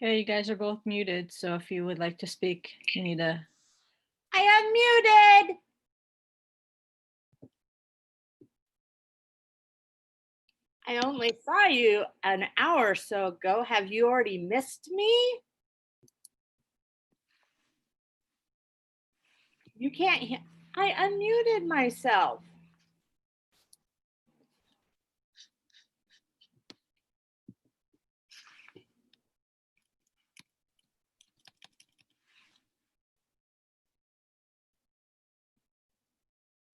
Okay, you guys are both muted, so if you would like to speak, you need to. I unmuted. I only saw you an hour or so ago. Have you already missed me? You can't hear. I unmuted myself.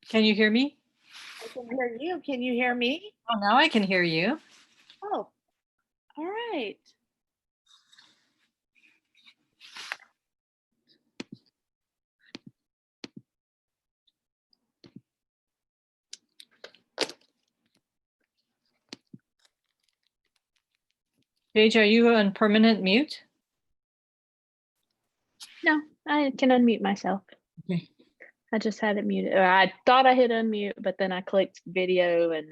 Can you hear me? I can hear you. Can you hear me? Oh, now I can hear you. Oh, all right. Paige, are you on permanent mute? No, I can unmute myself. Okay. I just had it muted. Or I thought I hit unmute, but then I clicked video and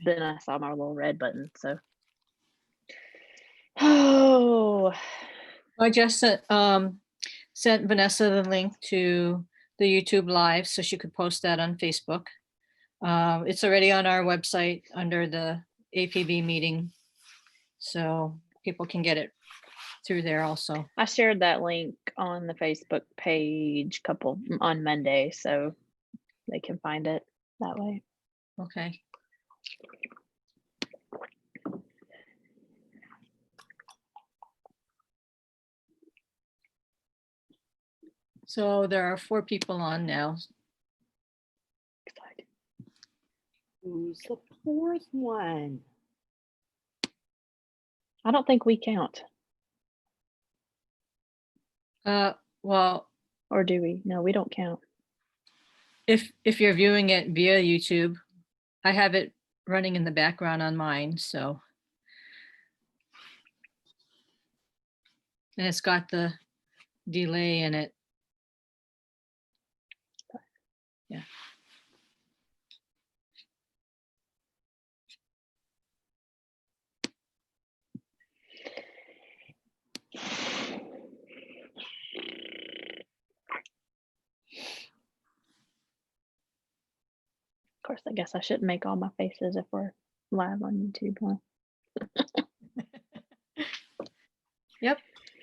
then I saw my little red button. So, oh, I just sent Vanessa the link to the YouTube live so she could post that on Facebook. It's already on our website under the APB meeting, so people can get it through there also. I shared that link on the Facebook page on Monday, so they can find it that way. Okay. So there are 4 people on now. Excited. Who's the fourth one? I don't think we count, Well, or do we? No, we don't count. if you're viewing it via YouTube, I have it running in the background on mine, so. And it's got the delay in it. Yeah. Of course, I guess I shouldn't make all my faces if we're live on YouTube, huh? Yep.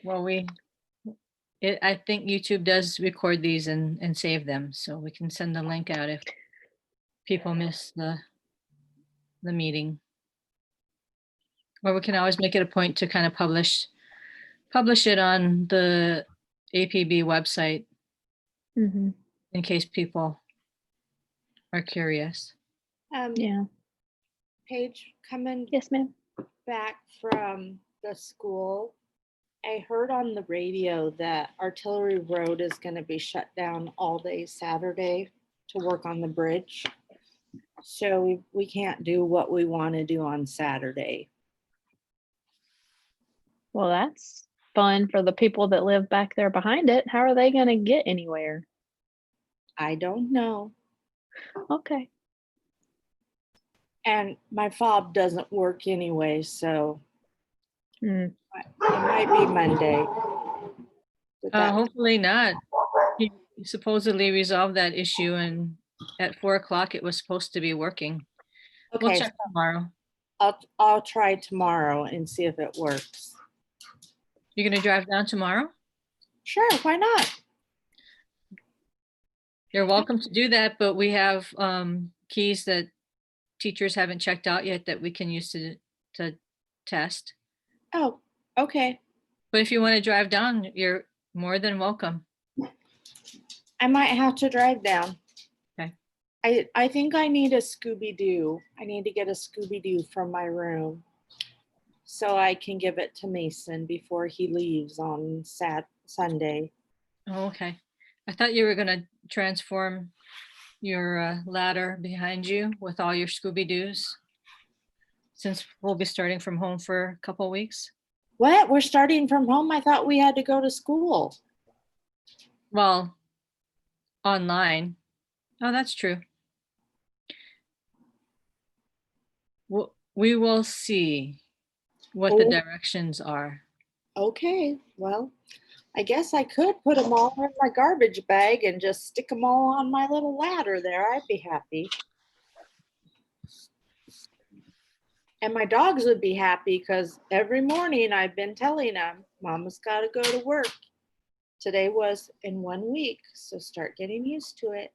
Well, I think YouTube does record these and save them, so we can send the link out if people miss the meeting. Or we can always make it a point to kind of publish it on the APB website Mm-hmm. in case people are curious. Yeah. Paige, coming Yes, ma'am. back from the school, I heard on the radio that Artillery Road is going to be shut down all day Saturday to work on the bridge. So we can't do what we want to do on Saturday. Well, that's fun for the people that live back there behind it. How are they going to get anywhere? I don't know. Okay. And my fob doesn't work anyway, so Mm. it might be Monday. Hopefully not. You supposedly resolved that issue, and at 4 o'clock it was supposed to be working. Okay, We'll check tomorrow. I'll try tomorrow and see if it works. You're gonna drive down tomorrow? Sure, why not? You're welcome to do that, but we have keys that teachers haven't checked out yet that we can use to test. Oh, okay. But if you want to drive down, you're more than welcome. I might have to drive down. Okay. I think I need a Scooby-Doo. I need to get a Scooby-Doo from my room so I can give it to Mason before he leaves on Sunday. Oh, okay. I thought you were gonna transform your ladder behind you with all your Scooby-Doos, since we'll be starting from home for a couple weeks. What? We're starting from home? I thought we had to go to school. Well, online. Oh, that's true. We will see what the directions are. Okay, well, I guess I could put them all in my garbage bag and just stick them all on my little ladder there. I'd be happy. And my dogs would be happy because every morning I've been telling them, Mama's got to go to work. Today was in 1 week, so start getting used to it.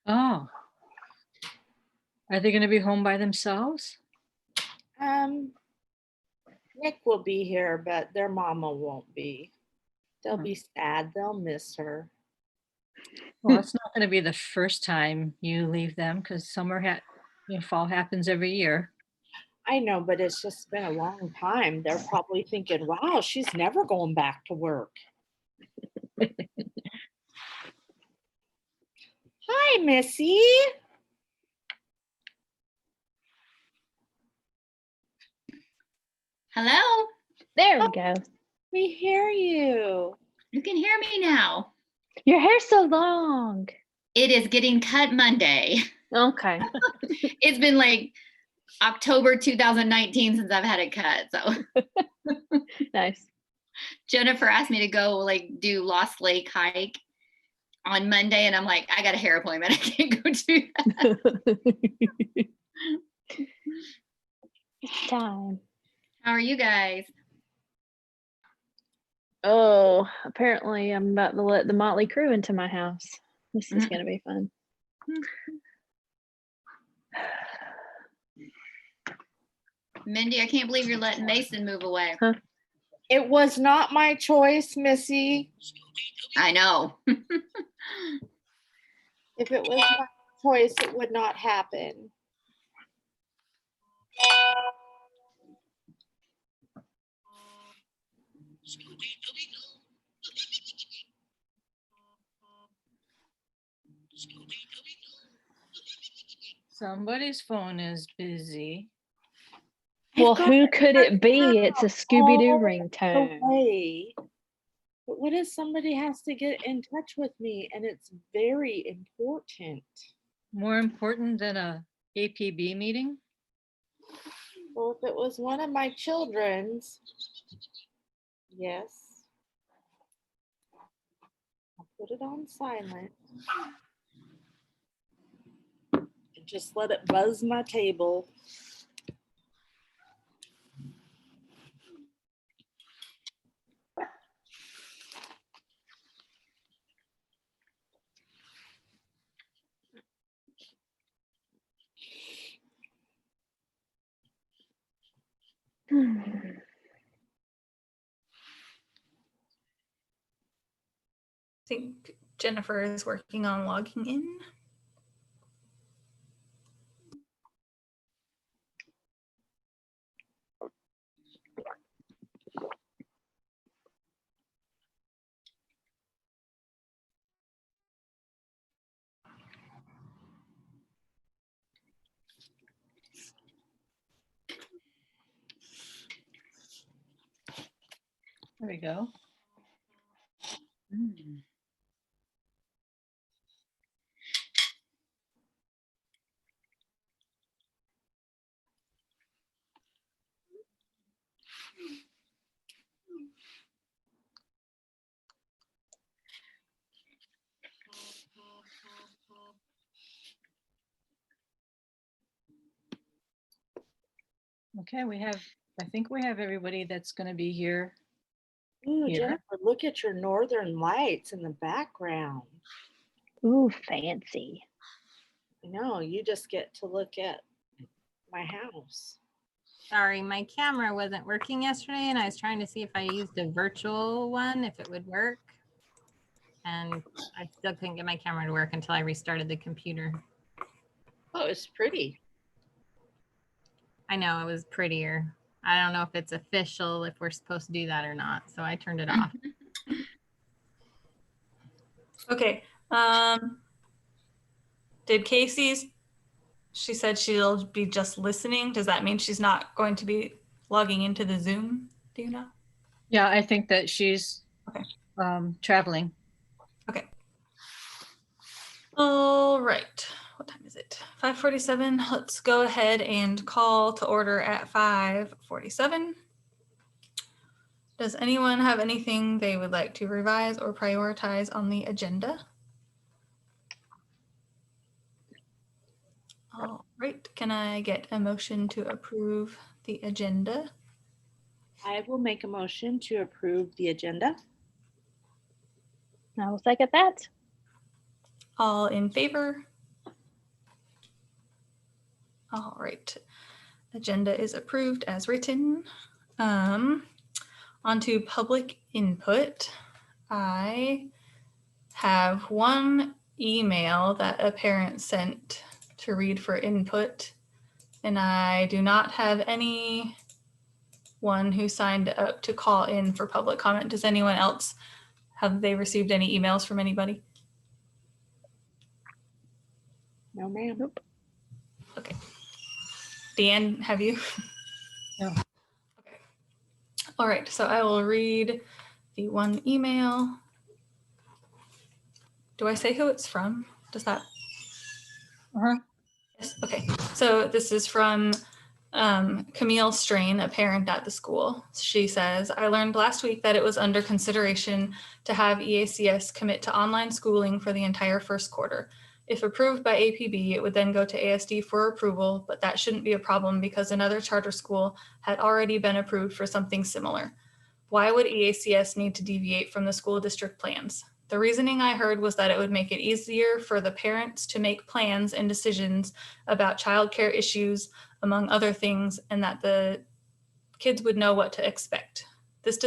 Oh. Are they going to be home by themselves? Nick will be here, but their mama won't be. They'll Hmm. be sad. They'll miss her. Well, it's not going to be the first time you leave them because fall happens every year. I know, but it's just been a long time. They're probably thinking, wow, she's never going back to work. Hi, Missy. Hello, There we go. We hear you. you can hear me now. Your hair's so long. It is getting cut Monday. Okay. It's been like October 2019 since I've had it cut. So Nice. Jennifer asked me to go like do Lost Lake hike on Monday, and I'm like, I got a hair appointment. I can't go do that. It's time. How are you guys? Oh, apparently I'm about to let the Motley Crew into my house. This is gonna be fun. Mindy, I can't believe you're letting Mason move away. It was not my choice, Missy. I know. If it was my choice, it would not happen. Somebody's phone is busy. Well, got who it could it be? It's a Scooby-Doo all ringtone. away. But what if somebody has to get in touch with me and it's very important? More important than a APB meeting? Well, if it was one of my children's, yes. I'll put it on silent. And just let it buzz my table. I think Jennifer is working on logging in. There we go. Okay, I think we have everybody that's going to be here. Ooh, Here. Jennifer, look at your northern lights in the background. Ooh, fancy. I know, you just get to look at my house. Sorry, my camera wasn't working yesterday and I was trying to see if I used a virtual one, if it would work. And I still couldn't get my camera to work until I restarted the computer. Oh, it's pretty. I know it was prettier. I don't know if it's official, if we're supposed to do that or not. So I turned it off. Okay. Did Casey's, she said she'll be just listening. Does that mean she's not going to be logging into the Zoom? Do you know? Yeah, I think that she's Okay. Traveling. Okay. All right. What time is is it? 5:47. Let's go ahead and call to order at 5:47. Does anyone have anything they would like to revise or prioritize on the agenda? All right, can I get a motion to approve the agenda? I will make a motion to approve the agenda. I will second that. All in favor? All right, agenda is approved as written. Onto public input. I have one email that a parent sent to read for input, and I do not have anyone who signed up to call in for public comment. Does anyone else, have they received any emails from anybody? No, ma'am. Nope. Okay. Deanne, have you? No. Okay. All right, so I will read the one email. Do I say who it's from? Does that? Uh-huh. Yes. Okay. So this is from Camille Strain, a parent at the school. She says, I learned last week that it was under consideration to have EACS commit to online schooling for the entire first quarter. If approved by APB, it would then go to ASD for approval, but that shouldn't be a problem because another charter school had already been approved for something similar. Why would EACS need to deviate from the school district plans? The reasoning I heard was that it would make it easier for the parents to make plans and decisions about childcare issues, among other things, and that the kids would know what to expect. This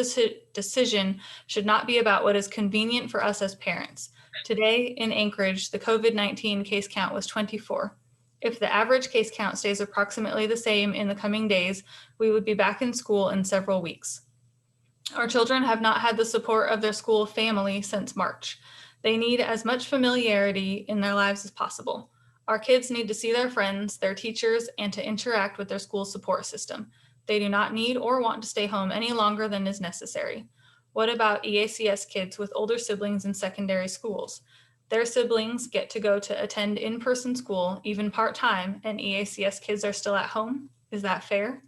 decision should not be about what is convenient for us as parents. Today in Anchorage, the COVID-19 case count was 24. If the average case count stays approximately the same in the coming days, we would be back in school in several weeks. Our children have not had the support of their school family since March. They need as much familiarity in their lives as possible. Our kids need to see their friends, their teachers, and to interact with their school support system. They do not need or want to stay home any longer than is necessary. What about EACS kids with older siblings in secondary schools? Their siblings get to go to attend in-person school, even part-time, and EACS kids are still at home? Is that fair?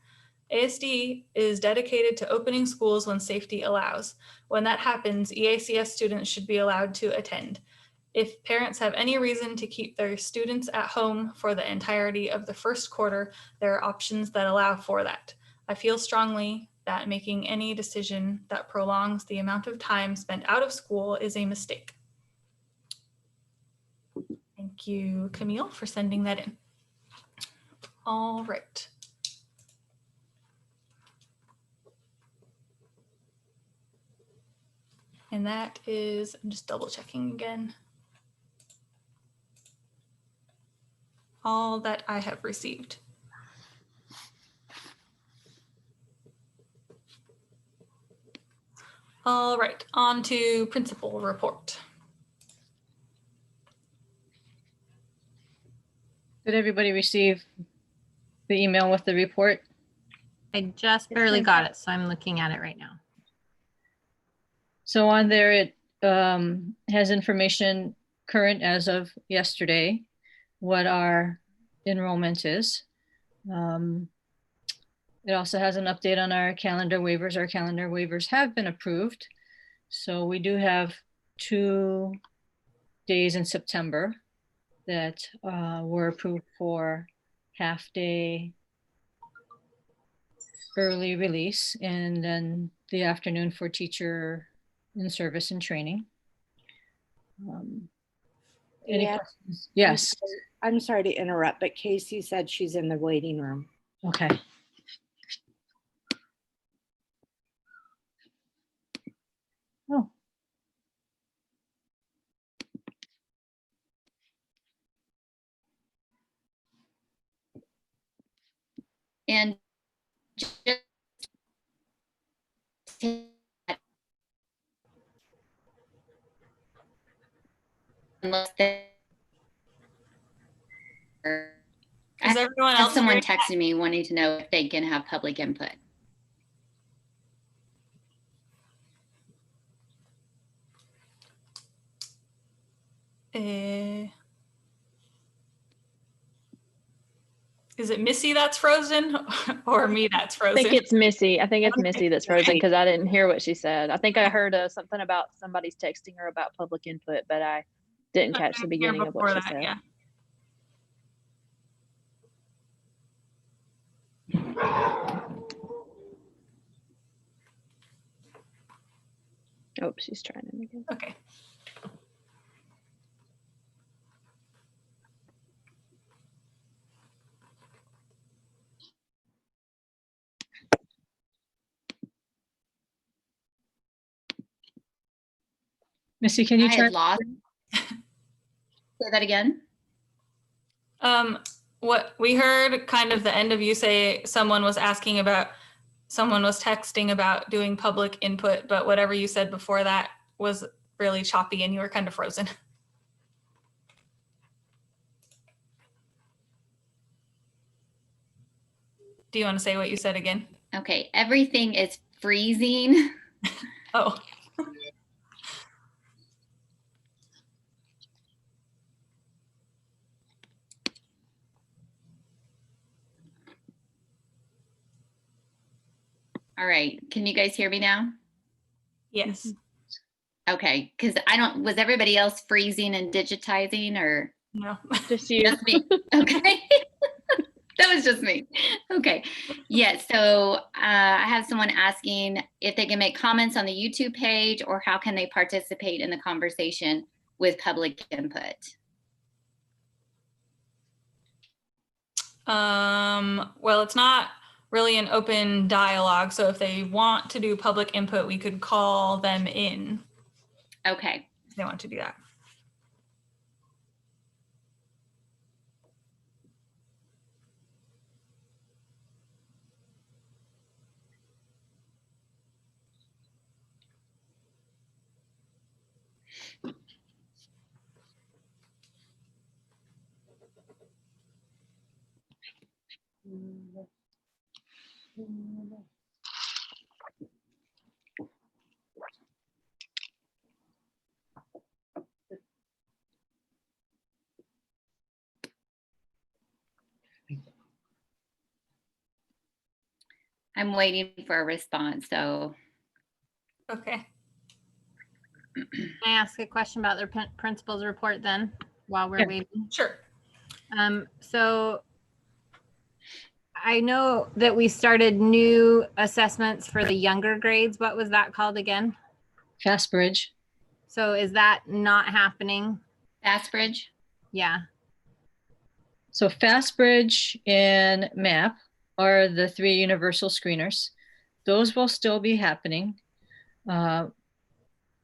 ASD is dedicated to opening schools when safety allows. When that happens, EACS students should be allowed to attend. If parents have any reason to keep their students at home for the entirety of the first quarter, there are options that allow for that. I feel strongly that making any decision that prolongs the amount of time spent out of school is a mistake. Thank you, Camille, for sending that in. All right. And that is, I'm just double checking again. All that I have received. All right, on to principal report. Did everybody receive the email with the report? I just barely got it, so I'm looking at it right now. So on there, it has information current as of yesterday, what our enrollment is. It also has an update on our calendar waivers. Our calendar waivers have been approved. So we do have 2 days in September that were approved for half-day early release, and then the afternoon for teacher in service and training. Any Yeah. questions? Yes. I'm sorry to interrupt, but Casey said she's in the waiting room. Okay. Oh, And just unless Is everyone I have else someone hearing? texting me wanting to know if they can have public input. Is it Missy that's frozen or me that's I frozen? think it's Missy. I think it's Okay. Missy that's frozen because I didn't hear what she said. I think I heard something about somebody's texting her about public input, but I didn't I catch the didn't hear beginning of what before she that, said. yeah. Oh, she's trying it again. Okay. Missy, can you I try? had lost. Say that again. What we heard kind of the end of you say someone was texting about doing public input, but whatever you said before that was really choppy and you were kind of frozen. Do you want to say what you said again? Okay, everything is freezing. Oh, All right, can you guys hear me now? yes. Okay, because was everybody else freezing and digitizing or No. Just you. just me? Okay. That was just me. Okay. Yeah. So I have someone asking if they can make comments on the YouTube page or how can they participate in the conversation with public input? Well, it's not really an open dialogue. So if they want to do public input, we could call them in Okay. if they want to do that. I'm waiting for a response. So Okay. Can I ask a question about their principal's report then while we're Yeah. waiting? Sure. So I know that we started new assessments for the younger grades. What was that called again? Fast Bridge. So is that not happening? Fastbridge. Yeah. So Fast Bridge and MAP are the 3 universal screeners. Those will still be happening. The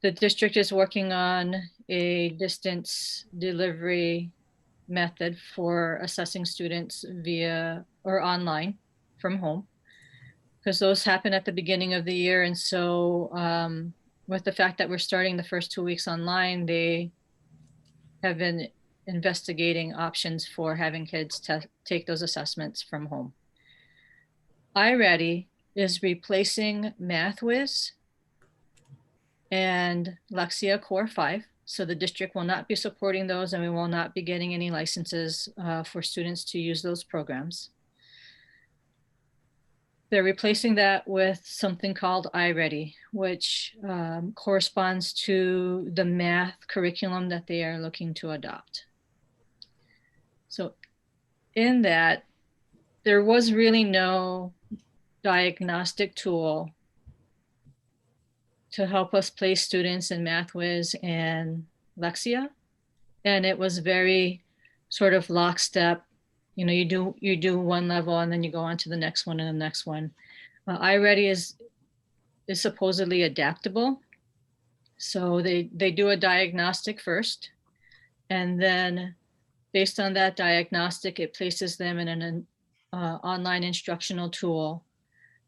district is working on a distance delivery method for assessing students via or online from home, because those happen at the beginning of the year. And so with the fact that we're starting the first 2 weeks online, they have been investigating options for having kids take those assessments from home. iReady is replacing MathWiz and Lexia Core 5. So the district will not be supporting those and we will not be getting any licenses for students to use those programs. They're replacing that with something called iReady, which corresponds to the math curriculum that they are looking to adopt. So in that, there was really no diagnostic tool to help us place students in MathWiz and Lexia. And it was very sort of lockstep. You know, you do one level and then you go on to the next one and the next one. iReady is supposedly adaptable. So they do a diagnostic first, and then based on that diagnostic, it places them in an online instructional tool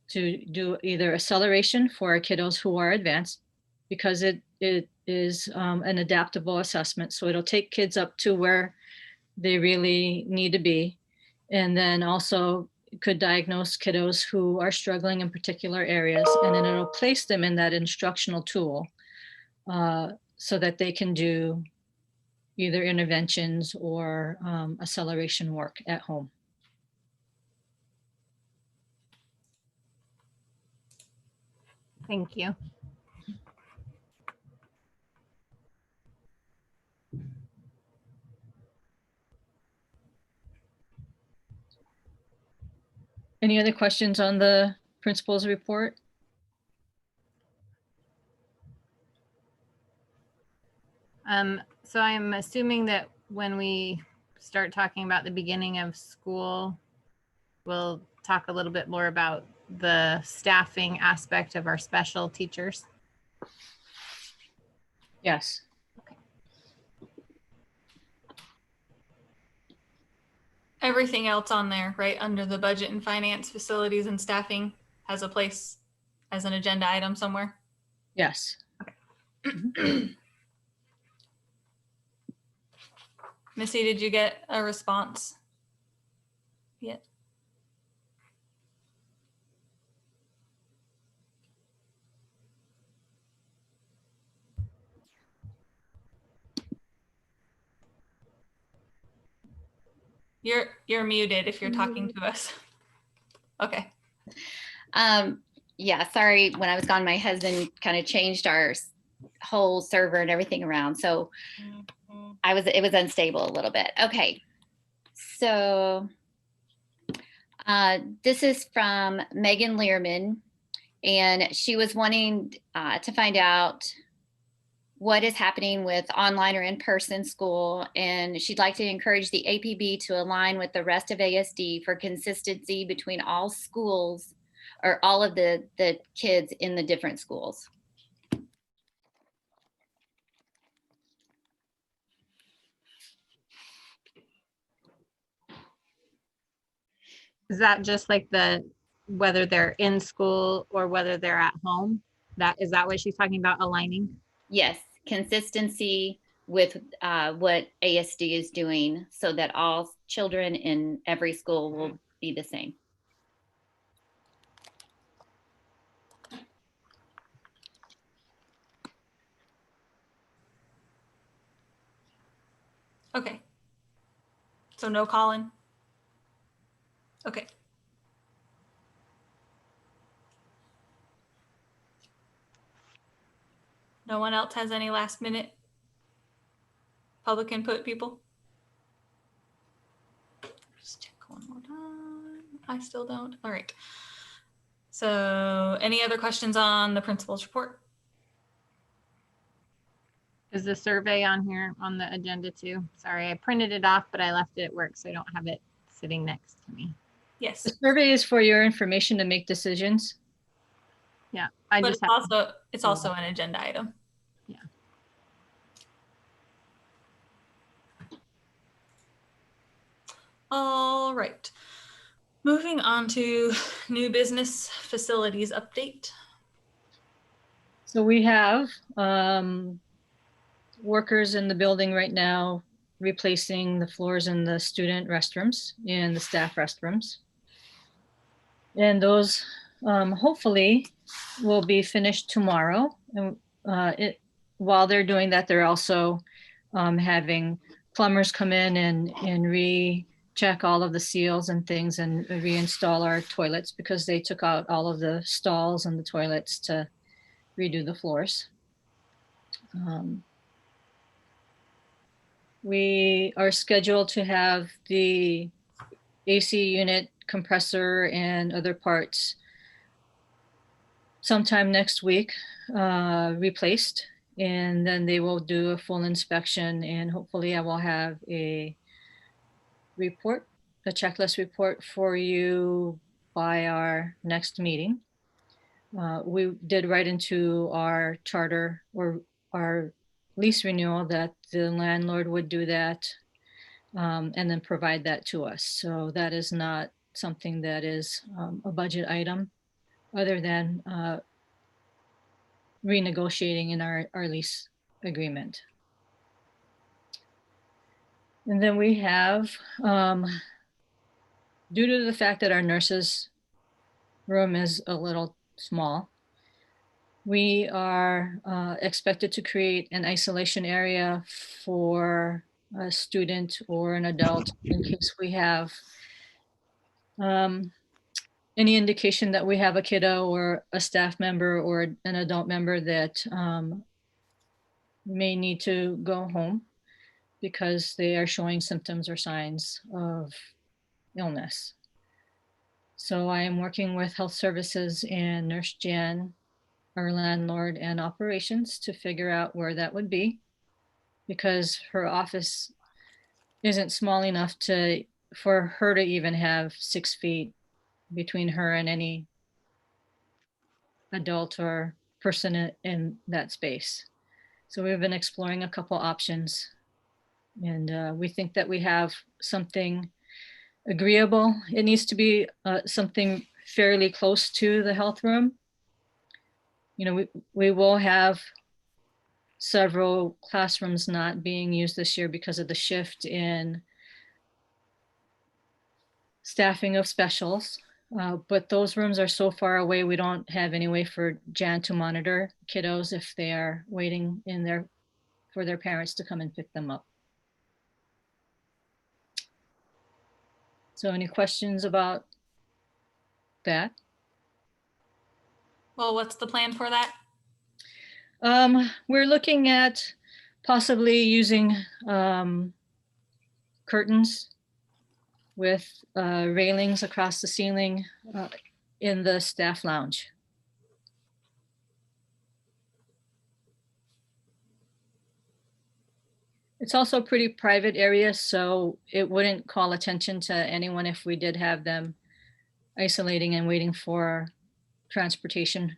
to do either acceleration for our kiddos who are advanced, because it is an adaptable assessment. So it'll take kids up to where they really need to be. And then also could diagnose kiddos who are struggling in particular areas. And then it'll place them in that instructional tool so that they can do either interventions or acceleration work at home. Thank you. Any other questions on the principal's report? So I'm assuming that when we start talking about the beginning of school, we'll talk a little bit more about the staffing aspect of our special teachers. Yes. Everything else on there, right under the budget and finance, facilities and staffing, has a place as an agenda item somewhere. Yes. Missy, did you get a response yet? You're muted if you're talking to us. Okay. Yeah, sorry, when I was gone, my husband kind of changed our whole server and everything around. So it was unstable a little bit. Okay. So this is from Megan Learman, and she was wanting to find out what is happening with online or in-person school. And she'd like to encourage the APB to align with the rest of ASD for consistency between all schools or all of the kids in the different schools. Is that just like whether they're in school or whether they're at home? Is that what she's talking about, aligning? Yes, consistency with what ASD is doing so that all children in every school will be the same. Okay. So no Colin. Okay. No one else has any last minute public input, people? Just check one more time. I still don't. All right. So any other questions on the principal's report? Is the survey on here on the agenda too? Sorry, I printed it off, but I left it at work, so I don't have it sitting next to me. Yes. The survey is for your information to make decisions. Yeah, I But just it's also an agenda item. Yeah. All right. Moving on to new business facilities update. So we have workers in the building right now replacing the floors in the student restrooms and the staff restrooms. And those hopefully will be finished tomorrow. And while they're doing that, they're also having plumbers come in and recheck all of the seals and things and reinstall our toilets because they took out all of the stalls and the toilets to redo the floors. We are scheduled to have the AC unit, compressor, and other parts sometime next week replaced. And then they will do a full inspection, and hopefully I will have a report, a checklist report for you by our next meeting. We did write into our charter or our lease renewal that the landlord would do that and then provide that to us. So that is not something that is a budget item other than renegotiating in our lease agreement. And then we have, due to the fact that our nurses room is a little small, we are expected to create an isolation area for a student or an adult in case we have any indication that we have a kiddo or a staff member or an adult member that may need to go home because they are showing symptoms or signs of illness. So I am working with health services and Nurse Jan, our landlord, and operations to figure out where that would be, because her office isn't small enough for her to even have 6 feet between her and any adult or person in that space. So we've been exploring a couple options, and we think that we have something agreeable. It needs to be something fairly close to the health room. You know, we will have several classrooms not being used this year because of the shift in staffing of specials. But those rooms are so far away, we don't have any way for Jan to monitor kiddos if they are waiting in there for their parents to come and pick them up. So any questions about that? Well, what's the plan for that? We're looking at possibly using curtains with railings across the ceiling in the staff lounge. It's also a pretty private area, so it wouldn't call attention to anyone if we did have them isolating and waiting for transportation.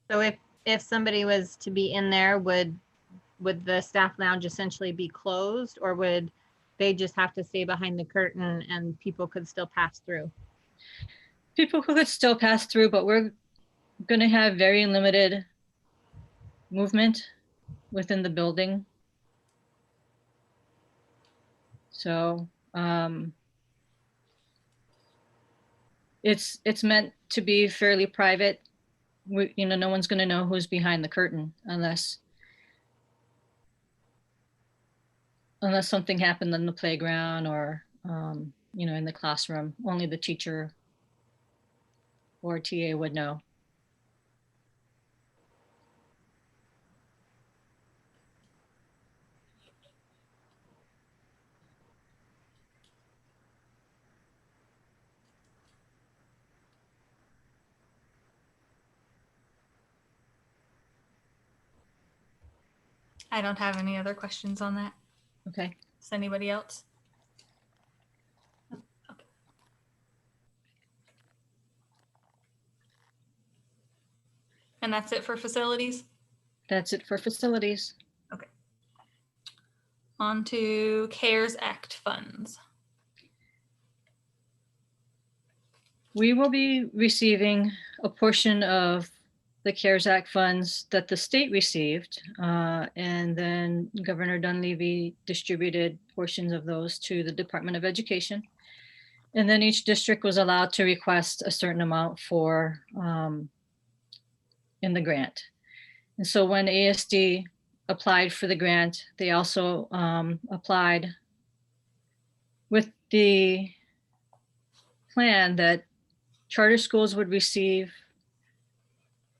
So if somebody was to be in there, would the staff lounge essentially be closed, or would they just have to stay behind the curtain and people could still pass through? People could still pass through, but we're going to have very limited movement within the building. So it's meant to be fairly private. No one's going to know who's behind the curtain unless something happened in the playground or in the classroom. Only the teacher or TA would know. I don't have any other questions on that. Okay. Does anybody else? Okay. And that's it for facilities? That's it for facilities. Okay. On to CARES Act funds. We will be receiving a portion of the CARES Act funds that the state received, and then Governor Dunleavy distributed portions of those to the Department of Education. And then each district was allowed to request a certain amount for in the grant. And so when ASD applied for the grant, they also applied with the plan that charter schools would receive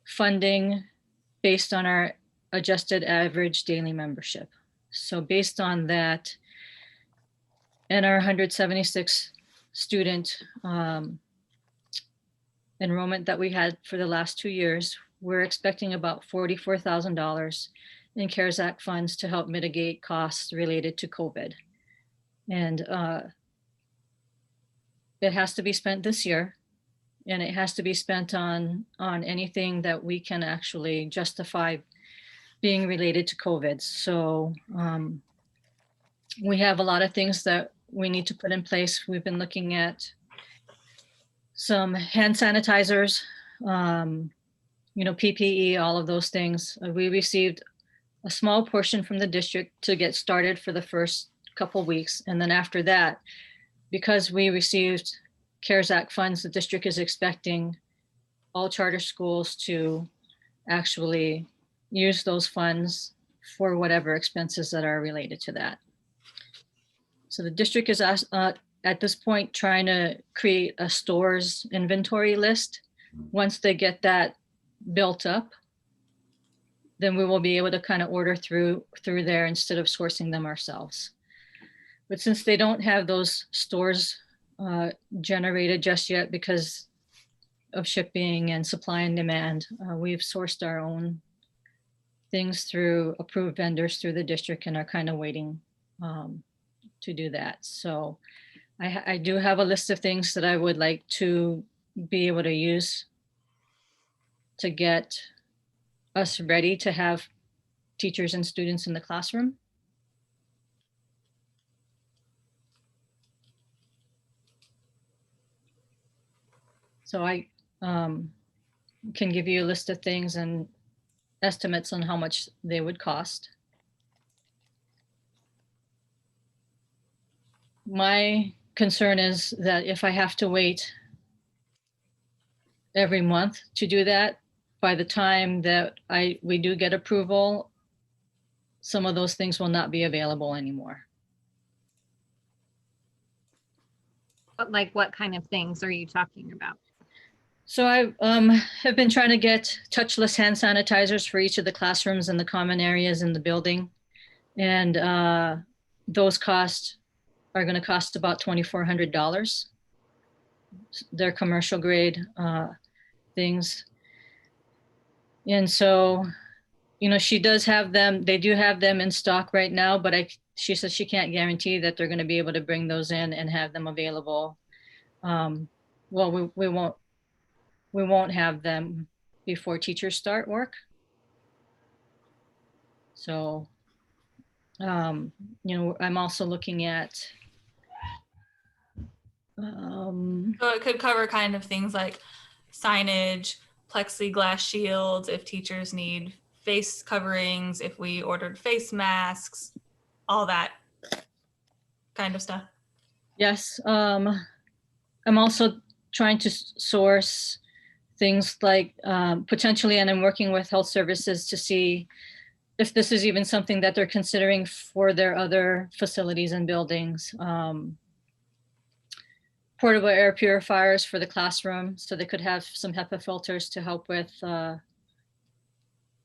funding based on our adjusted average daily membership. So based on that and our 176 student enrollment that we had for the last 2 years, we're expecting about $44,000 in CARES Act funds to help mitigate costs related to COVID. And it has to be spent this year, and it has to be spent on anything that we can actually justify being related to COVID. So we have a lot of things that we need to put in place. We've been looking at some hand sanitizers, PPE, all of those things. We received a small portion from the district to get started for the first couple weeks. And then after that, because we received CARES Act funds, the district is expecting all charter schools to actually, use those funds for whatever expenses that are related to that. So the district is at this point trying to create a stores inventory list. Once they get that built up, then we will be able to kind of order through there instead of sourcing them ourselves. But since they don't have those stores generated just yet because of shipping and supply and demand, we've sourced our own things through approved vendors through the district and are kind of waiting to do that. So I do have a list of things that I would like to be able to use to get us ready to have teachers and students in the classroom. So I can give you a list of things and estimates on how much they would cost. My concern is that if I have to wait every month to do that, by the time that we do get approval, some of those things will not be available anymore. But like what kind of things are you talking about? So I have been trying to get touchless hand sanitizers for each of the classrooms and the common areas in the building. And those are going to cost about $2,400. They're commercial grade things. And so, you know, she does have them. They do have them in stock right now, but she says she can't guarantee that they're going to be able to bring those in and have them available. Well, we won't have them before teachers start work. So, you know, I'm also looking at. So it could cover kind of things like signage, plexiglass shields, if teachers need face coverings, if we ordered face masks, all that kind of stuff. Yes. I'm also trying to source things like potentially, and I'm working with health services to see if this is even something that they're considering for their other facilities and buildings. Portable air purifiers for the classroom, so they could have some HEPA filters to help with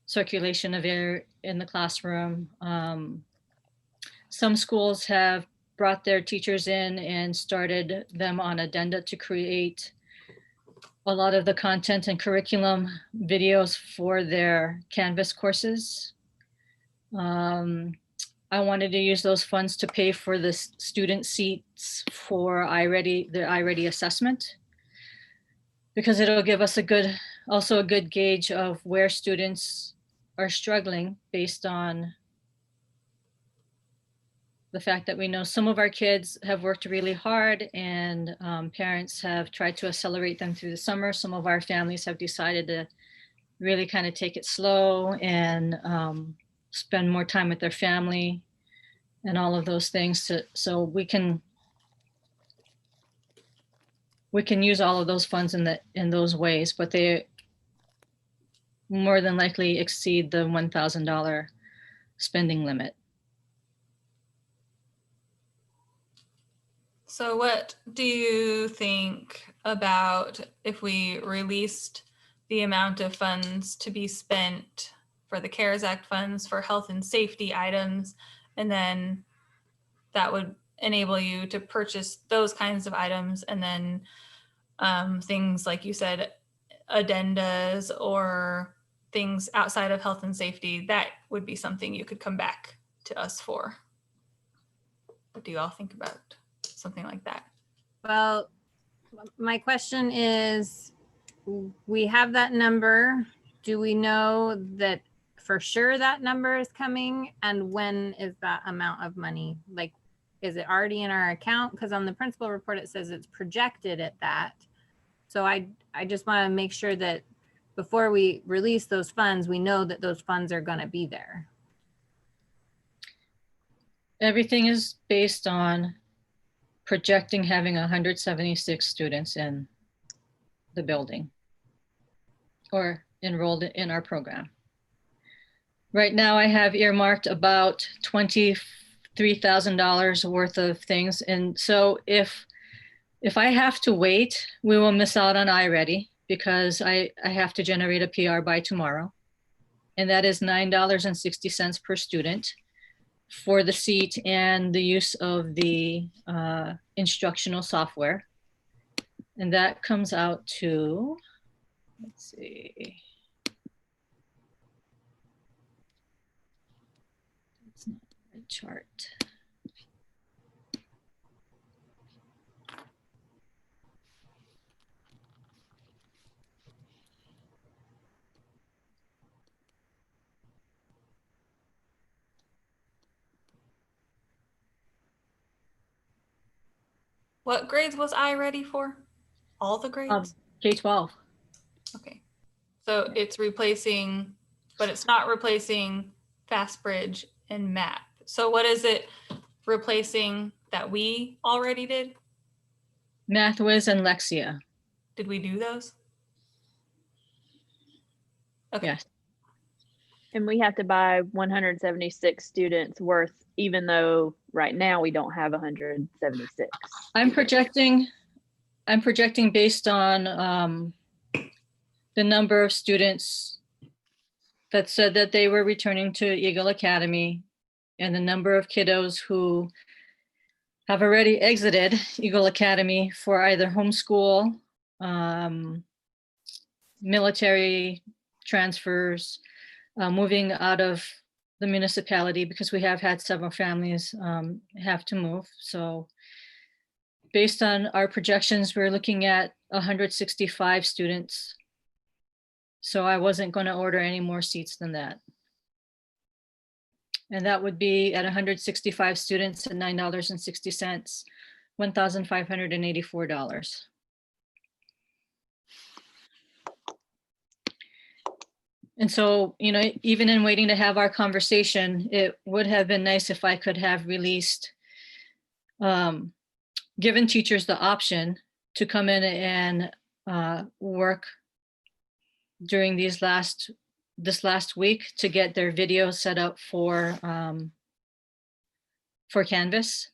circulation of air in the classroom. Some schools have brought their teachers in and started them on addenda to create a lot of the content and curriculum videos for their Canvas courses. I wanted to use those funds to pay for the student seats for the iReady assessment, because it'll give us also a good gauge of where students are struggling based on the fact that we know some of our kids have worked really hard and parents have tried to accelerate them through the summer. Some of our families have decided to really kind of take it slow and spend more time with their family and all of those things. So we can use all of those funds in those ways, but they more than likely exceed the $1,000 spending limit. So what do you think about if we released the amount of funds to be spent for the CARES Act funds for health and safety items, and then that would enable you to purchase those kinds of items, and then things like you said, addendas or things outside of health and safety, that would be something you could come back to us for. What do you all think about something like that? Well, my question is, we have that number. Do we know that for sure that number is coming? And when is that amount of money? Like, is it already in our account? Because on the principal report, it says it's projected at that. So I just want to make sure that before we release those funds, we know that those funds are going to be there. Everything is based on projecting having 176 students in the building or enrolled in our program. Right now I have earmarked about $23,000 worth of things. And so if I have to wait, we will miss out on iReady because I have to generate a PR by tomorrow. And that is $9.60 per student for the seat and the use of the instructional software. And that comes out to, let's see. It's not the right chart. What grades was I ready for? All the grades? K-12. Okay. So it's replacing, but it's not replacing FastBridge and MAP. So what is it replacing that we already did? MathWiz and Lexia. Did we do those? Okay. Yes. And we have to buy 176 students worth, even though right now we don't have 176. I'm projecting based on the number of students that said that they were returning to Eagle Academy and the number of kiddos who have already exited Eagle Academy for either homeschool, military transfers, moving out of the municipality, because we have had several families have to move. So based on our projections, we're looking at 165 students. So I wasn't going to order any more seats than that. And that would be at 165 students at $9.60, $1,584. And so, you know, even in waiting to have our conversation, it would have been nice if I could have released, given teachers the option to come in and work during this last week to get their video set up for Canvas,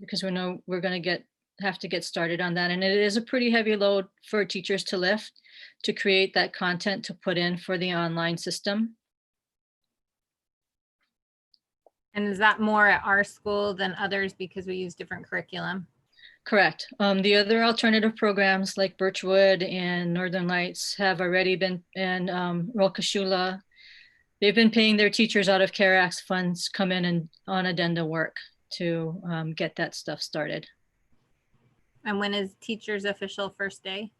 because we know we're going to have to get started on that. And it is a pretty heavy load for teachers to lift, to create that content to put in for the online system. And is that more at our school than others because we use different curriculum? Correct. The other alternative programs like Birchwood and Northern Lights have already been, and Roll-Kashula, they've been paying their teachers out of CARE Act funds, come in and on addenda work to get that stuff started. And when is teachers' official first day?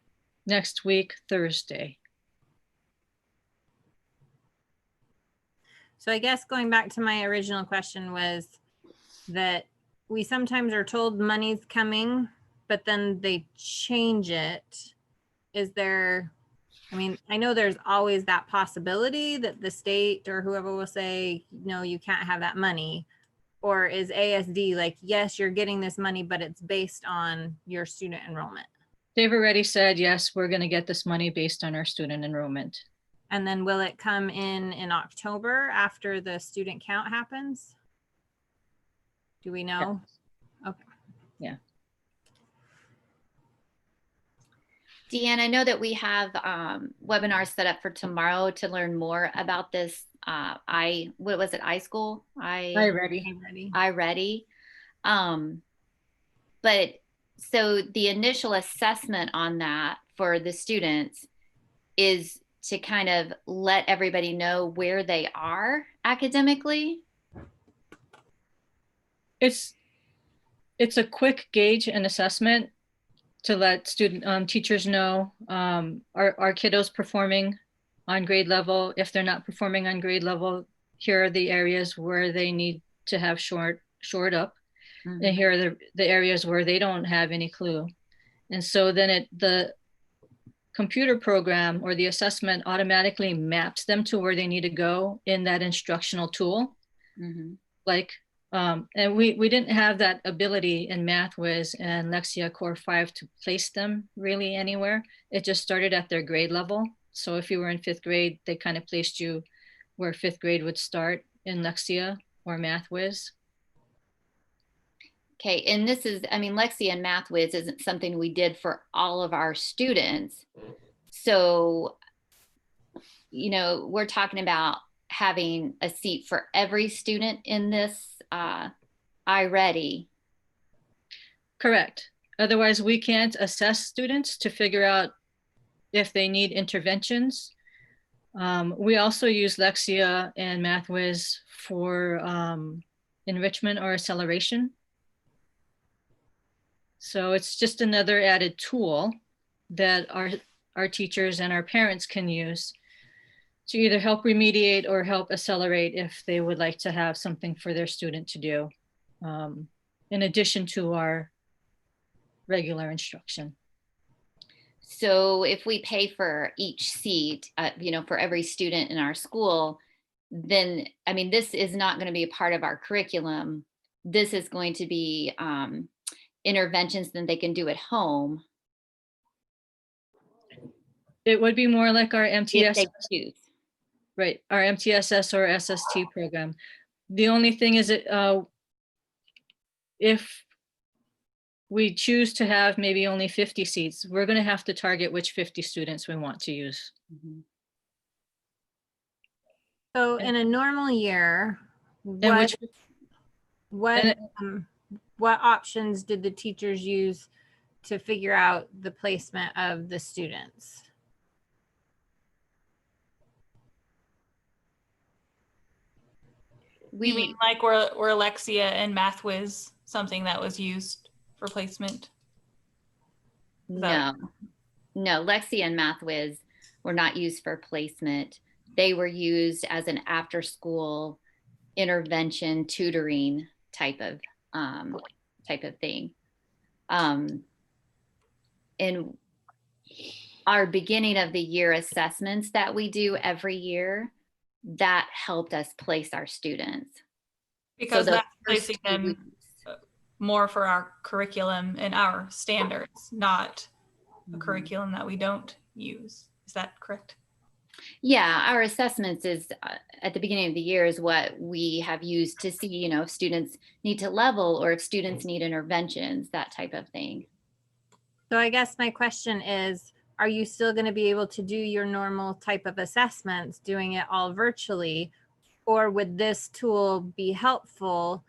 Next week, Thursday. So I guess going back to my original question was that we sometimes are told money's coming, but then they change it. Is there, I mean, I know there's always that possibility that the state or whoever will say, no, you can't have that money. Or is ASD like, yes, you're getting this money, but it's based on your student enrollment? They've already said, yes, we're going to get this money based on our student enrollment. And then will it come in October after the student count happens? Do we know? Yeah. Okay. Yeah. Deanne, I know that we have webinars set up for tomorrow to learn more about this. What was it? iSchool? iReady. But so the initial assessment on that for the students is to kind of let everybody know where they are academically. It's a quick gauge and assessment to let teachers know, are kiddos performing on grade level? If they're not performing on grade level, here are the areas where they need to have shored up. Mm-hmm. And here are the areas where they don't have any clue. And so then the computer program or the assessment automatically maps them to where they need to go in that instructional tool. Mm-hmm. Like, and we didn't have that ability in MathWiz and Lexia Core 5 to place them really anywhere. It just started at their grade level. So if you were in 5th grade, they kind of placed you where 5th grade would start in Lexia or MathWiz. Okay, and this is, I mean, Lexia and MathWiz isn't something we did for all of our students. So, you know, we're talking about having a seat for every student in this iReady. Correct. Otherwise, we can't assess students to figure out if they need interventions. We also use Lexia and MathWiz for enrichment or acceleration. So it's just another added tool that our teachers and our parents can use to either help remediate or help accelerate if they would like to have something for their student to do, in addition to our regular instruction. So if we pay for each seat, you know, for every student in our school, then, I mean, this is not going to be a part of our curriculum. This is going to be interventions that they can do at home It would be more like our if MTS, they choose. right? Our MTSS or SST program. The only thing is that if we choose to have maybe only 50 seats, we're going to have to target which 50 students we want to use. Mhm. So in a normal year, And what which, what and- what options did the teachers use to figure out the placement of the students? You mean like were Lexia and MathWiz something that was used for placement? No, Lexia and MathWiz were not used for placement. They were used as an after-school intervention tutoring type of thing. In our beginning of the year assessments that we do every year, that helped us place our students. Because the that's first placing 2 them weeks- more for our curriculum and our standards, not a Mhm. curriculum that we don't use. Is that correct? Yeah, our assessments is at the beginning of the year is what we have used to see, you know, if students need to level or if students need interventions, that type of thing. So I guess my question is, are you still going to be able to do your normal type of assessments, doing it all virtually? Or would this tool be helpful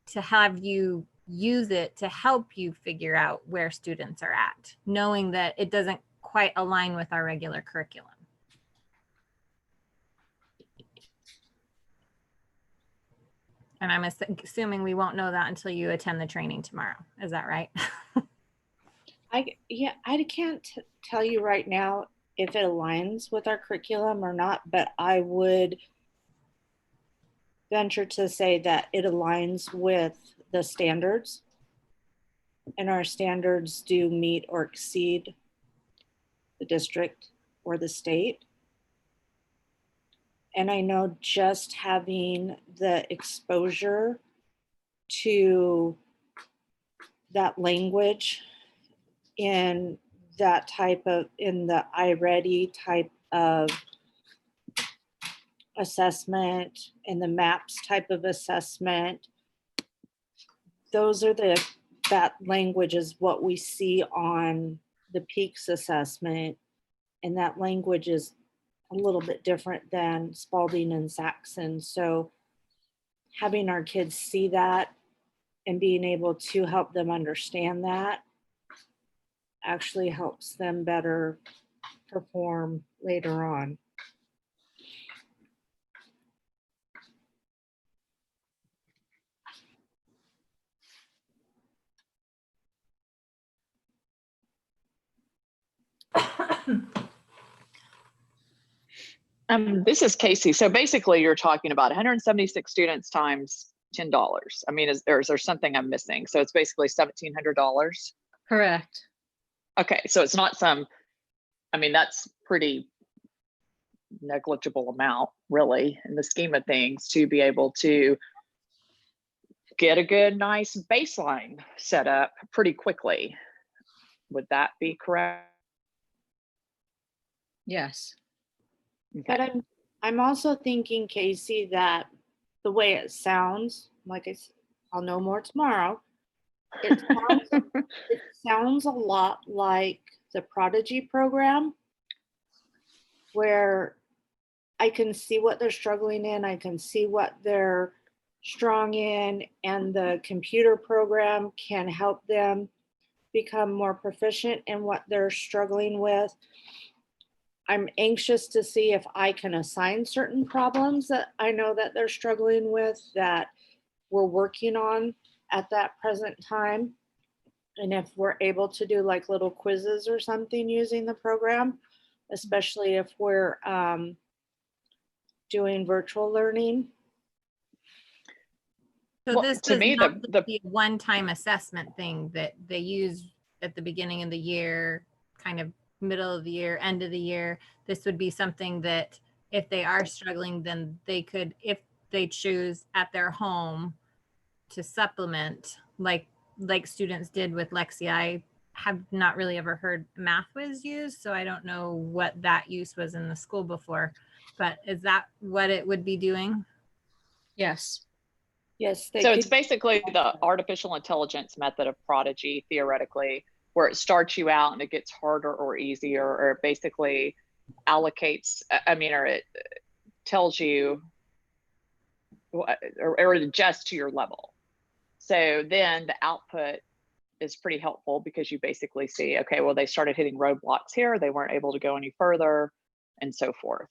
to have you use it to help you figure out where students are at, knowing that it doesn't quite align with our regular curriculum? And I'm assuming we won't know that until you attend the training tomorrow. Is that right? I can't tell you right now if it aligns with our curriculum or not, but I would venture to say that it aligns with the standards, and our standards do meet or exceed the district or the state. And I know just having the exposure to that language in that type of, in the iReady type of assessment and the MAPS type of assessment, those are that language is what we see on the PEAKS assessment. And that language is a little bit different than Spalding and Saxon. So having our kids see that and being able to help them understand that actually helps them better perform later on. This is Casey. So basically you're talking about 176 students times $10. I mean, is there something I'm missing? So it's basically $1,700. correct. Okay, so it's not I mean, that's pretty negligible amount really in the scheme of things to be able to get a good, nice baseline set up pretty quickly. Would that be correct? Yes. But I'm also thinking, Casey, that the way it sounds, like I'll know more tomorrow. It sounds a lot like the Prodigy program, where I can see what they're struggling in, I can see what they're strong in, and the computer program can help them become more proficient in what they're struggling with. I'm anxious to see if I can assign certain problems that I know that they're struggling with that we're working on at that present time. And if we're able to do like little quizzes or something using the program, especially if we're doing virtual learning. So Well, this to is me, not the the one-time assessment thing that they use at the beginning of the year, kind of middle of the year, end of the year. This would be something that if they are struggling, then they could, if they choose at their home to supplement, like students did with Lexia. I have not really ever heard math was used, so I don't know what that use was in the school before. But is that what it would be doing? Yes. Yes, they So could. it's basically the artificial intelligence method of Prodigy, theoretically, where it starts you out and it gets harder or easier, or it basically allocates, or it tells you, or it adjusts to your level. So then the output is pretty helpful because you basically see, okay, well, they started hitting roadblocks here, they weren't able to go any further, and so forth.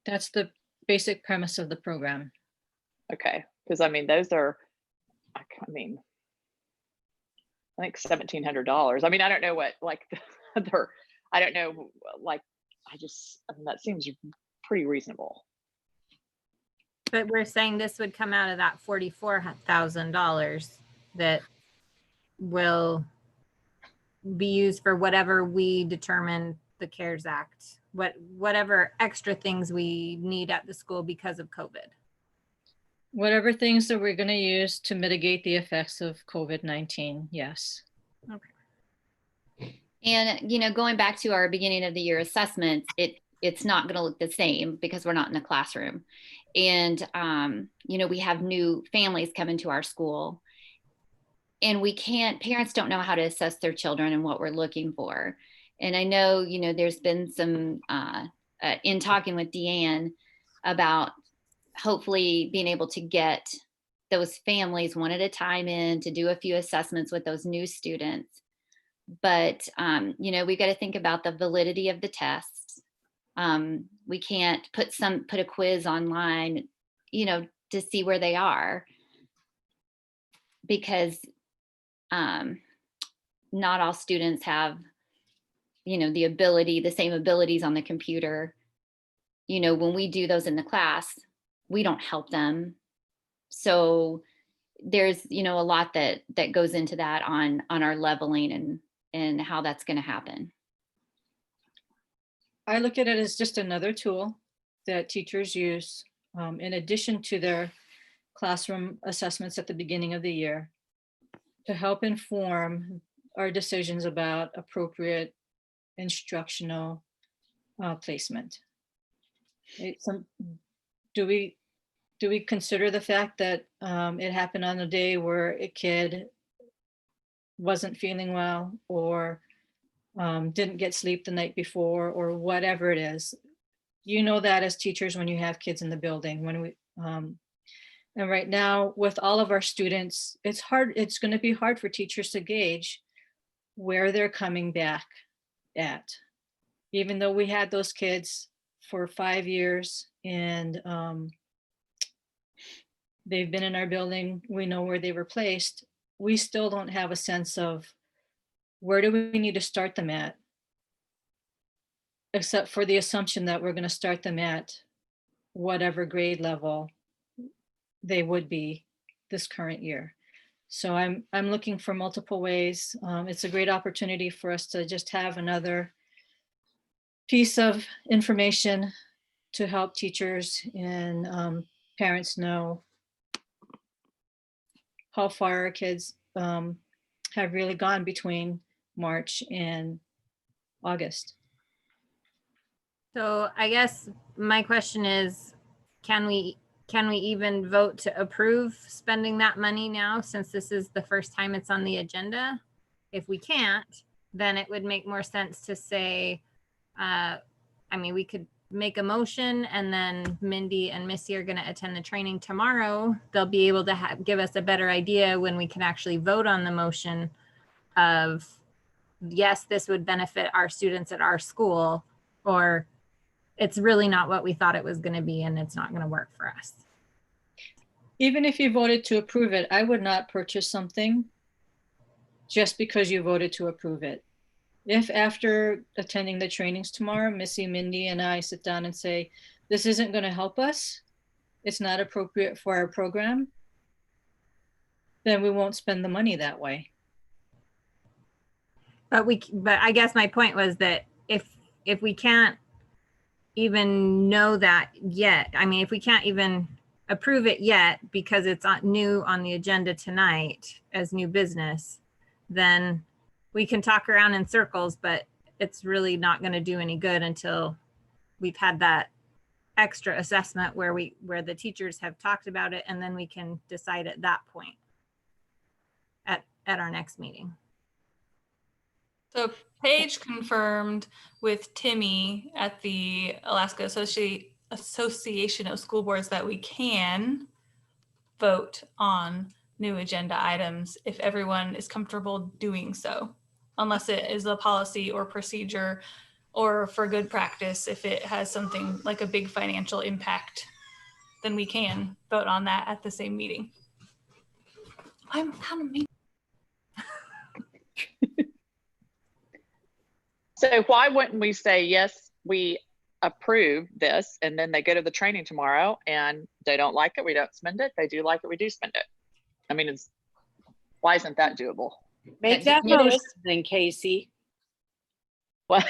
That's the basic premise of the program. Okay, because those are, I think $1,700. I don't know what like they're, I don't know, like that seems pretty reasonable. But we're saying this would come out of that $44,000 that will be used for whatever we determine the CARES Act, whatever extra things we need at the school because of COVID. Whatever things that we're going to use to mitigate the effects of COVID-19, yes. Okay. And, going back to our beginning of the year assessments, it's not going to look the same because we're not in a classroom. And, we have new families coming to our school, and parents don't know how to assess their children and what we're looking for. And I know, there's been some, in talking with Deanne about hopefully being able to get those families one at a time in to do a few assessments with those new students. But, we got to think about the validity of the tests. We can't put a quiz online, to see where they are, because not all students have, the same abilities on the computer. When we do those in the class, we don't help them. So there's, a lot that goes into that on our leveling and how that's going to happen. I look at it as just another tool that teachers use in addition to their classroom assessments at the beginning of the year to help inform our decisions about appropriate instructional placement. Do we consider the fact that it happened on a day where a kid wasn't feeling well or didn't get sleep the night before or whatever it is? That as teachers when you have kids in the building, and right now with all of our students, it's going to be hard for teachers to gauge where they're coming back at. Even though we had those kids for 5 years and they've been in our building, we know where they were placed, we still don't have a sense of where do we need to start them at, except for the assumption that we're going to start them at whatever grade level they would be this current year. So I'm looking for multiple ways. It's a great opportunity for us to just have another piece of information to help teachers and parents know how far our kids have really gone between March and August. So I guess my question is, can we even vote to approve spending that money now, since this is the first time it's on the agenda? If we can't, then it would make more sense to say, I mean, we could make a motion, and then Mindy and Missy are going to attend the training tomorrow. They'll be able to give us a better idea when we can actually vote on the motion of, yes, this would benefit our students at our school, or it's really not what we thought it was going to be and it's not going to work for us. Even if you voted to approve it, I would not purchase something just because you voted to approve it. If after attending the trainings tomorrow, Missy, Mindy, and I sit down and say, this isn't going to help us, it's not appropriate for our program, then we won't spend the money that way. But I guess my point was that if we can't even know that yet, I mean, if we can't even approve it yet because it's new on the agenda tonight as new business, then we can talk around in circles, but it's really not going to do any good until we've had that extra assessment where the teachers have talked about it, and then we can decide at that point at our next meeting. So Paige confirmed with Timmy at the Alaska Association of School Boards that we can vote on new agenda items if everyone is comfortable doing so, unless it is a policy or procedure or for good practice. If it has something like a big financial impact, then we can vote on that at the same meeting. I'm kind of mean. So why wouldn't we say, yes, we approve this, and then they go to the training tomorrow and they don't like it, we don't spend it. They do like it, we do spend it. I mean, why isn't that doable? Make that It is. motion then, Casey. Well,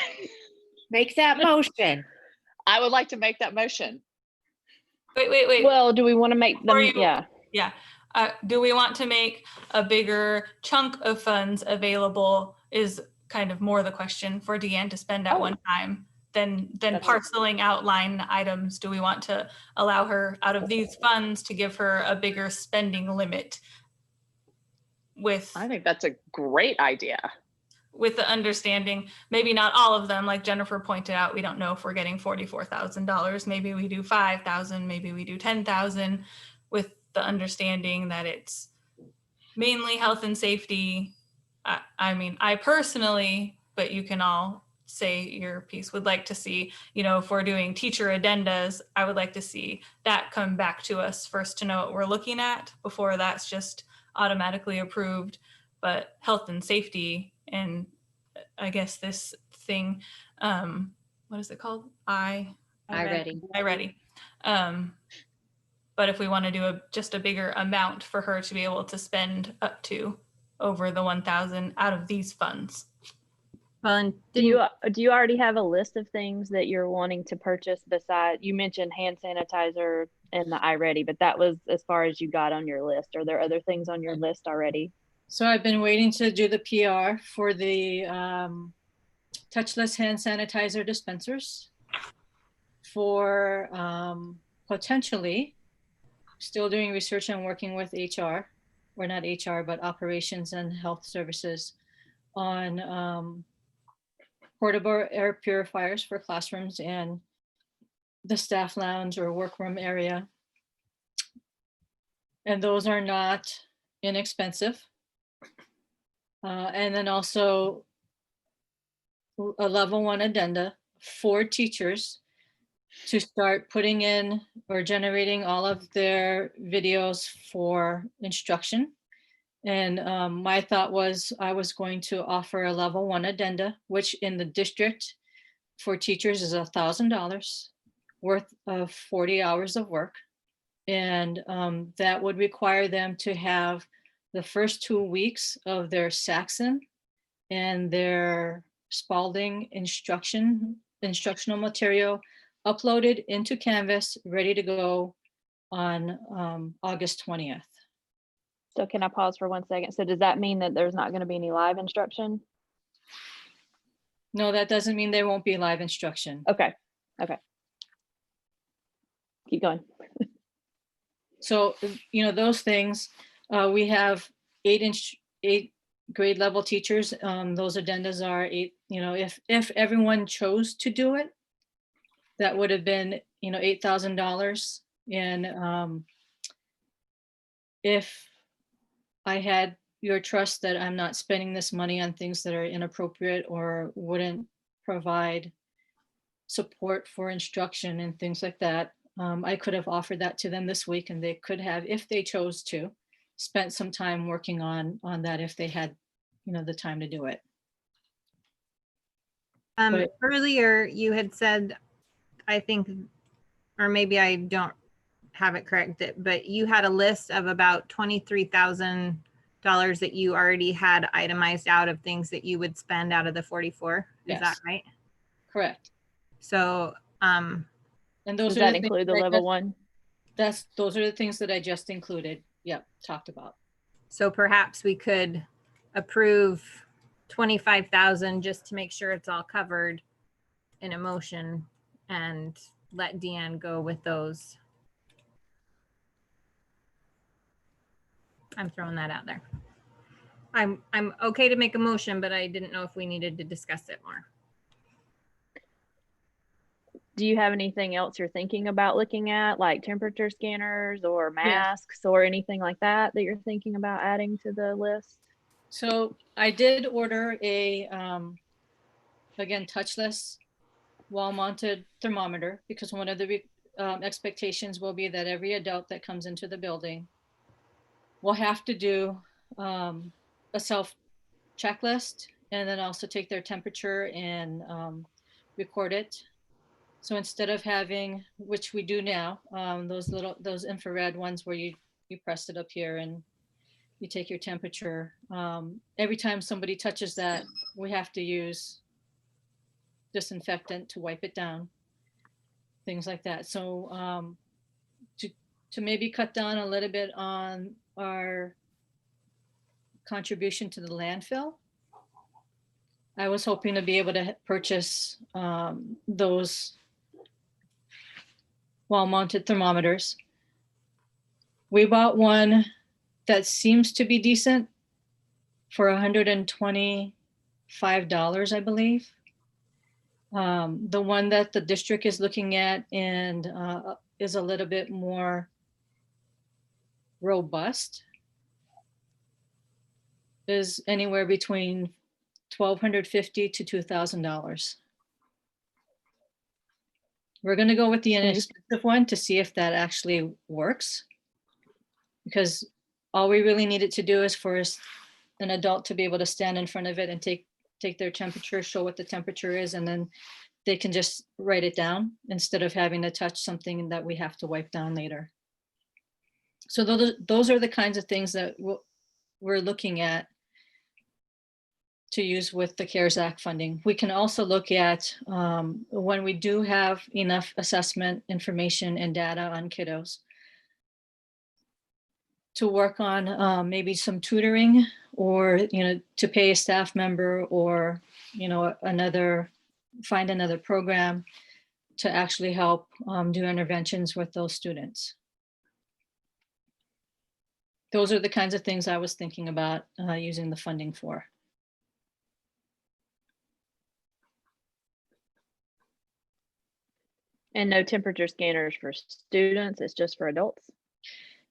Make that motion. I would like to make that motion. Wait. Well, do we want to make them? Or you- Yeah. Yeah. Do we want to make a bigger chunk of funds available is kind of more the question for Deanne to spend at one time than That's- parceling out line items. Do we want to allow her out of these funds to give her a bigger spending limit with I think that's a great idea. the understanding, maybe not all of them, like Jennifer pointed out, we don't know if we're getting $44,000. Maybe we do 5,000, maybe we do 10,000, with the understanding that it's mainly health and safety. I mean, I personally, but you can all say your piece, would like to see, if we're doing teacher addendas, I would like to see that come back to us first to know what we're looking at before that's just automatically approved. But health and safety, and I guess this thing, what is it called? iReady. But if we want to do just a bigger amount for her to be able to spend up to over the 1,000 out of these funds. Well, and Do you already have a list of things that you're wanting to purchase besides, you mentioned hand sanitizer and the iReady, but that was as far as you got on your list. Are there other things on your list already? So I've been waiting to do the PR for the touchless hand sanitizer dispensers for potentially still doing research and working with HR, or not HR, but operations and health services on portable air purifiers for classrooms and the staff lounge or workroom area. And those are not inexpensive. And then also a level 1 addenda for teachers to start putting in or generating all of their videos for instruction. And my thought was I was going to offer a level 1 addenda, which in the district for teachers is $1,000 worth of 40 hours of work. And that would require them to have the first 2 weeks of their Saxon and their Spalding instructional material uploaded into Canvas, ready to go on August 20th. So can I pause for 1 second? So does that mean that there's not going to be any live instruction? No, that doesn't mean there won't be live instruction. Okay. Keep going. So, those things, we have 8 grade level teachers. Those addendas are 8, if everyone chose to do it, that would have been, $8,000. And if I had your trust that I'm not spending this money on things that are inappropriate or wouldn't provide support for instruction and things like that, I could have offered that to them this week, and they could have, if they chose to, spent some time working on that if they had, the time to do it. But- Earlier you had said, I think, or maybe I don't have it correct, but you had a list of about $23,000 that you already had itemized out of things that you would spend out of the 44. Is that Yes. right? Correct. So, And those Does are that the things include the I level just- one? Those are the things that I just included. Yep, talked about. so perhaps we could approve 25,000 just to make sure it's all covered in a motion and let Deanne go with those. I'm throwing that out there. I'm okay to make a motion, but I didn't know if we needed to discuss it more. Do you have anything else you're thinking about looking at, like temperature scanners or Yes. masks or anything like that that you're thinking about adding to the list? So I did order a, again, touchless wall-mounted thermometer, because one of the expectations will be that every adult that comes into the building will have to do a self checklist, and then also take their temperature and record it. So instead of having, which we do now, those infrared ones where you press it up here and you take your temperature. Every time somebody touches that, we have to use disinfectant to wipe it down, things like that. So to maybe cut down a little bit on our contribution to the landfill, I was hoping to be able to purchase those wall-mounted thermometers. We bought one that seems to be decent for $125, I believe. The one that the district is looking at and is a little bit more robust is anywhere between $1,250 to $2,000. We're going to go with the inexpensive one to see if that actually works, because all we really need it to do is for an adult to be able to stand in front of it and take their temperature, show what the temperature is, and then they can just write it down instead of having to touch something that we have to wipe down later. So those are the kinds of things that we're looking at to use with the CARES Act funding. We can also look at when we do have enough assessment information and data on kiddos to work on maybe some tutoring, or to pay a staff member, or find another program to actually help do interventions with those students. Those are the kinds of things I was thinking about using the funding for. And no temperature scanners for students, it's just for adults?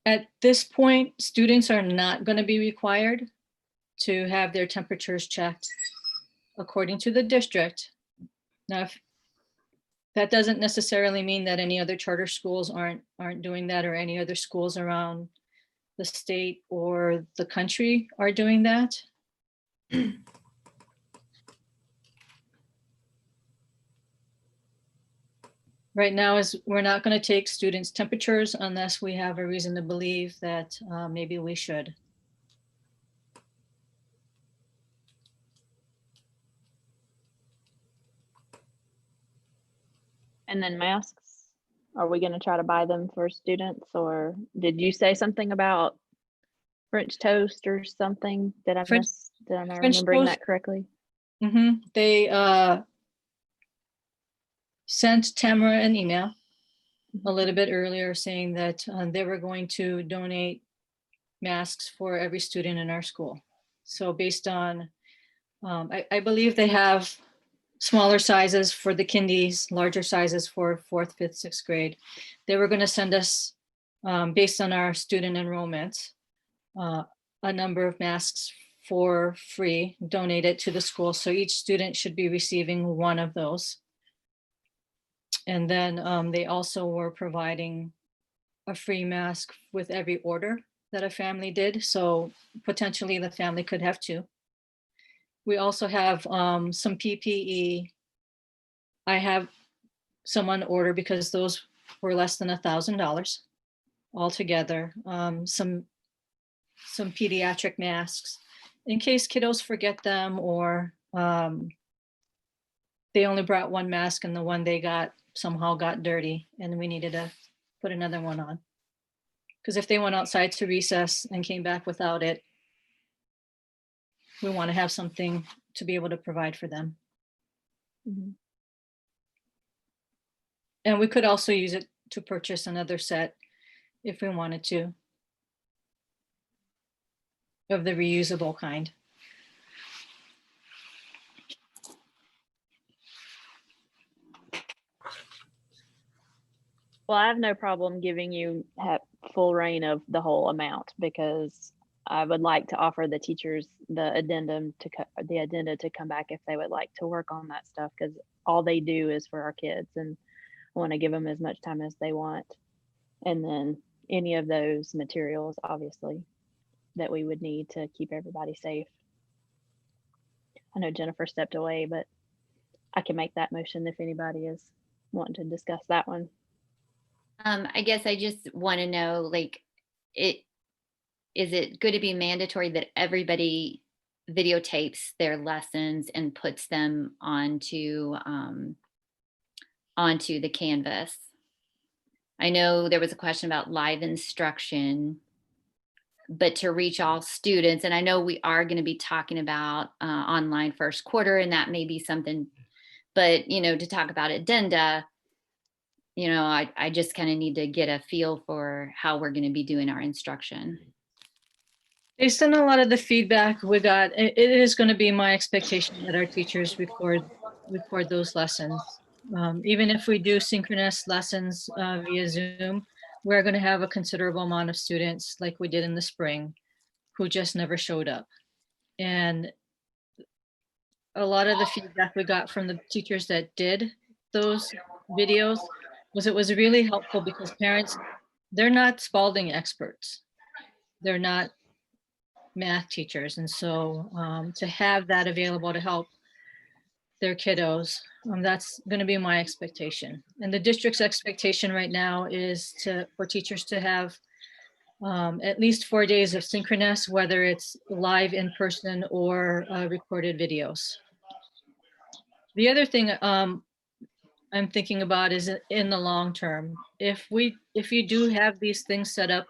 At this point, students are not going to be required to have their temperatures checked according to the district. Now, that doesn't necessarily mean that any other charter schools aren't doing that, or any other schools around the state or the country are doing that. Right now we're not going to take students' temperatures unless we have a reason to believe that maybe we should. And then masks, are we going to try to buy them for students, or did you say something about French toast or something? Did I miss? Did I not French remembering toast, that correctly? They sent Tamara an email a little bit earlier saying that they were going to donate masks for every student in our school. So based on, I believe they have smaller sizes for the kindies, larger sizes for 4th, 5th, 6th grade. They were going to send us, based on our student enrollment, a number of masks for free, donated to the school. So each student should be receiving one of those. And then they also were providing a free mask with every order that a family did. So potentially the family could have two. We also have some PPE. I have someone order because those were less than $1,000 altogether. Some pediatric masks in case kiddos forget them, or they only brought one mask and the one they got somehow got dirty and we needed to put another one on. Because if they went outside to recess and came back without it, we want to have something to be able to provide for them. Mhm. And we could also use it to purchase another set if we wanted to, of the reusable kind. Well, I have no problem giving you full reign of the whole amount, because I would like to offer the teachers the addenda to come back if they would like to work on that stuff, because all they do is for our kids, and I want to give them as much time as they want. And then any of those materials, obviously, that we would need to keep everybody safe. I know Jennifer stepped away, but I can make that motion if anybody is wanting to discuss that one. I guess I just want to know, like, is it going to be mandatory that everybody videotapes their lessons and puts them onto the Canvas? I know there was a question about live instruction, but to reach all students, and I know we are going to be talking about online first quarter, and that may be something, but to talk about addenda, I just kind of need to get a feel for how we're going to be doing our instruction. Based on a lot of the feedback we got, it is going to be my expectation that our teachers record those lessons. Even if we do synchronous lessons via Zoom, we're going to have a considerable amount of students, like we did in the spring, who just never showed up. And a lot of the feedback we got from the teachers that did those videos was it was really helpful, because parents, they're not Spalding experts. They're not math teachers. And so to have that available to help their kiddos, that's going to be my expectation. And the district's expectation right now is for teachers to have at least 4 days of synchronous, whether it's live in person or recorded videos. The other thing I'm thinking about is in the long term, if you do have these things set up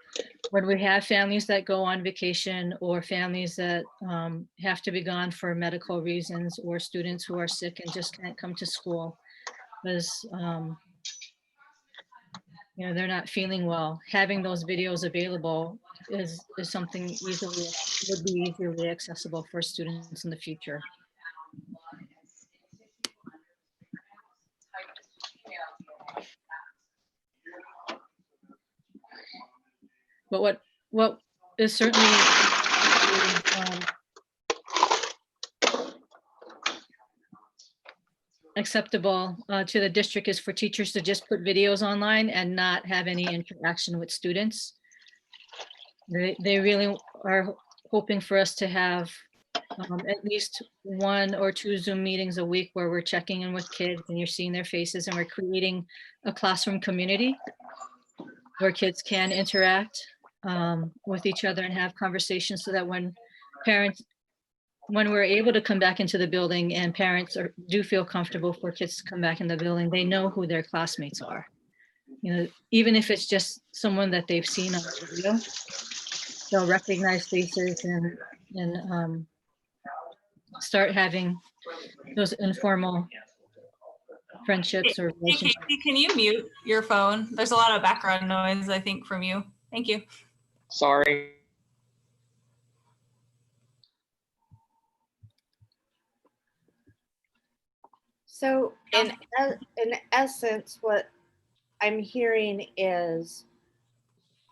when we have families that go on vacation, or families that have to be gone for medical reasons, or students who are sick and just can't come to school because they're not feeling well, having those videos available is something would be easily accessible for students in the future. But what is certainly acceptable to the district is for teachers to just put videos online and not have any interaction with students. They really are hoping for us to have at least 1 or 2 Zoom meetings a week where we're checking in with kids and you're seeing their faces, and we're creating a classroom community where kids can interact with each other and have conversations, so that when we're able to come back into the building and parents do feel comfortable for kids to come back in the building, they know who their classmates are. Even if it's just someone that they've seen on the video, they'll recognize faces and start having those informal friendships or Hey, relationships. Casey, can you mute your phone? There's a lot of background noise, I think, from you. Thank you. Sorry. So in essence, what I'm hearing is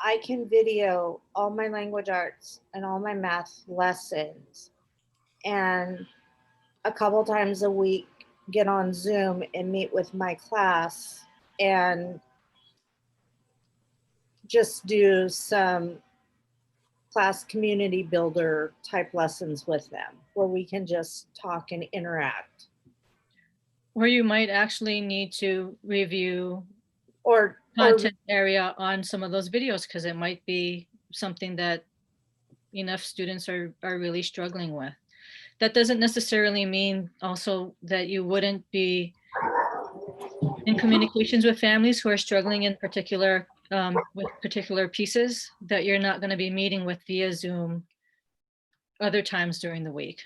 I can video all my language arts and all my math lessons, and a couple times a week get on Zoom and meet with my class and just do some class community builder type lessons with them where we can just talk and interact. Or you might actually need to review Or content area on some of those videos, because it might be something that enough students are really struggling with. That doesn't necessarily mean also that you wouldn't be in communications with families who are struggling in particular with particular pieces that you're not going to be meeting with via Zoom other times during the week.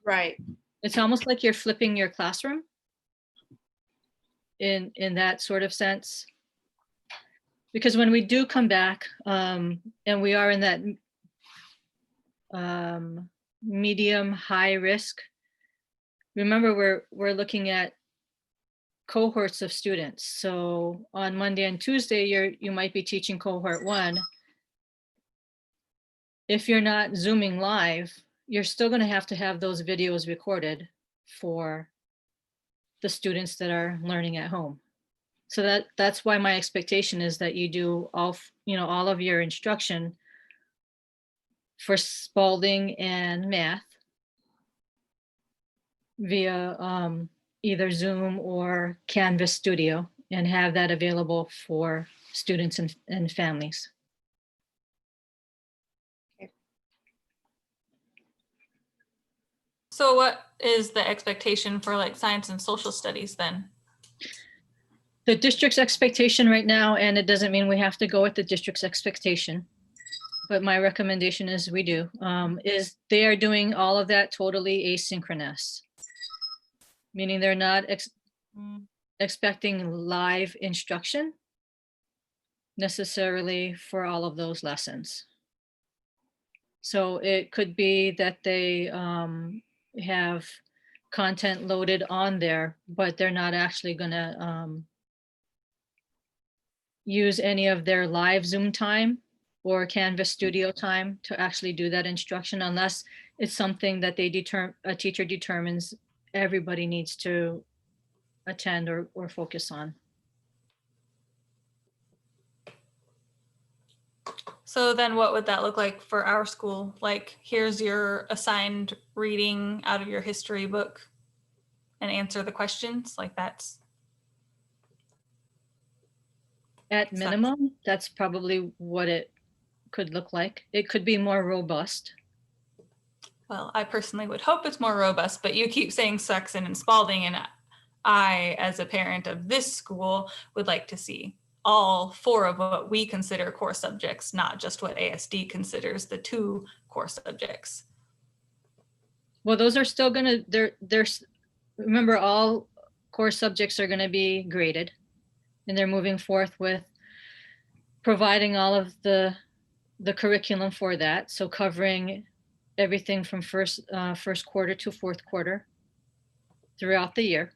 right. It's almost like you're flipping your classroom in that sort of sense. Because when we do come back and we are in that medium high risk, remember we're looking at cohorts of students. So on Monday and Tuesday, you might be teaching cohort 1. If you're not Zooming live, you're still going to have those videos recorded for the students that are learning at home. So that's why my expectation is that you do all of your instruction for Spalding and math via either Zoom or Canvas Studio, and have that available for students and families. So what is the expectation for like science and social studies then? The district's expectation right now, and it doesn't mean we have to go with the district's expectation, but my recommendation is we do, is they are doing all of that totally asynchronous. Meaning they're not expecting live instruction necessarily for all of those lessons. So it could be that they have content loaded on there, but they're not actually gonna use any of their live Zoom time or Canvas Studio time to actually do that instruction, unless it's something that a teacher determines everybody needs to attend or focus on. So then what would that look like for our school? Like, here's your assigned reading out of your history book and answer the questions, like that's. At minimum, that's probably what it could look like. It could be more robust. Well, I personally would hope it's more robust, but you keep saying Saxon and Spalding, and I, as a parent of this school, would like to see all 4 of what we consider core subjects, not just what ASD considers the 2 core subjects. Well, those are still gonna, remember, all core subjects are gonna be graded, and they're moving forth with providing all of the curriculum for that. So covering everything from first quarter to fourth quarter throughout the year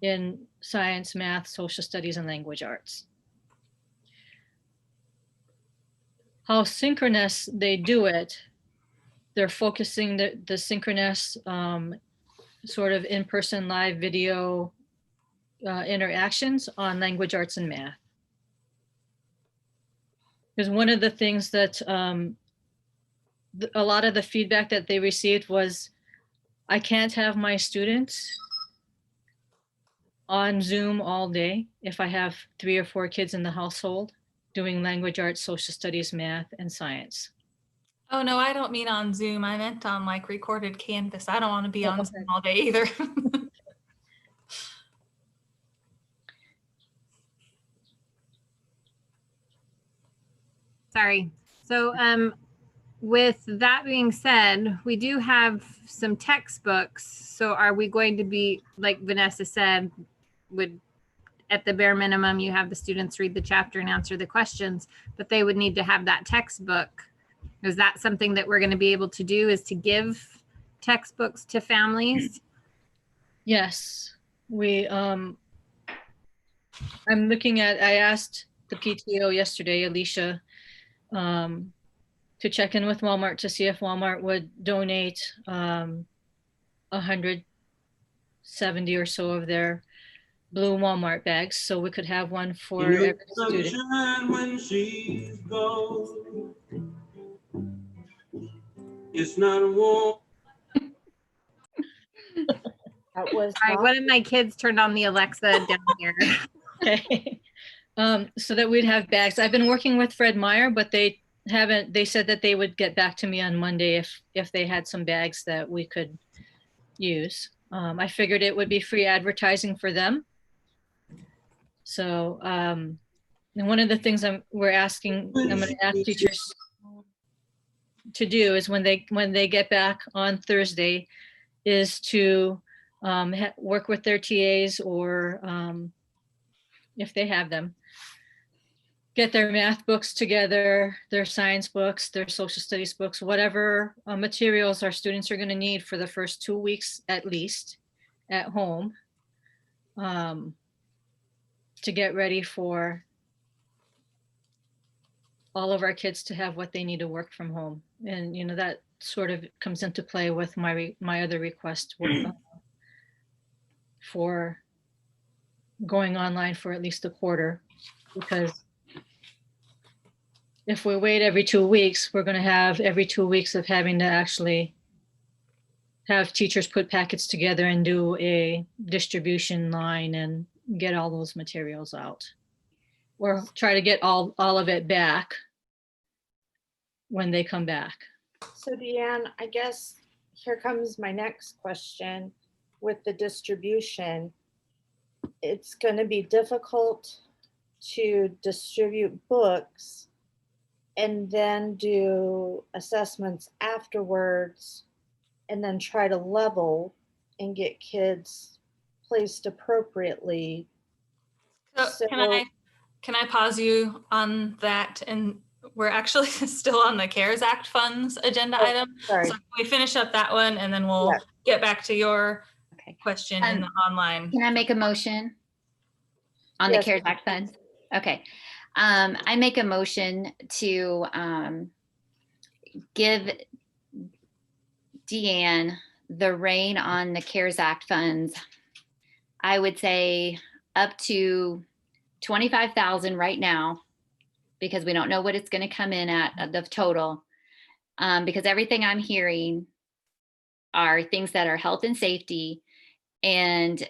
in science, math, social studies, and language arts. How synchronous they do it, they're focusing the synchronous sort of in-person live video interactions on language arts and math. Because one of the things that a lot of the feedback that they received was, I can't have my students on Zoom all day if I have 3 or 4 kids in the household doing language arts, social studies, math, and science. Oh no, I don't mean on Zoom. I meant on like recorded Canvas. I don't want to be on Zoom all day either. Sorry. So with that being said, we do have some textbooks. So are we going to be, like Vanessa said, would, at the bare minimum, you have the students read the chapter and answer the questions, but they would need to have that textbook. Is that something that we're going to be able to do, is to give textbooks to families? Yes, I'm looking at, I asked the PTO yesterday, Alicia, to check in with Walmart to see if Walmart would donate 170 or so of their blue Walmart bags, so we could have one for every student. Sunshine when she's gone. It's not a warm. That was All right, not- one of my kids turned on the Alexa down here. Okay. So that we'd have bags. I've been working with Fred Meyer, but they said that they would get back to me on Monday if they had some bags that we could use. I figured it would be free advertising for them. So, and one of the things I'm going to ask teachers to do is when they get back on Thursday is to work with their TAs, or if they have them, get their math books together, their science books, their social studies books, whatever materials our students are going to need for the first 2 weeks at least at home, to get ready for all of our kids to have what they need to work from home. And, you know, that sort of comes into play with my other request for going online for at least a quarter, because if we wait every 2 weeks, we're going to have every 2 weeks of having to actually have teachers put packets together and do a distribution line and get all those materials out, or try to get all of it back when they come back. So Deanne, I guess here comes my next question. With the distribution, it's going to be difficult to distribute books and then do assessments afterwards, and then try to level and get kids placed appropriately. So can I pause you on that? And we're actually still on the CARES Act funds agenda item. Sorry. So we finish up that one and then we'll get back to your Okay. question in the online. Can I make a motion on the Yes, CARES Act funds? Okay. I make a motion to give Deanne the rein on the CARES Act funds. I would say up to 25,000 right now, because we don't know what it's going to come in at the total. Because everything I'm hearing are things that are health and safety, and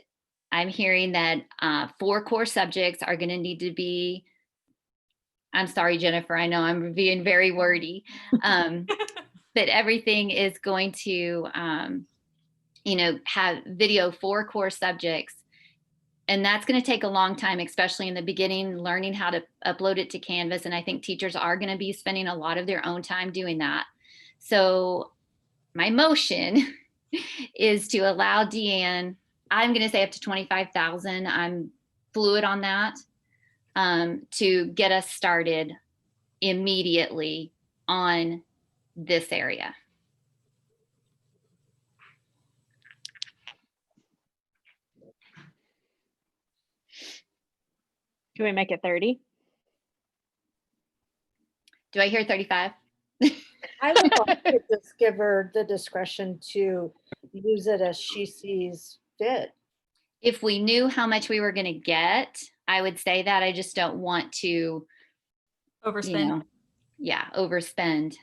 I'm hearing that 4 core subjects are going to need to be, I'm sorry, Jennifer, I know I'm being very wordy, but everything is going to, have video 4 core subjects. And that's going to take a long time, especially in the beginning, learning how to upload it to Canvas. And I think teachers are going to be spending a lot of their own time doing that. So my motion is to allow Deanne, I'm going to say up to 25,000. I'm fluid on that, to get us started immediately on this area. Can we make it 30? Do I hear 35? I would like to just give her the discretion to use it as she sees fit. If we knew how much we were going to get, I would say that. I just don't want to Overspend. Overspend.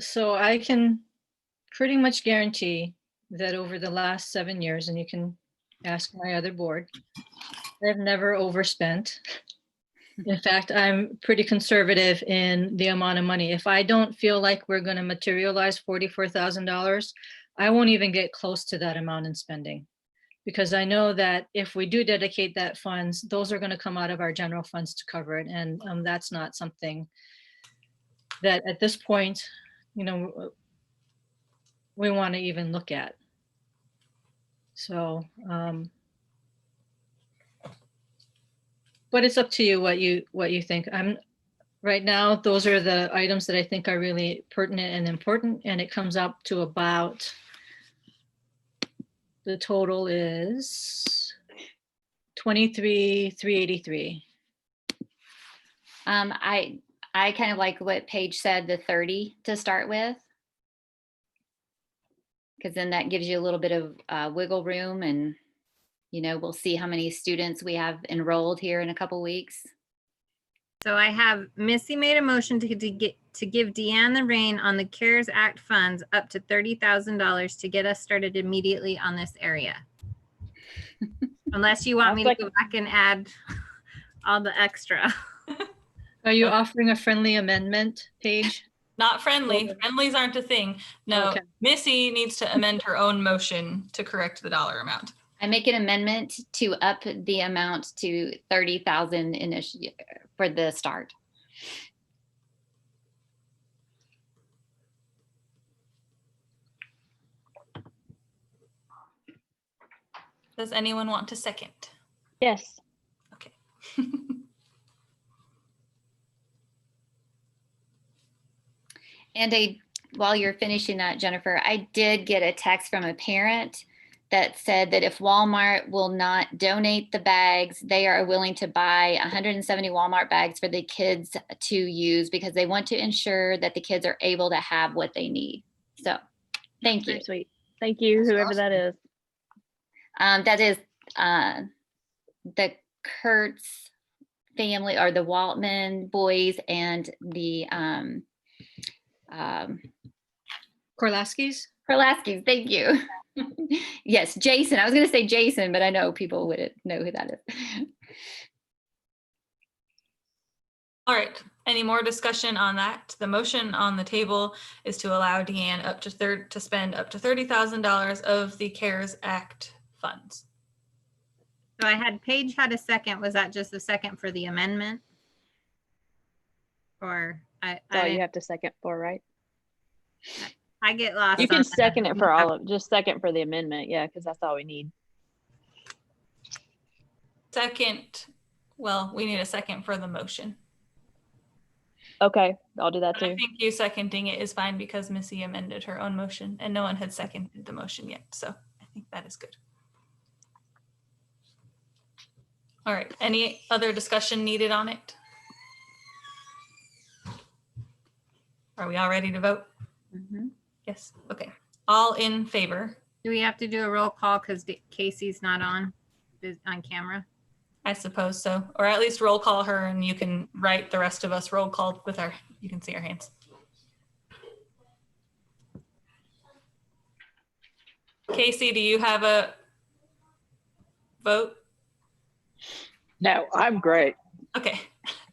So I can pretty much guarantee that over the last 7 years, and you can ask my other board, I've never overspent. In fact, I'm pretty conservative in the amount of money. If I don't feel like we're going to materialize $44,000, I won't even get close to that amount in spending, because I know that if we do dedicate that funds, those are going to come out of our general funds to cover it. And that's not something that at this point, we want to even look at. So But it's up to you what you think. Right now, those are the items that I think are really pertinent and important, and it comes up to about, the total is 23,383. I kind of like what Paige said, the 30 to start with. Because then that gives you a little bit of wiggle room, and we'll see how many students we have enrolled here in a couple weeks. So I have Missy made a motion to give Deanne the rein on the CARES Act funds up to $30,000 to get us started immediately on this area. Unless you want me to go back and add all the extra. Are you offering a friendly amendment, Paige? Not friendly. Friendlies aren't a thing. No, Okay. Missy needs to amend her own motion to correct the dollar amount. I make an amendment to up the amount to 30,000 for the start. Does anyone want to second? Yes. Okay. And while you're finishing that, Jennifer, I did get a text from a parent that said that if Walmart will not donate the bags, they are willing to buy 170 Walmart bags for the kids to use because they want to ensure that the kids are able to have what they need. So thank you. Very sweet. Thank you, That's whoever awesome. that is. That is the Kurtz family, or the Waltman boys, and the Korlaskis? Perlaskis. Thank you. Yes, Jason. I was going to say Jason, but I know people wouldn't know who that is. All right. Any more discussion on that? The motion on the table is to allow Deanne to spend up to $30,000 of the CARES Act funds. So I had Paige had a second. Was that just a second for the amendment? Or That's all you have to second for, right? I get lost. You on can that. second it for all of, just second for the amendment. Yeah, because that's all we need. Second, well, we need a second for the motion. Okay, I'll do that But I too. think you seconding it is fine because Missy amended her own motion and no one had seconded the motion yet. So I think that is good. All right. Any other discussion needed on it? Are we all ready to vote? Mhm. Yes. Okay. All in favor? Do we have to do a roll call because Casey's not on camera? I suppose so. Or at least roll call her and you can write the rest of us roll call with our, you can see our hands. Casey, do you have a vote? No, I'm great. Okay.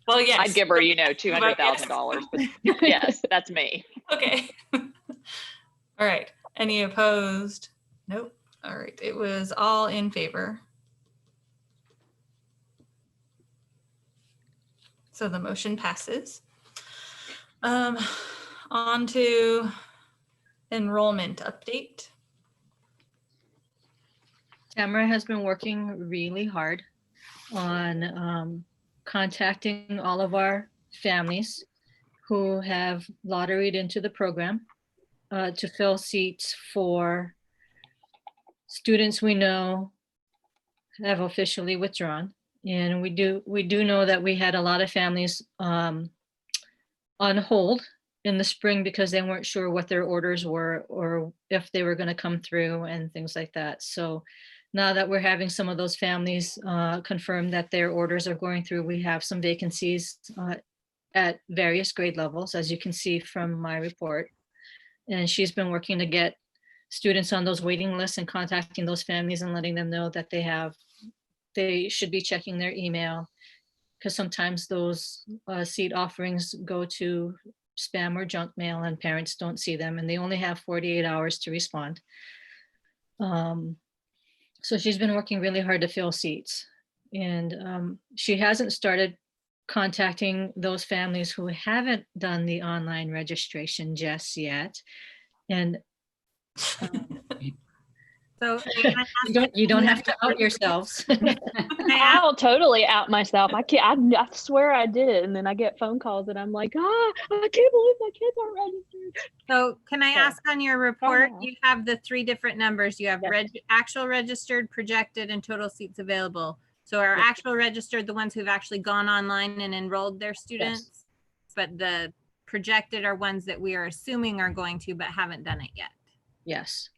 Well, yes. I'd give her, $200,000, but yes, that's me. Okay. All right. Any opposed? Nope. All right. It was all in favor. So the motion passes. On to enrollment update. Tamara has been working really hard on contacting all of our families who have lotteried into the program to fill seats for students we know have officially withdrawn. And we do know that we had a lot of families on hold in the spring because they weren't sure what their orders were or if they were going to come through and things like that. So now that we're having some of those families confirm that their orders are going through, we have some vacancies at various grade levels, as you can see from my report. And she's been working to get students on those waiting lists and contacting those families and letting them know that they should be checking their email, because sometimes those seat offerings go to spam or junk mail and parents don't see them and they only have 48 hours to respond. So she's been working really hard to fill seats, and she hasn't started contacting those families who haven't done the online registration just yet. And So So can I ask You don't on have to out yourselves. can I ask- I'll totally out myself. I swear I did it, and then I get phone calls, and I'm like, I can't believe my kids aren't registered. So can I Okay. ask on your report, now. you have the 3 different numbers. You have Yes. actual registered, projected, and total seats available. So are Yes. actual registered the ones who've actually gone online and enrolled their students? But the projected are ones that we are assuming are going to, but haven't done it yet. Yes.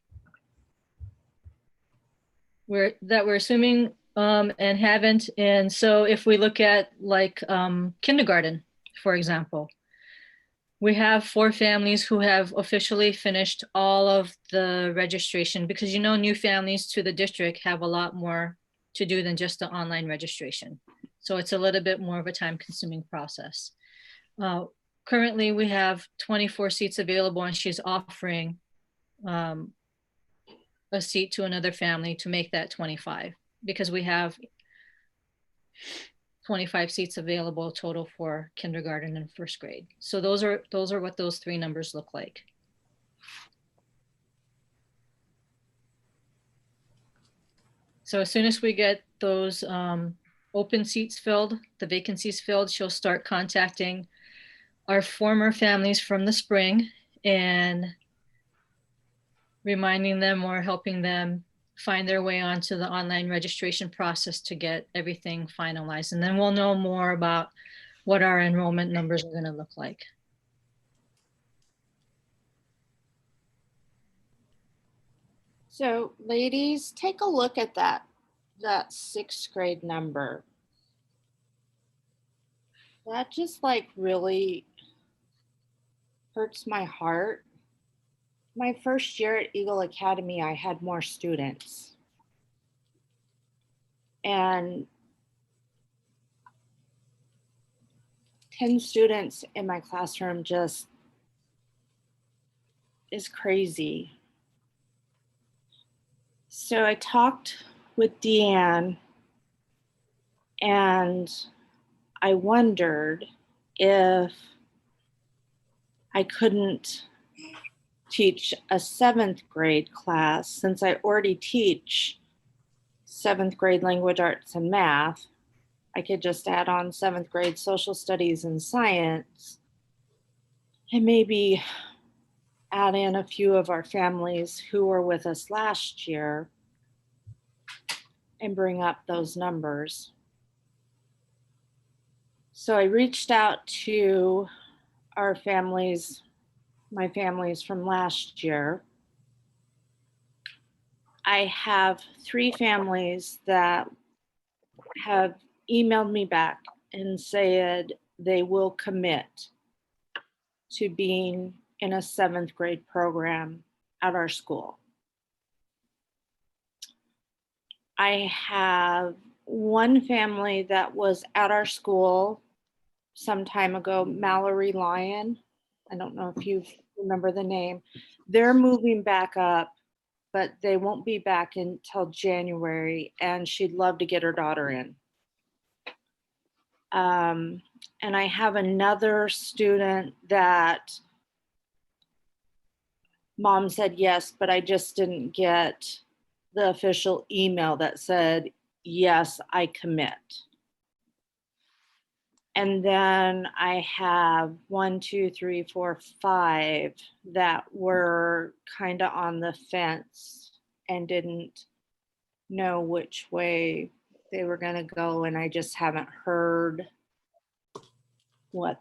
We're assuming and haven't. And so if we look at like kindergarten, for example, we have 4 families who have officially finished all of the registration, because new families to the district have a lot more to do than just the online registration. So it's a little bit more of a time-consuming process. Currently, we have 24 seats available, and she's offering a seat to another family to make that 25, because we have 25 seats available total for kindergarten and first grade. So those are what those 3 numbers look like. So as soon as we get those open seats filled, the vacancies filled, she'll start contacting our former families from the spring and reminding them or helping them find their way onto the online registration process to get everything finalized. And then we'll know more about what our enrollment numbers are going to look like. So ladies, take a look at that 6th grade number. That just like really hurts my heart. My first year at Eagle Academy, I had more students. And 10 students in my classroom just is crazy. So I talked with Deanne, and I wondered if I couldn't teach a 7th grade class, since I already teach 7th grade language arts and math. I could just add on 7th grade social studies and science, and maybe add in a few of our families who were with us last year and bring up those numbers. So I reached out to our families, my families from last year. I have 3 families that have emailed me back and said they will commit to being in a 7th grade program at our school. I have 1 family that was at our school some time ago, Mallory Lyon. I don't know if you remember the name. They're moving back up, but they won't be back until January, and she'd love to get her daughter in. And I have another student that mom said yes, but I just didn't get the official email that said, yes, I commit. And then I have 1, 2, 3, 4, 5 that were kind of on the fence and didn't know which way they were going to go. And I just haven't heard what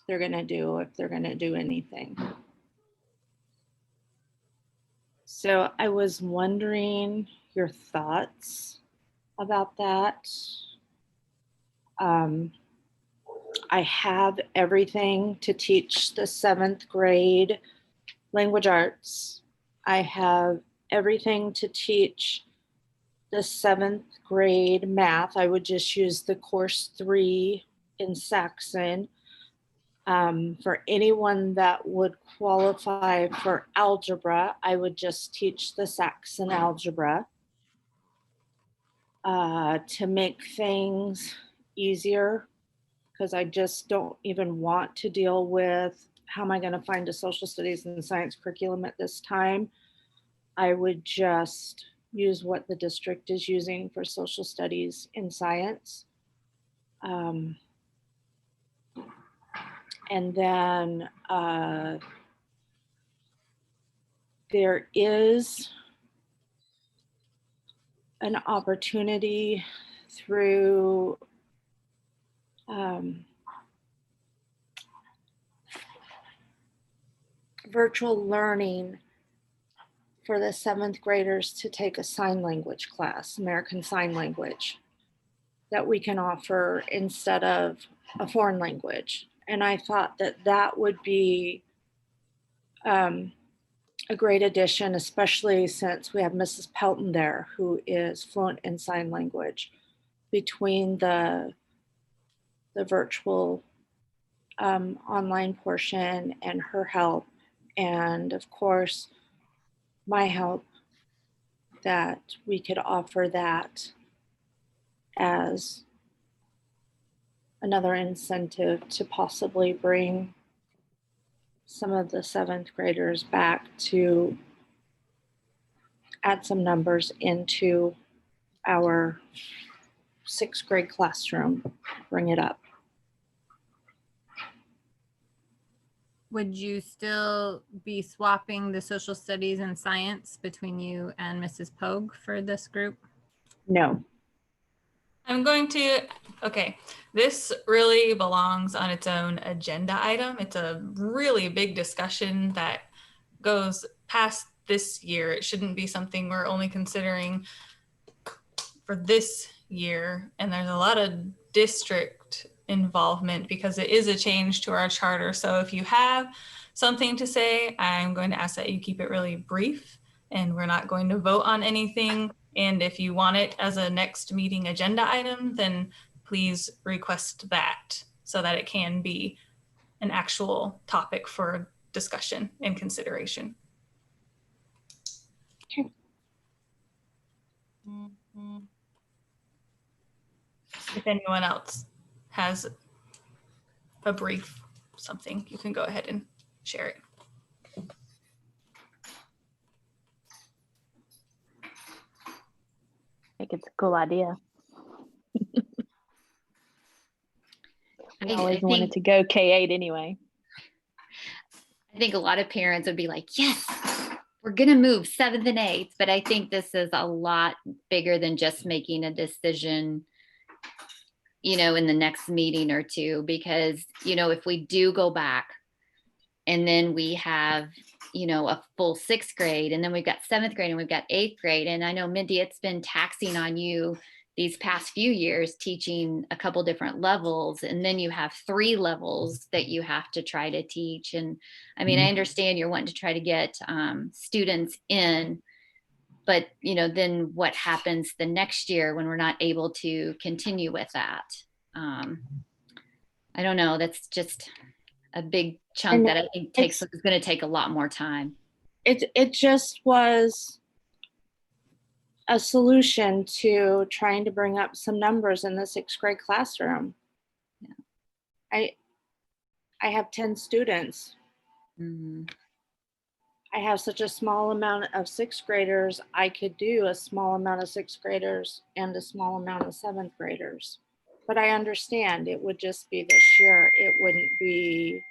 they're going to do, if they're going to do anything. So I was wondering your thoughts about that. I have everything to teach the 7th grade language arts. I have everything to teach the 7th grade math. I would just use the course 3 in Saxon. For anyone that would qualify for algebra, I would just teach the Saxon algebra. To make things easier, because I just don't even want to deal with how am I going to find a social studies and science curriculum at this time. I would just use what the district is using for social studies in science. And then there is an opportunity through virtual learning for the 7th graders to take a sign language class, American Sign Language, that we can offer instead of a foreign language. And I thought that that would be a great addition, especially since we have Mrs. Pelton there, who is fluent in sign language. Between the virtual online portion and her help, and of course, my help, that we could offer that as another incentive to possibly bring some of the 7th graders back to add some numbers into our 6th grade classroom, bring it up. Would you still be swapping the social studies and science between you and Mrs. Pogue for this group? No. I'm going to, okay, this really belongs on its own agenda item. It's a really big discussion that goes past this year. It shouldn't be something we're only considering for this year. And there's a lot of district involvement because it is a change to our charter. So if you have something to say, I'm going to ask that you keep it really brief, and we're not going to vote on anything. And if you want it as a next meeting agenda item, then please request that so that it can be an actual topic for discussion and consideration. Okay. If anyone else has a brief something, you can go ahead and share it. I think it's a cool idea. I always wanted to go K-8 anyway. I think a lot of parents would be like, yes, we're going to move 7th and 8th. But I think this is a lot bigger than just making a decision, you know, in the next meeting or two, because, you know, if we do go back and then we have, you know, a full 6th grade, and then we've got 7th grade and we've got 8th grade. And I know, Mindy, it's been taxing on you these past few years teaching a couple different levels, and then you have 3 levels that you have to try to teach. And I mean, I understand you're wanting to try to get students in, but you know, then what happens the next year when we're not able to continue with that? I don't know. That's just a big chunk And that I think is going to take a lot more time. It just was a solution to trying to bring up some numbers in the 6th grade classroom. Yeah. I have 10 students. Mm-hmm. I have such a small amount of 6th graders. I could do a small amount of 6th graders and a small amount of 7th graders. But I understand it would just be this year. It wouldn't be.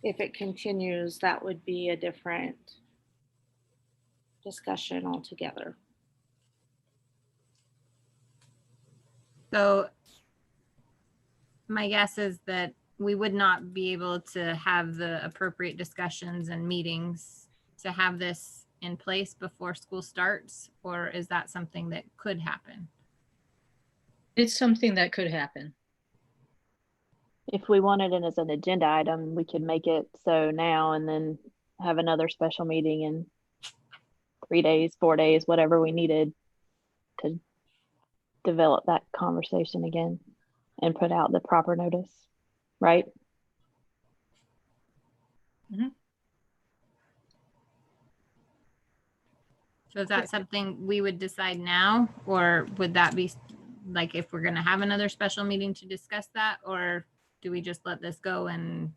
If it continues, that would be a different discussion altogether. So my guess is that we would not be able to have the appropriate discussions and meetings to have this in place before school starts, or is that something that could happen? It's something that could happen. If we wanted it as an agenda item, we could make it so now and then have another special meeting in 3 days, 4 days, whatever we needed to develop that conversation again and put out the proper notice, right? Mm-hmm. So is that something we would decide now, or would that be like if we're going to have another special meeting to discuss that, or do we just let this go and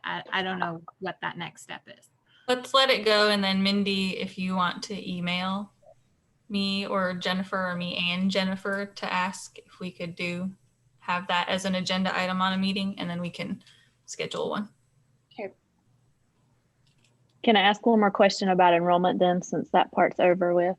I don't know what that next step is. Let's let it go. And then Mindy, if you want to email me or Jennifer or me and Jennifer to ask if we could have that as an agenda item on a meeting, and then we can schedule one. Can I ask one more question about enrollment then, since that part's over with?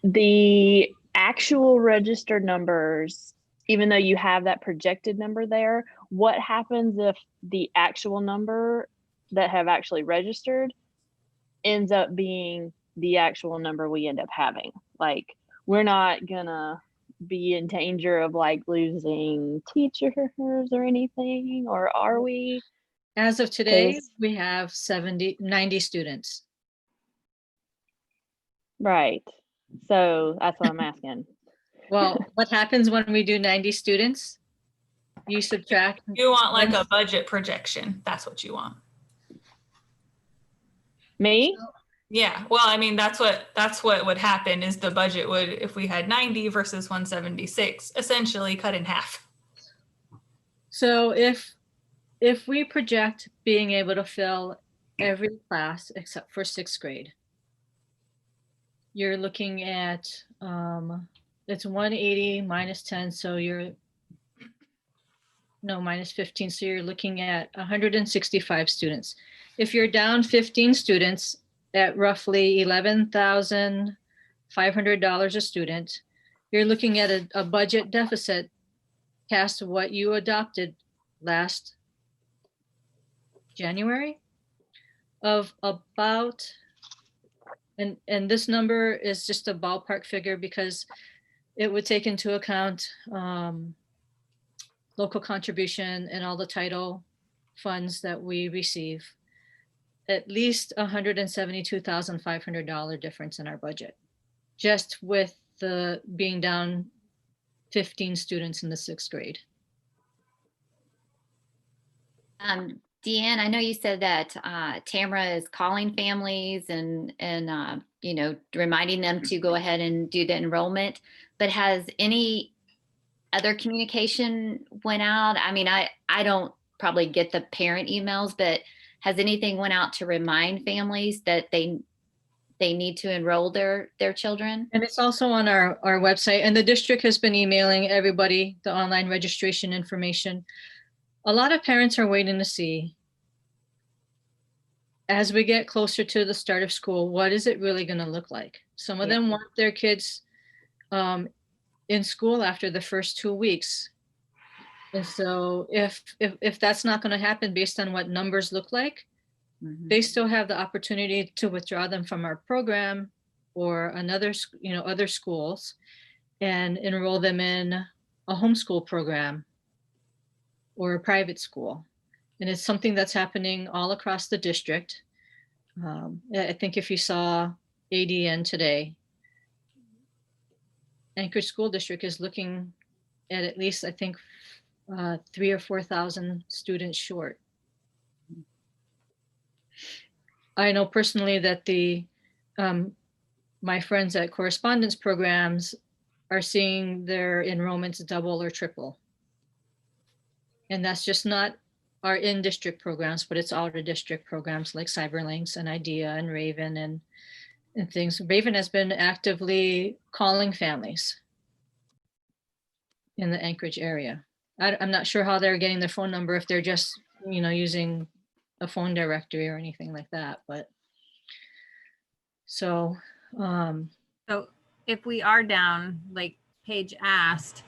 The actual registered numbers, even though you have that projected number there, what happens if the actual number that have actually registered ends up being the actual number we end up having? Like, we're not gonna be in danger of like losing teachers or anything, or are we? As of today, 'Cause- we have 90 students. Right. So that's what I'm asking. Well, what happens when we do 90 students? You subtract. You want like a budget projection. That's what you want. Me? Yeah. Well, I mean, that's what would happen is the budget would, if we had 90 versus 176, essentially cut in half. So if we project being able to fill every class except for 6th grade, you're looking at, it's 180 minus 10, so minus 15, so you're looking at 165 students. If you're down 15 students at roughly $11,500 a student, you're looking at a budget deficit past what you adopted last January of about, and this number is just a ballpark figure because it would take into account local contribution and all the title funds that we receive, at least $172,500 difference in our budget, just with the being down 15 students in the 6th grade. Deanne, I know you said that Tamara is calling families and reminding them to go ahead and do the enrollment, but has any other communication went out? I mean, I don't probably get the parent emails, but has anything went out to remind families that they need to enroll their children? And it's also on our website, and the district has been emailing everybody the online registration information. A lot of parents are waiting to see, as we get closer to the start of school, what is it really going to look like? Some of them want their kids in school after the first 2 weeks. And so if that's not going to happen based on what numbers look like, they still have the opportunity to withdraw them from our program or another, other schools, and enroll them in a homeschool program or a private school. And it's something that's happening all across the district. I think if you saw ADN today, Anchorage School District is looking at least, I think, 3,000 or 4,000 students short. I know personally that my friends at correspondence programs are seeing their enrollments double or triple. And that's just not our in-district programs, but it's out-of-district programs like Cyberlinks and IDEA and Raven and things. Raven has been actively calling families in the Anchorage area. I'm not sure how they're getting their phone number, if they're just, using a phone directory or anything like that, but so. So if we are down, like Paige asked,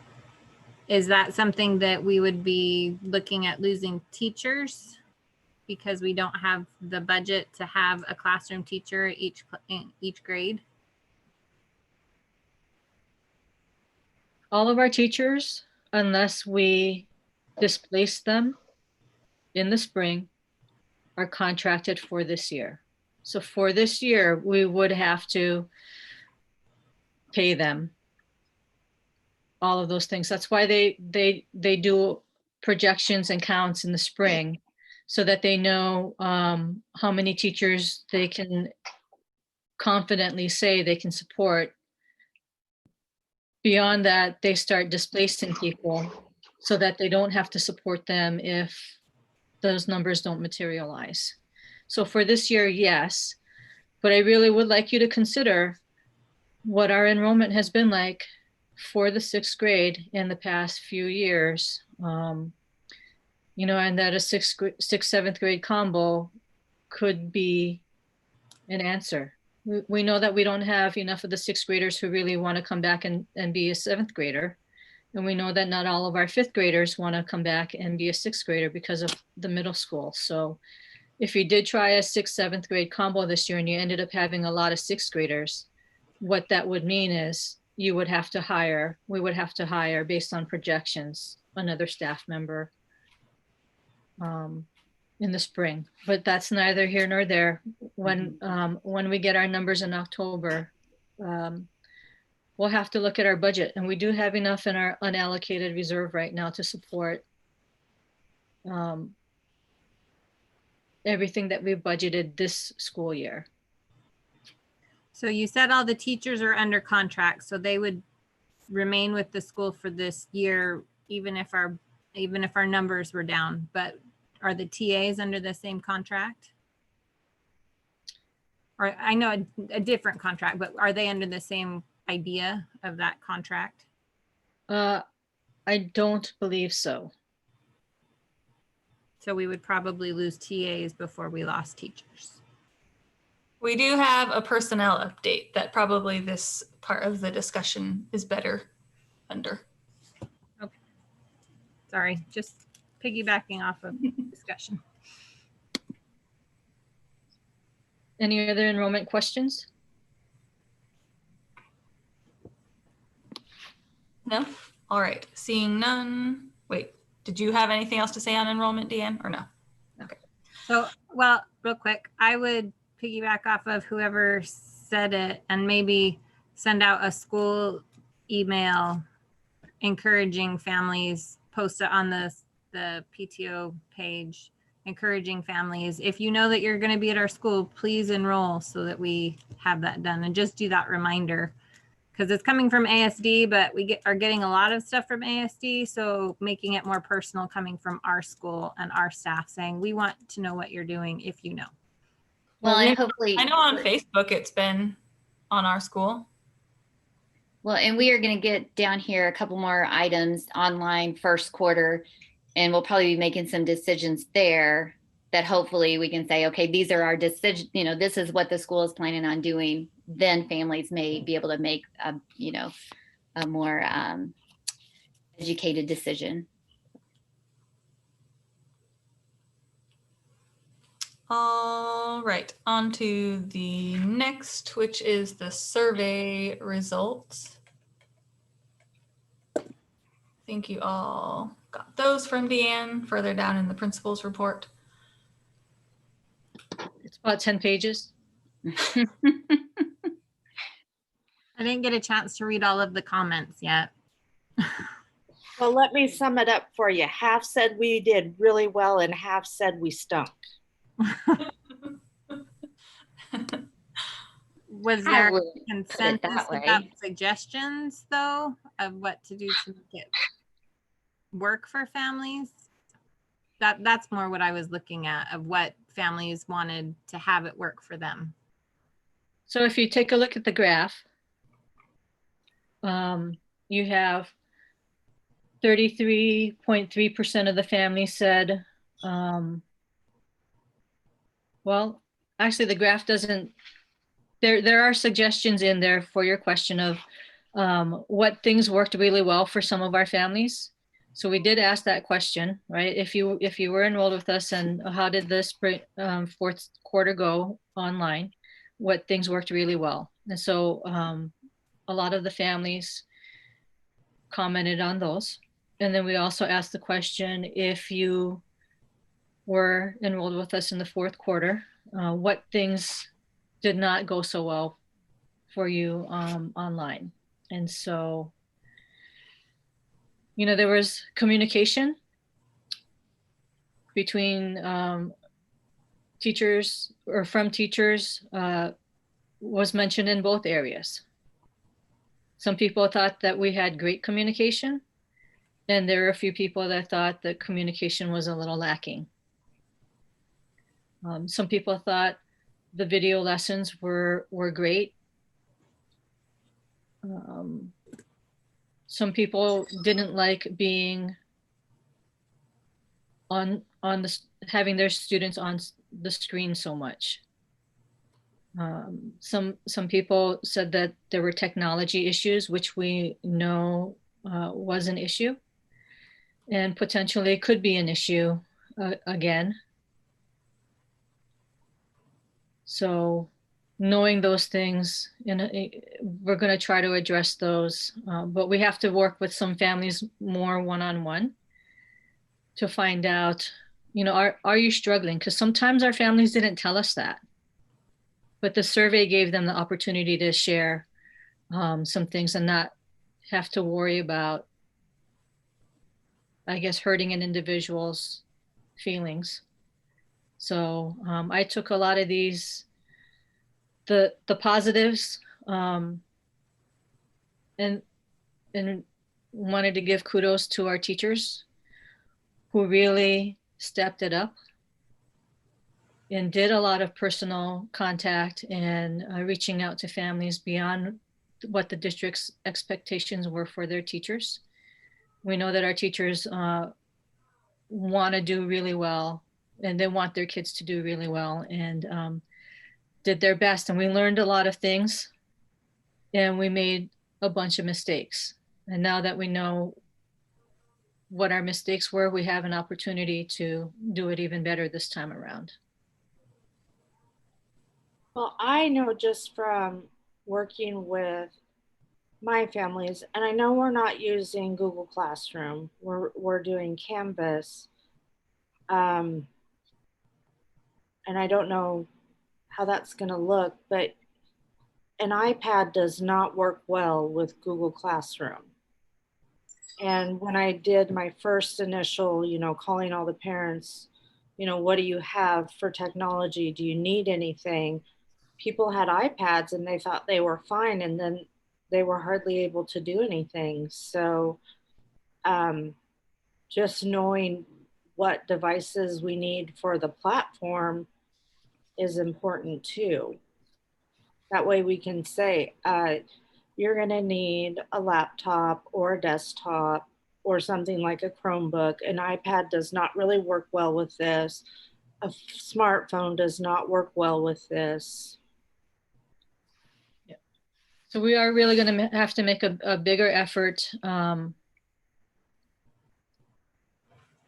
is that something that we would be looking at losing teachers because we don't have the budget to have a classroom teacher in each grade? All of our teachers, unless we displace them in the spring, are contracted for this year. So for this year, we would have to pay them all of those things. That's why they do projections and counts in the spring, so that they know how many teachers they can confidently say they can support. Beyond that, they start displacing people so that they don't have to support them if those numbers don't materialize. So for this year, yes, but I really would like you to consider what our enrollment has been like for the 6th grade in the past few years. You know, and that a 6th, 7th grade combo could be an answer. We know that we don't have enough of the 6th graders who really want to come back and be a 7th grader. And we know that not all of our 5th graders want to come back and be a 6th grader because of the middle school. So if you did try a 6th, 7th grade combo this year and you ended up having a lot of 6th graders, what that would mean is we would have to hire based on projections, another staff member in the spring, but that's neither here nor there. When we get our numbers in October, we'll have to look at our budget, and we do have enough in our unallocated reserve right now to support everything that we've budgeted this school year. So you said all the teachers are under contract, so they would remain with the school for this year, even if our numbers were down. But are the TAs under the same contract? Or I know a different contract, but are they under the same idea of that contract? I don't believe so. So we would probably lose TAs before we lost teachers. We do have a personnel update that probably this part of the discussion is better under. Okay. Sorry, just piggybacking off of discussion. Any other enrollment questions? No? All right, seeing none. Wait, did you have anything else to say on enrollment, Deanne, or no? Okay. So, well, real quick, I would piggyback off of whoever said it and maybe send out a school email encouraging families, post it on the PTO page, encouraging families, if you know that you're going to be at our school, please enroll, so that we have that done, and just do that reminder, because it's coming from ASD, but we are getting a lot of stuff from ASD. So making it more personal, coming from our school and our staff saying, we want to know what you're doing if you know. Well, and hopefully, I know on Facebook it's been on our school. well, and we are going to get down here a couple more items online first quarter, and we'll probably be making some decisions there that hopefully we can say, okay, these are our decisions, you know, this is what the school is planning on doing. Then families may be able to make a, you know, a more educated decision. All right, on to the next, which is the survey results. I think you all got those from Deanne further down in the principal's report. It's about 10 pages. I didn't get a chance to read all of the comments yet. Well, let me sum it up for you. Half said we did really well and half said we stunk. Was I there wouldn't put it consensus that about way. suggestions, though, of what to do to make it work for families? That's more what I was looking at, of what families wanted to have it work for them. So if you take a look at the graph, you have 33.3% of the family said, well, actually the graph doesn't, there are suggestions in there for your question of what things worked really well for some of our families. So we did ask that question, right? If you were enrolled with us, and how did the spring fourth quarter go online? What things worked really well? And so a lot of the families commented on those. And then we also asked the question, if you were enrolled with us in the fourth quarter, what things did not go so well for you online? And so, you know, there was communication between teachers, or from teachers, was mentioned in both areas. Some people thought that we had great communication, and there were a few people that thought that communication was a little lacking. Some people thought the video lessons were great. Some people didn't like being on the having their students on the screen so much. Some people said that there were technology issues, which we know was an issue, and potentially could be an issue again. So knowing those things, and we're going to try to address those, but we have to work with some families more one-on-one to find out, you know, are you struggling? Because sometimes our families didn't tell us that, but the survey gave them the opportunity to share some things and not have to worry about, I guess, hurting an individual's feelings. So I took a lot of these, the positives, and wanted to give kudos to our teachers who really stepped it up and did a lot of personal contact and reaching out to families beyond what the district's expectations were for their teachers. We know that our teachers want to do really well, and they want their kids to do really well, and did their best. And we learned a lot of things, and we made a bunch of mistakes. And now that we know what our mistakes were, we have an opportunity to do it even better this time around. Well, I know just from working with my families, and I know we're not using Google Classroom, we're doing Canvas. And I don't know how that's going to look, but an iPad does not work well with Google Classroom. And when I did my first initial, you know, calling all the parents, you know, what do you have for technology? Do you need anything? People had iPads and they thought they were fine, and then they were hardly able to do anything. So just knowing what devices we need for the platform is important too. That way we can say, you're gonna need a laptop or a desktop or something like a Chromebook. An iPad does not really work well with this. A smartphone does not work well with this. Yeah. So we are really gonna have to make a bigger effort. And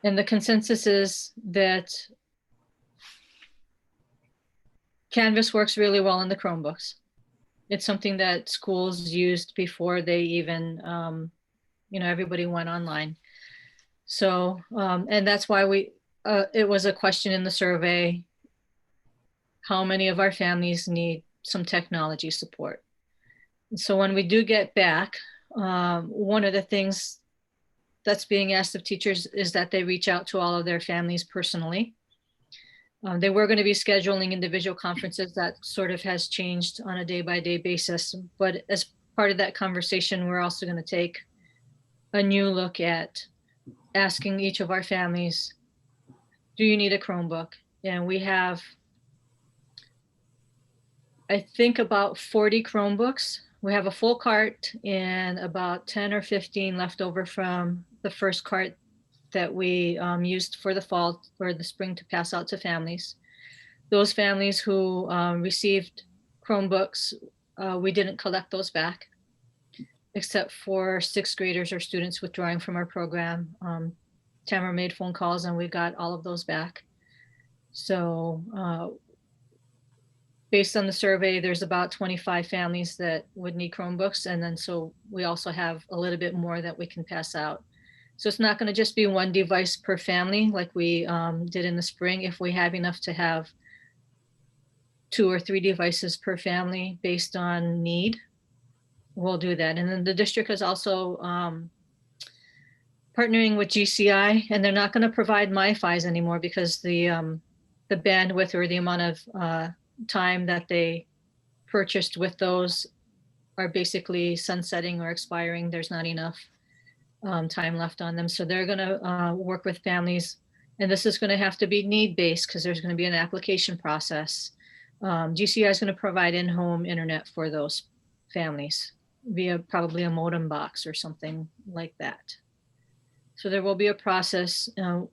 the consensus is that Canvas works really well in the Chromebooks. It's something that schools used before they even, you know, everybody went online. So, and that's why it was a question in the survey, how many of our families need some technology support? And so when we do get back, one of the things that's being asked of teachers is that they reach out to all of their families personally. They were going to be scheduling individual conferences. That sort of has changed on a day-by-day basis. But as part of that conversation, we're also going to take a new look at asking each of our families, do you need a Chromebook? And we have, I think, about 40 Chromebooks. We have a full cart and about 10 or 15 left over from the first cart that we used for the fall or the spring to pass out to families. Those families who received Chromebooks, we didn't collect those back, except for sixth graders or students withdrawing from our program. Tamara made phone calls and we got all of those back. So based on the survey, there's about 25 families that would need Chromebooks. And then so we also have a little bit more that we can pass out. So it's not going to just be one device per family like we did in the spring. If we have enough to have 2 or 3 devices per family based on need, we'll do that. And then the district is also partnering with GCI, and they're not going to provide MiFis anymore because the bandwidth or the amount of time that they purchased with those are basically sunsetting or expiring. There's not enough time left on them. So they're going to work with families And this is going to have to be need-based because there's going to be an application process. GCI is going to provide in-home internet for those families via probably a modem box or something like that. So there will be a process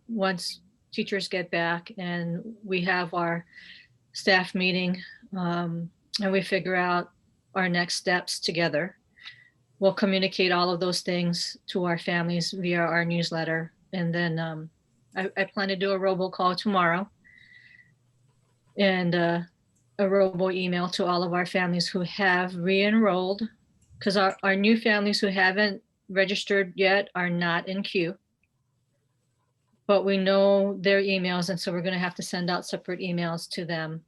once teachers get back and we have our staff meeting and we figure out our next steps together. We'll communicate all of those things to our families via our newsletter. And then I plan to do a robocall tomorrow and a robo email to all of our families who have re-enrolled, because our new families who haven't registered yet are not in queue. But we know their emails, and so we're going to have to send out separate emails to them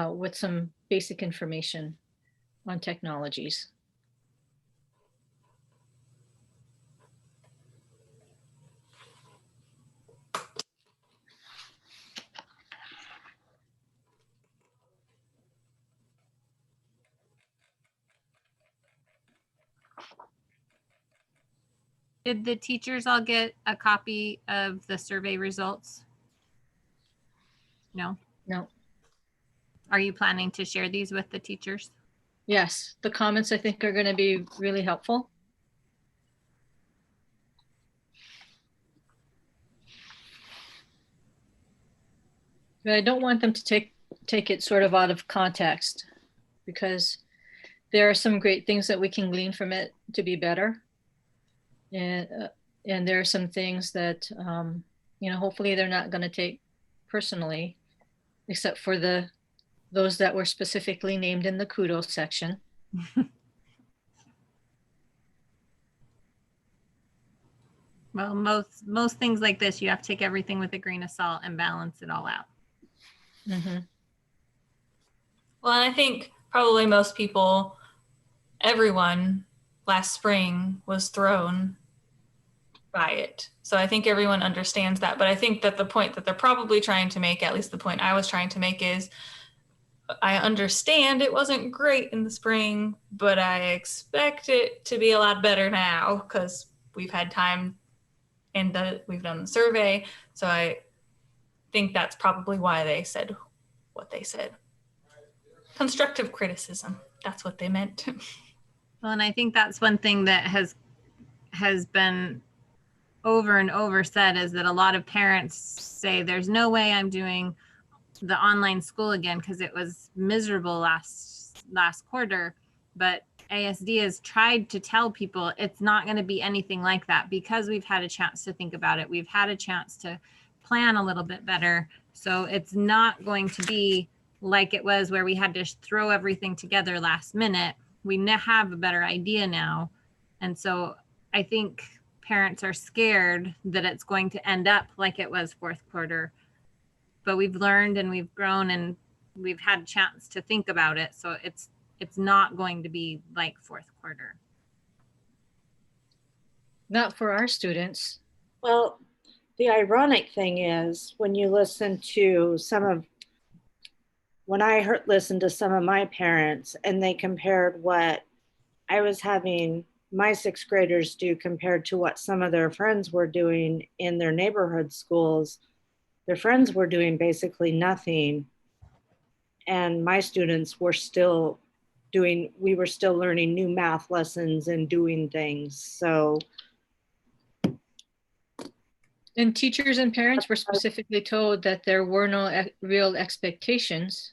with some basic information on technologies. Did the teachers all get a copy of the survey results? No? No. Are you planning to share these with the teachers? Yes, the comments I think are going to be really helpful. But I don't want them to take it sort of out of context, because there are some great things that we can glean from it to be better. And there are some things that, hopefully they're not going to take personally, except for those that were specifically named in the kudos section. Well, most things like this, you have to take everything with a grain of salt and balance it all out. Mm-hmm. Well, and I think probably most people, everyone last spring was thrown by it. So I think everyone understands that. But I think that the point that they're probably trying to make, at least the point I was trying to make, is I understand it wasn't great in the spring, but I expect it to be a lot better now because we've had time and we've done the survey. So I think that's probably why they said what they said. Constructive criticism. That's what they meant. Well, and I think that's one thing that has been over and over said, is that a lot of parents say there's no way I'm doing the online school again because it was miserable last quarter. But ASD has tried to tell people it's not going to be anything like that because we've had a chance to think about it. We've had a chance to plan a little bit better. So it's not going to be like it was where we had to throw everything together last minute. We have a better idea now. And so I think parents are scared that it's going to end up like it was fourth quarter. But we've learned and we've grown and we've had a chance to think about it. So it's not going to be like fourth quarter. Not for our students. Well, the ironic thing is when you listen to when I listened to some of my parents and they compared what I was having my sixth graders do compared to what some of their friends were doing in their neighborhood schools, their friends were doing basically nothing. And my students were still we were still learning new math lessons and doing things. So. And teachers and parents were specifically told that there were no real expectations.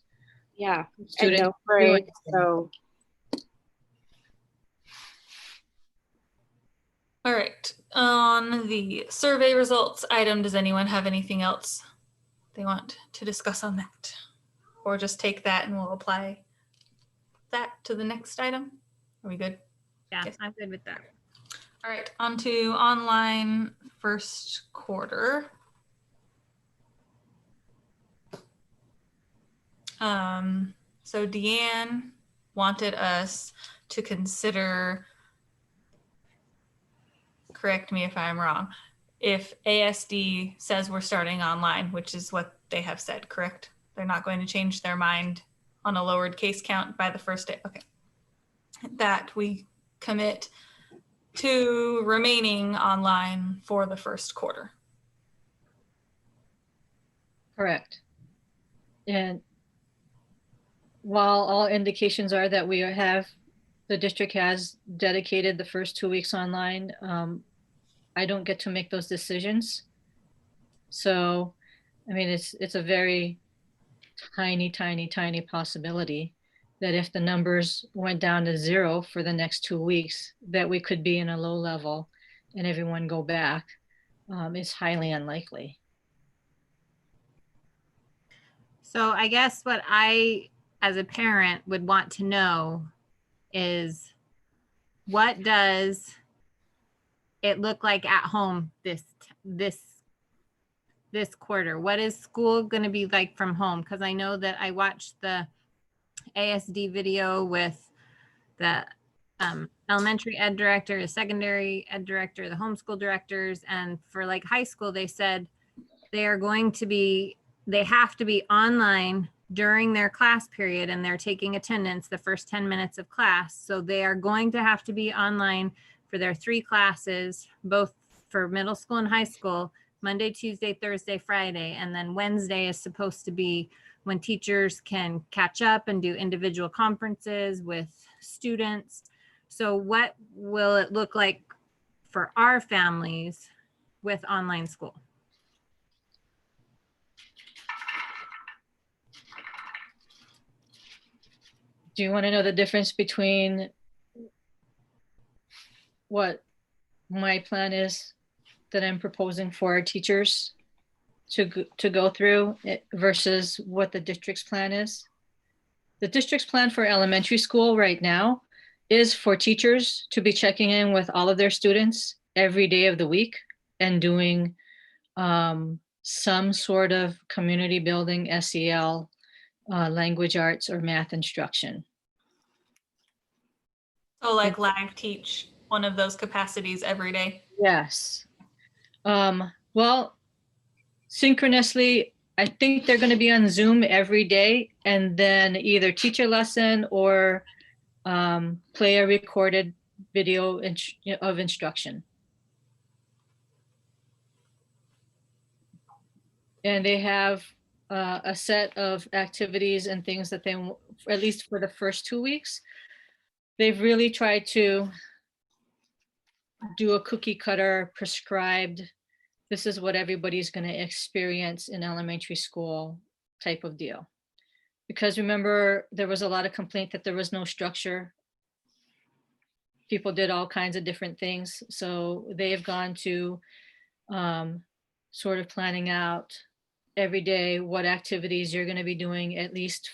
Yeah, Students and no grade, so. All right, on the survey results item, does anyone have anything else they want to discuss on that? Or just take that and we'll apply that to the next item? Are we good? Yeah, Yes. I'm good with that. All right, on to online first quarter. So Deanne wanted us to consider, correct me if I'm wrong, if ASD says we're starting online, which is what they have said, correct? They're not going to change their mind on a lowered case count by the first day. Okay. That we commit to remaining online for the first quarter. Correct. And while all indications are that the district has dedicated the first 2 weeks online, I don't get to make those decisions. So, I mean, it's a very tiny, tiny, tiny possibility that if the numbers went down to 0 for the next 2 weeks, that we could be in a low level and everyone go back, is highly unlikely. So I guess what I, as a parent, would want to know is, what does it look like at home this quarter? What is school going to be like from home? Because I know that I watched the ASD video with the elementary ed director, the secondary ed director, the homeschool directors, and for like high school, they said they have to be online during their class period, and they're taking attendance the first 10 minutes of class. So they are going to have to be online for their 3 classes, both for middle school and high school, Monday, Tuesday, Thursday, Friday. And then Wednesday is supposed to be when teachers can catch up and do individual conferences with students. So what will it look like for our families with online school? Do you want to know the difference between what my plan is that I'm proposing for our teachers to go through versus what the district's plan is? The district's plan for elementary school right now is for teachers to be checking in with all of their students every day of the week and doing some sort of community building, SEL, language arts, or math instruction. So like live teach one of those capacities every day. Yes. Well, synchronously, I think they're going to be on Zoom every day and then either teach a lesson or play a recorded video of instruction. And they have a set of activities and things that they, at least for the first 2 weeks, they've really tried to do a cookie cutter prescribed, this is what everybody's going to experience in elementary school type of deal. Because remember, there was a lot of complaint that there was no structure. People did all kinds of different things. So they have gone to sort of planning out every day what activities you're going to be doing, at least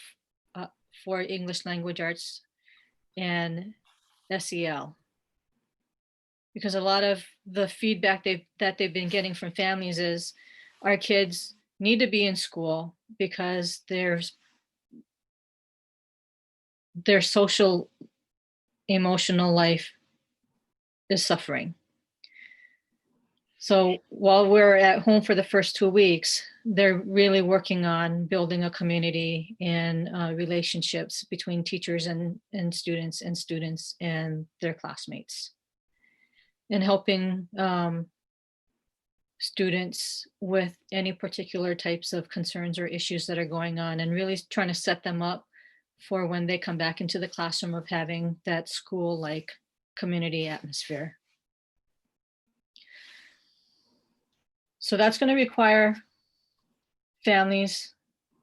for English language arts and SEL. Because a lot of the feedback that they've been getting from families is our kids need to be in school because their social emotional life is suffering. So while we're at home for the first 2 weeks, they're really working on building a community and relationships between teachers and students and their classmates, and helping students with any particular types of concerns or issues that are going on, and really trying to set them up for when they come back into the classroom of having that school-like community atmosphere. So that's going to require families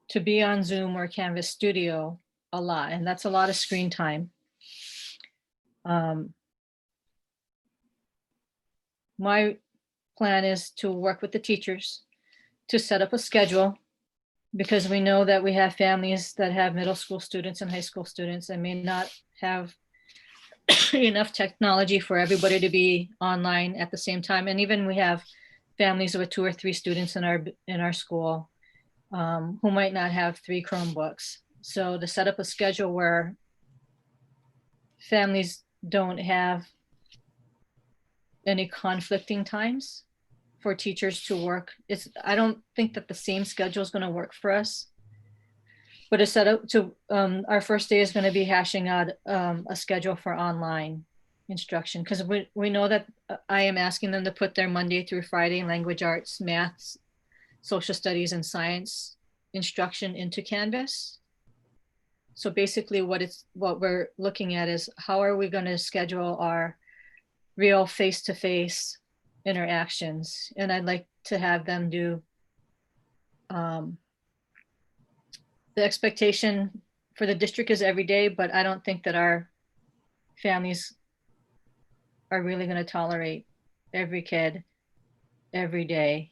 to be on Zoom or Canvas Studio a lot, and that's a lot of screen time. My plan is to work with the teachers to set up a schedule, because we know that we have families that have middle school students and high school students and may not have enough technology for everybody to be online at the same time. And even we have families with 2 or 3 students in our school who might not have 3 Chromebooks. So to set up a schedule where families don't have any conflicting times for teachers to work. I don't think that the same schedule is going to work for us, but it's set up to, our first day is going to be hashing out a schedule for online instruction, because we know that I am asking them to put their Monday through Friday language arts, maths social studies and science instruction into Canvas. So basically what we're looking at is how are we going to schedule our real face-to-face interactions? And I'd like to have them do the expectation for the district is every day, but I don't think that our families are really going to tolerate every kid every day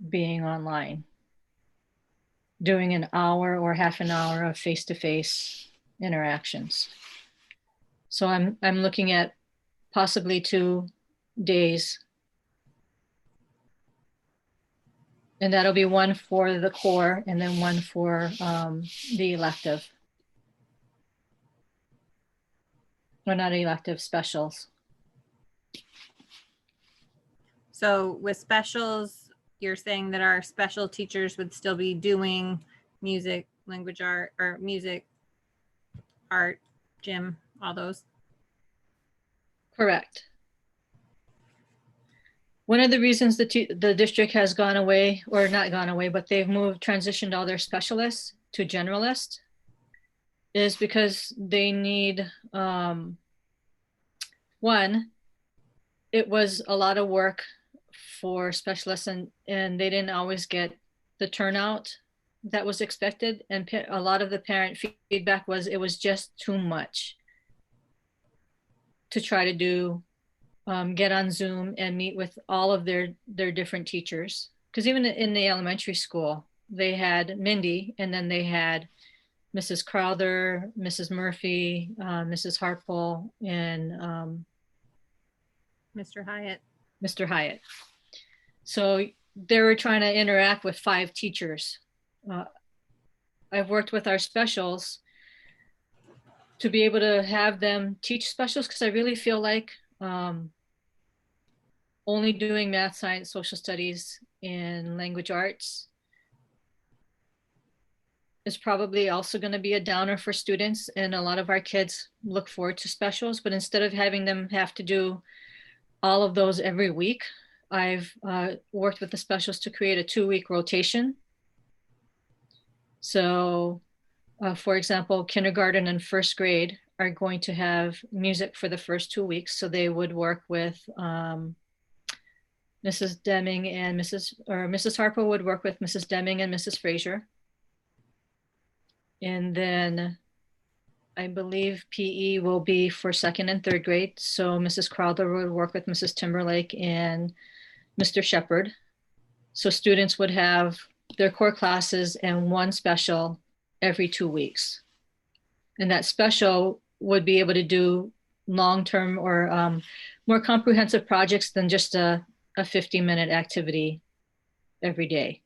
being online, doing an hour or half an hour of face-to-face interactions. So I'm looking at possibly 2 days. And that'll be one for the core and then one for the elective. Or not elective, specials. So with specials, you're saying that our special teachers would still be doing music, language art, or music, art, gym, all those? Correct. One of the reasons the district has gone away, or not gone away, but they've transitioned all their specialists to generalist, is because they need, one, it was a lot of work for specialists and they didn't always get the turnout that was expected. And a lot of the parent feedback was it was just too much to try to do, get on Zoom and meet with all of their different teachers. Because even in the elementary school, they had Mindy and then they had Mrs. Crowther, Mrs. Murphy, Mrs. Harpole, and Mr. Hyatt. Mr. Hyatt. So they were trying to interact with 5 teachers. I've worked with our specials to be able to have them teach specials because I really feel like only doing math, science, social studies, and language arts is probably also going to be a downer for students. And a lot of our kids look forward to specials, but instead of having them have to do all of those every week, I've worked with the specials to create a 2-week rotation. So for example, kindergarten and first grade are going to have music for the first 2 weeks. So they would work with Mrs. Deming and Mrs. Harper would work with Mrs. Deming and Mrs. Frazier. And then I believe PE will be for 2nd and 3rd grade. So Mrs. Crowther would work with Mrs. Timberlake and Mr. Shepherd. So students would have their core classes and one special every 2 weeks. And that special would be able to do long-term or more comprehensive projects than just a 50-minute activity every day.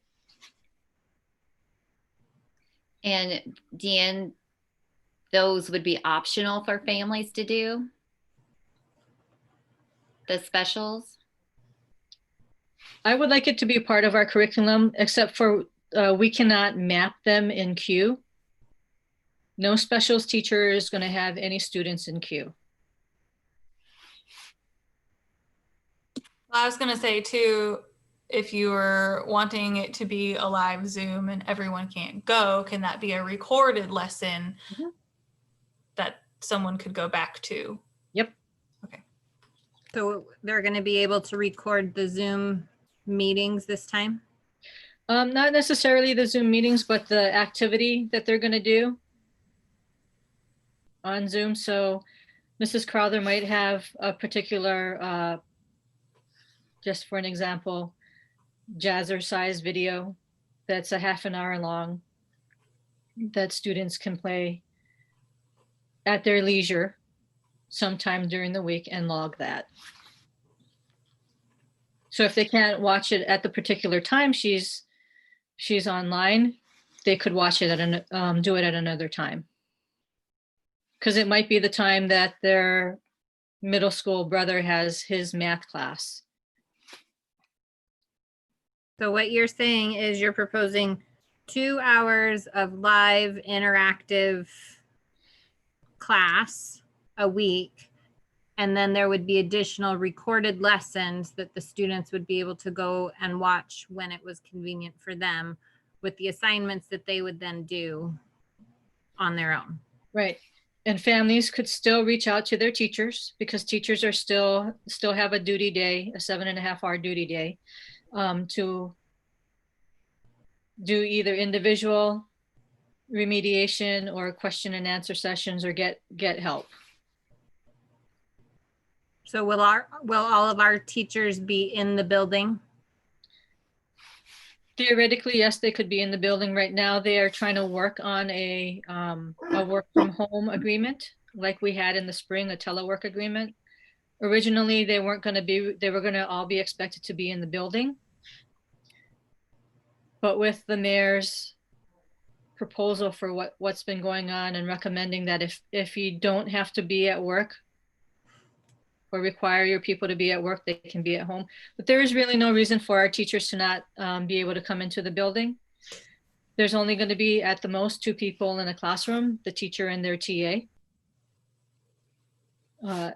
And Deanne, those would be optional for families to do? The specials? I would like it to be part of our curriculum, except for we cannot map them in Q. No specials teacher is going to have any students in Q. I was going to say too, if you were wanting it to be a live Zoom and everyone can't go, can that be a recorded lesson that someone could go back to? Yep. Okay. So they're going to be able to record the Zoom meetings this time? Not necessarily the Zoom meetings, but the activity that they're going to do on Zoom. So Mrs. Crowther might have a particular, just for an example, jazzercise video that's a half an hour long that students can play at their leisure sometime during the week and log that. So if they can't watch it at the particular time she's online, they could watch it at do it at another time. Because it might be the time that their middle school brother has his math class. So what you're saying is you're proposing 2 hours of live interactive class a week And then there would be additional recorded lessons that the students would be able to go and watch when it was convenient for them, with the assignments that they would then do on their own. Right. And families could still reach out to their teachers, because teachers are still have a duty day, a 7.5-hour duty day, to do either individual remediation or question and answer sessions, or get help. So will all of our teachers be in the building? Theoretically, yes, they could be in the building. Right now, they are trying to work on a work from home agreement, like we had in the spring, a telework agreement. Originally, they weren't going to be, they were going to all be expected to be in the building. But with the mayor's proposal for what's been going on, and recommending that if you don't have to be at work or require your people to be at work, they can be at home. But there is really no reason for our teachers to not be able to come into the building. There's only going to be at the most 2 people in a classroom, the teacher and their TA.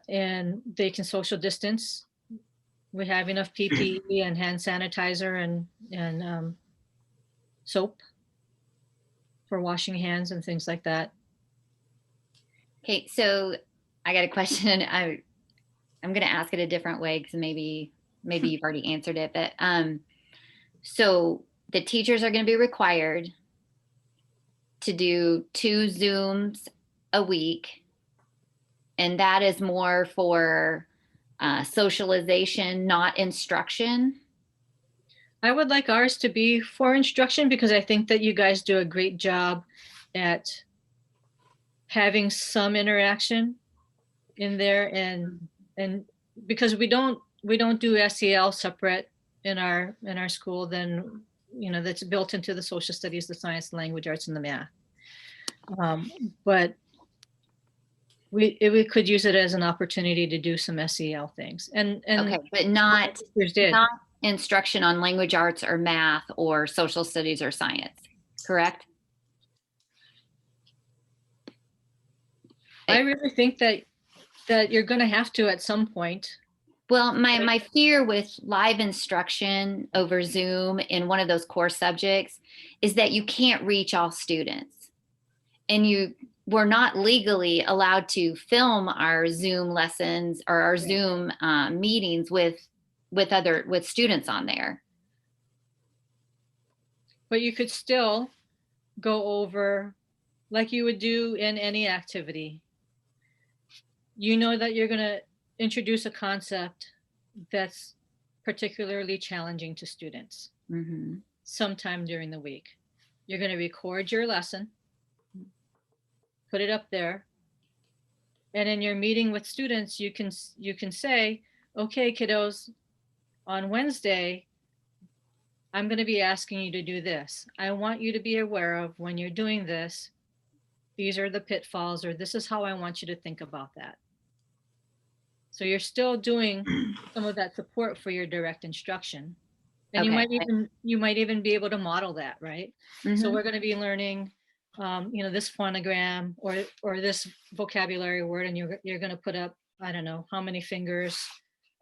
And they can social distance. We have enough PPE and hand sanitizer and soap for washing hands and things like that. Okay, so I got a question. I'm going to ask it a different way, because maybe you've already answered it. But so the teachers are going to be required to do 2 Zooms a week, and that is more for socialization, not instruction. I would like ours to be for instruction, because I think that you guys do a great job at having some interaction in there, and because we don't do SEL separate in our school, then that's built into the social studies, the science, the language arts, and the math. But we could use it as an opportunity to do some SEL things, and Okay, but not did. instruction on language arts or math or social studies or science, correct? I really think that you're going to have to at some point. Well, my fear with live instruction over Zoom in one of those core subjects is that you can't reach all students, and we're not legally allowed to film our Zoom lessons or our Zoom meetings with students on there. But you could still go over like you would do in any activity. You know that you're going to introduce a concept that's particularly challenging to students sometime during the week. You're going to record your lesson, put it up there, and in your meeting with students, you can say, okay, kiddos, on Wednesday, I'm going to be asking you to do this. I want you to be aware of, when you're doing this, these are the pitfalls, or this is how I want you to think about that. So you're still doing some of that support for your direct instruction. And Okay. you might even be able to model that, right? So we're going to be learning, this phonogram or this vocabulary word, and you're going to put up, I don't know how many fingers,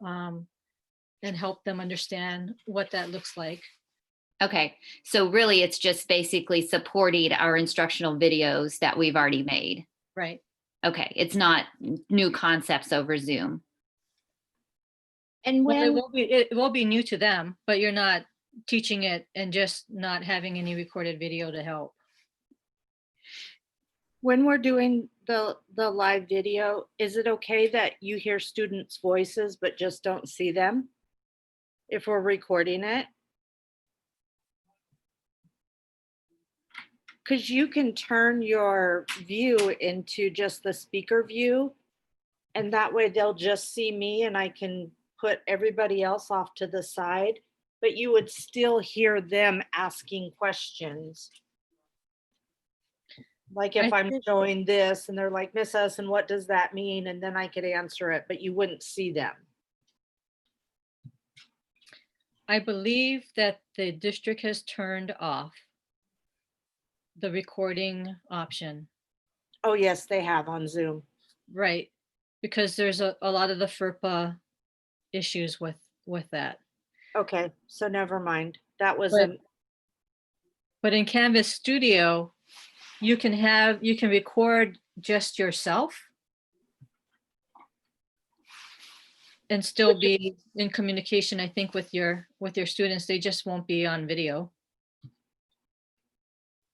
and help them understand what that looks like. Okay, so really it's just basically supporting our instructional videos that we've already made. Right. Okay, it's not new concepts over Zoom. And Well, when it will be new to them, but you're not teaching it and just not having any recorded video to help. when we're doing the live video, is it okay that you hear students' voices but just don't see them if we're recording it? Because you can turn your view into just the speaker view, and that way they'll just see me and I can put everybody else off to the side, but you would still hear them asking questions. Like if I'm showing this and they're like, Miss Us, and what does that mean? And then I could answer it, but you wouldn't see them. I believe that the district has turned off the recording option. Oh, yes, they have on Zoom. Right. because there's a lot of the FERPA issues with that. Okay, so never mind. That But wasn't, but in Canvas Studio, you can record just yourself and still be in communication, I think, with your students. They just won't be on video.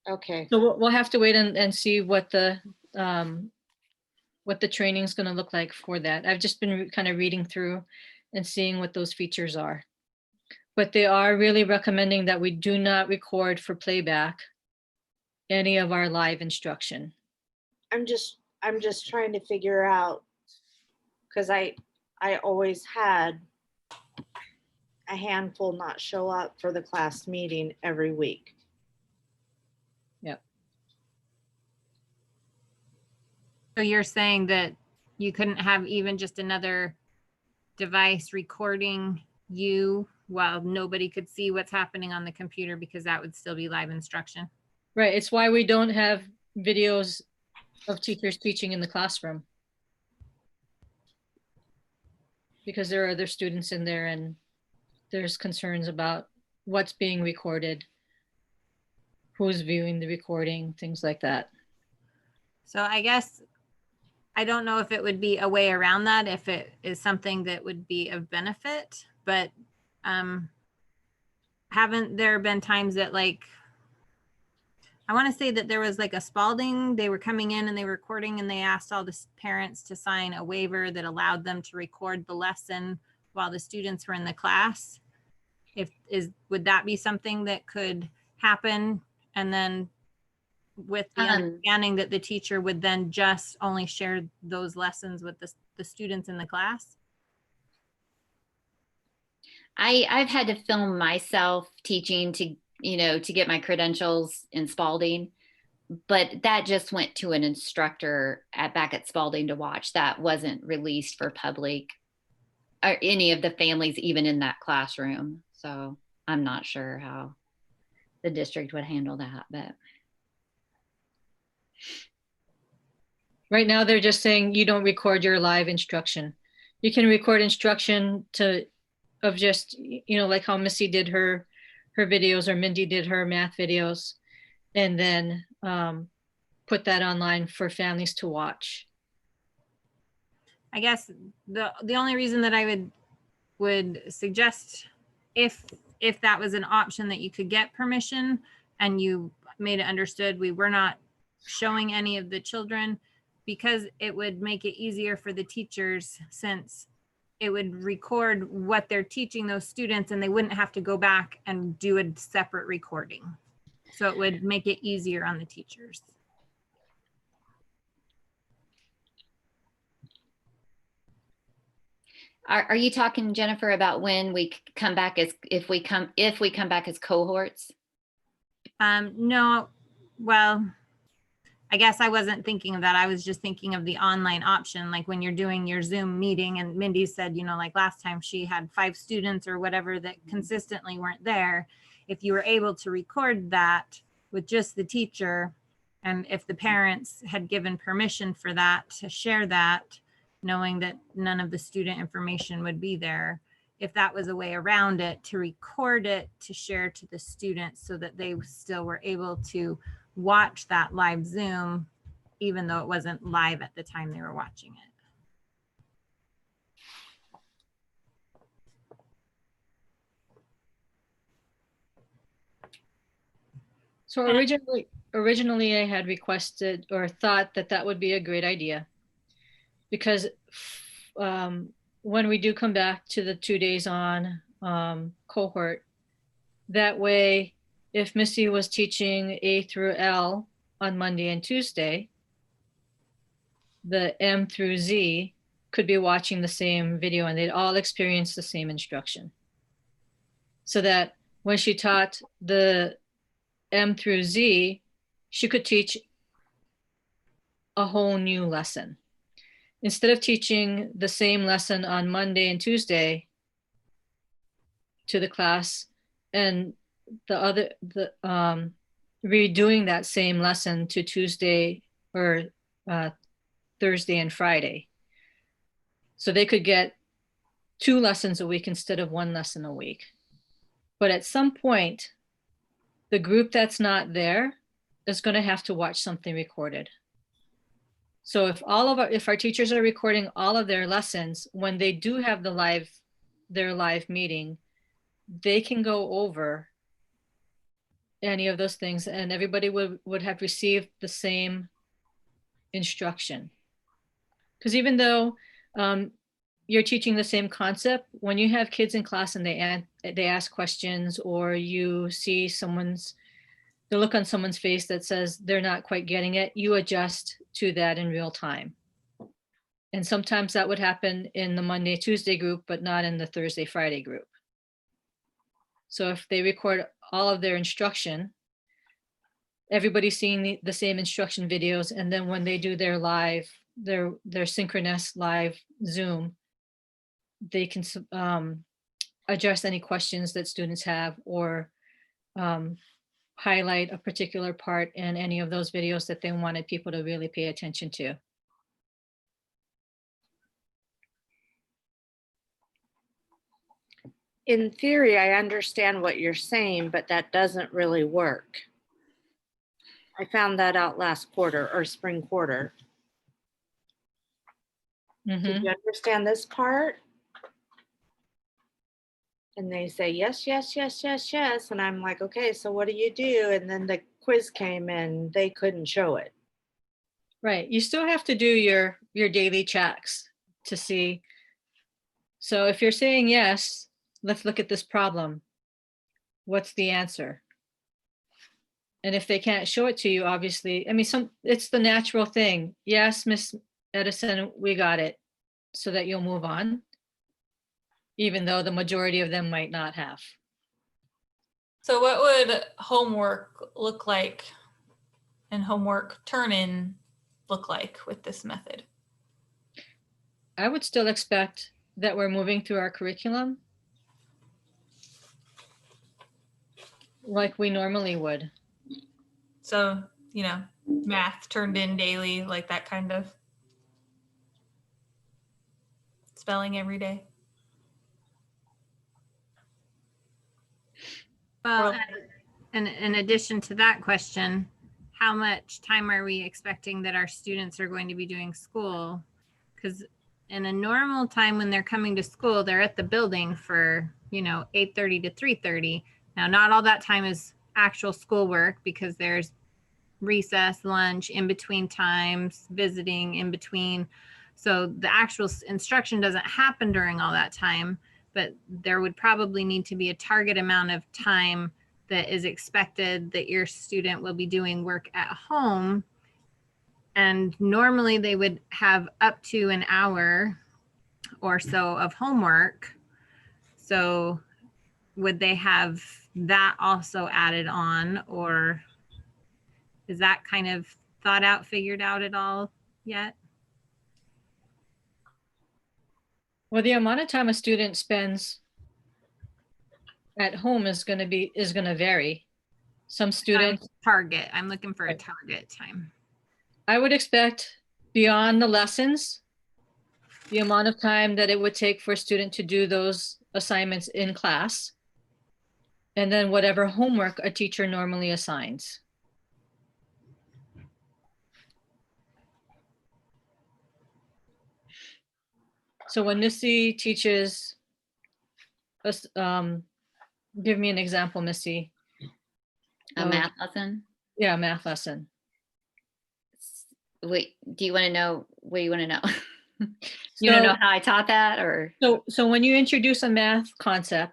okay. So we'll have to wait and see what the training is going to look like for that. I've just been kind of reading through and seeing what those features are. But they are really recommending that we do not record for playback any of our live instruction. I'm just trying to figure out, because I always had a handful not show up for the class meeting every week. Yep. So you're saying that you couldn't have even just another device recording you while nobody could see what's happening on the computer, because that would still be live instruction? Right. It's why we don't have videos of teachers teaching in the classroom. Because there are other students in there and there's concerns about what's being recorded, who's viewing the recording, things like that. So I guess I don't know if it would be a way around that, if it is something that would be of benefit, but haven't there been times that, like, I want to say that there was like a Spalding, they were coming in and they were recording and they asked all the parents to sign a waiver that allowed them to record the lesson while the students were in the class. Would that be something that could happen? And then with the understanding that the teacher would then just only share those lessons with the students in the class? I've had to film myself teaching to get my credentials in Spalding, but that just went to an instructor back at Spalding to watch. That wasn't released for public or any of the families even in that classroom. So I'm not sure how the district would handle that, but right now they're just saying you don't record your live instruction. You can record instruction of just, like how Missy did her videos or Mindy did her math videos, and then put that online for families to watch. I guess the only reason that I would suggest, if that was an option that you could get permission and you made it understood we were not showing any of the children, because it would make it easier for the teachers, since it would record what they're teaching those students and they wouldn't have to go back and do a separate recording. So it would make it easier on the teachers. are you talking, Jennifer, about when we come back if we come back as cohorts? No, well, I guess I wasn't thinking of that. I was just thinking of the online option, like when you're doing your Zoom meeting, and Mindy said, like last time she had 5 students or whatever that consistently weren't there. If you were able to record that with just the teacher, and if the parents had given permission for that, to share that, knowing that none of the student information would be there, if that was a way around it, to record it, to share to the students so that they still were able to watch that live Zoom, even though it wasn't live at the time they were watching it. So originally I had requested or thought that would be a great idea, because when we do come back to the 2 days on cohort, that way, if Missy was teaching A through L on Monday and Tuesday, the M through Z could be watching the same video and they'd all experience the same instruction. So that when she taught the M through Z, she could teach a whole new lesson. Instead of teaching the same lesson on Monday and Tuesday to the class, and redoing that same lesson to Tuesday or Thursday and Friday. So they could get 2 lessons a week instead of 1 lesson a week. But at some point, the group that's not there is going to have to watch something recorded. So if our teachers are recording all of their lessons, when they do have their live meeting, they can go over any of those things and everybody would have received the same instruction. Because even though you're teaching the same concept, when you have kids in class and they ask questions, or you see the look on someone's face that says they're not quite getting it, you adjust to that in real time. And sometimes that would happen in the Monday, Tuesday group, but not in the Thursday, Friday group. So if they record all of their instruction, everybody's seeing the same instruction videos. And then when they do their synchronous live Zoom, they can address any questions that students have, or highlight a particular part in any of those videos that they wanted people to really pay attention to. In theory, I understand what you're saying, but that doesn't really work. I found that out last quarter or spring quarter. Did you understand this part? And they say, yes, yes, yes, yes, yes. And I'm like, okay, so what do you do? And then the quiz came and they couldn't show it. Right. You still have to do your daily checks to see. So if you're saying yes, let's look at this problem. What's the answer? And if they can't show it to you, obviously, I mean, it's the natural thing. Yes, Miss Edison, we got it, so that you'll move on, even though the majority of them might not have. So what would homework look like and homework turn-in look like with this method? I would still expect that we're moving through our curriculum like we normally would. So, math turned in daily, like that kind of spelling every day. Well, and in addition to that question, how much time are we expecting that our students are going to be doing school? Because in a normal time when they're coming to school, they're at the building for, 8:30 to 3:30. Now, not all that time is actual schoolwork, because there's recess, lunch, in between times, visiting in between. So the actual instruction doesn't happen during all that time, but there would probably need to be a target amount of time that is expected that your student will be doing work at home. And normally they would have up to an hour or so of homework. So would they have that also added on, or is that kind of thought out, figured out at all yet? Well, the amount of time a student spends at home is going to vary. Some students Target. I'm looking for a target time. I would expect beyond the lessons, the amount of time that it would take for a student to do those assignments in class, and then whatever homework a teacher normally assigns. So when Missy teaches us, give me an example, Missy. A math lesson? Yeah, a math lesson. Wait, do you want to know? What do you want to know? You want to know how I taught that, or? So when you introduce a math concept,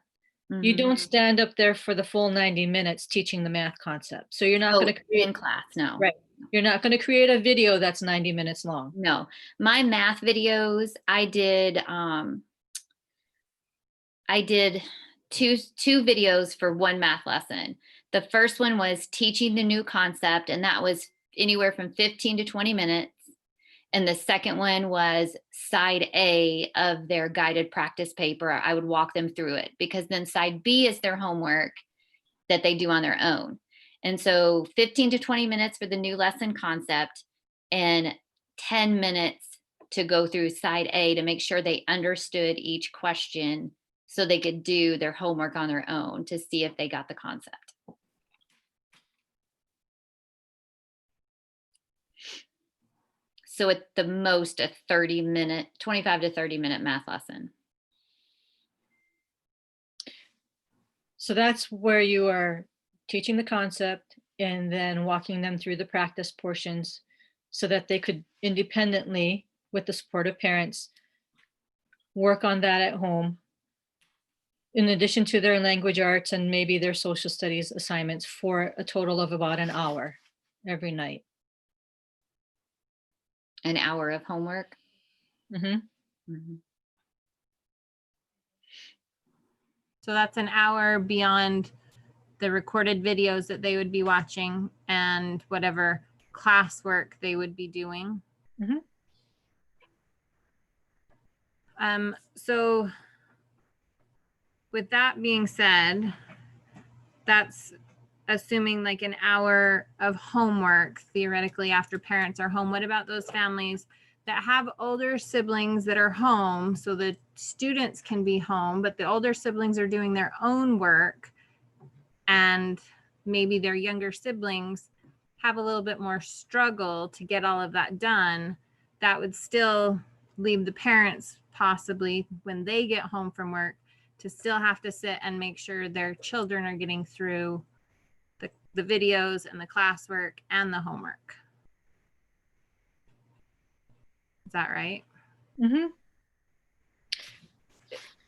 you Mhm. don't stand up there for the full 90 minutes teaching the math concept. So you're not going to create in class, no. Right. You're not going to create a video that's 90 minutes long. No, my math videos, I did two videos for one math lesson. The first one was teaching the new concept, and that was anywhere from 15 to 20 minutes. And the second one was side A of their guided practice paper. I would walk them through it, because then side B is their homework that they do on their own. And so 15 to 20 minutes for the new lesson concept, and 10 minutes to go through side A to make sure they understood each question so they could do their homework on their own to see if they got the concept. So at the most a 30-minute, 25 to 30-minute math lesson. So that's where you are teaching the concept and then walking them through the practice portions so that they could independently, with the support of parents, work on that at home, in addition to their language arts and maybe their social studies assignments, for a total of about an hour every night. An hour of homework. Mhm. So that's an hour beyond the recorded videos that they would be watching and whatever classwork they would be doing. Mhm. So with that being said, that's assuming like an hour of homework theoretically after parents are home. What about those families that have older siblings that are home so the students can be home, but the older siblings are doing their own work and maybe their younger siblings have a little bit more struggle to get all of that done? That would still leave the parents possibly when they get home from work to still have to sit and make sure their children are getting through the videos and the classwork and the homework. Is that right? Mhm.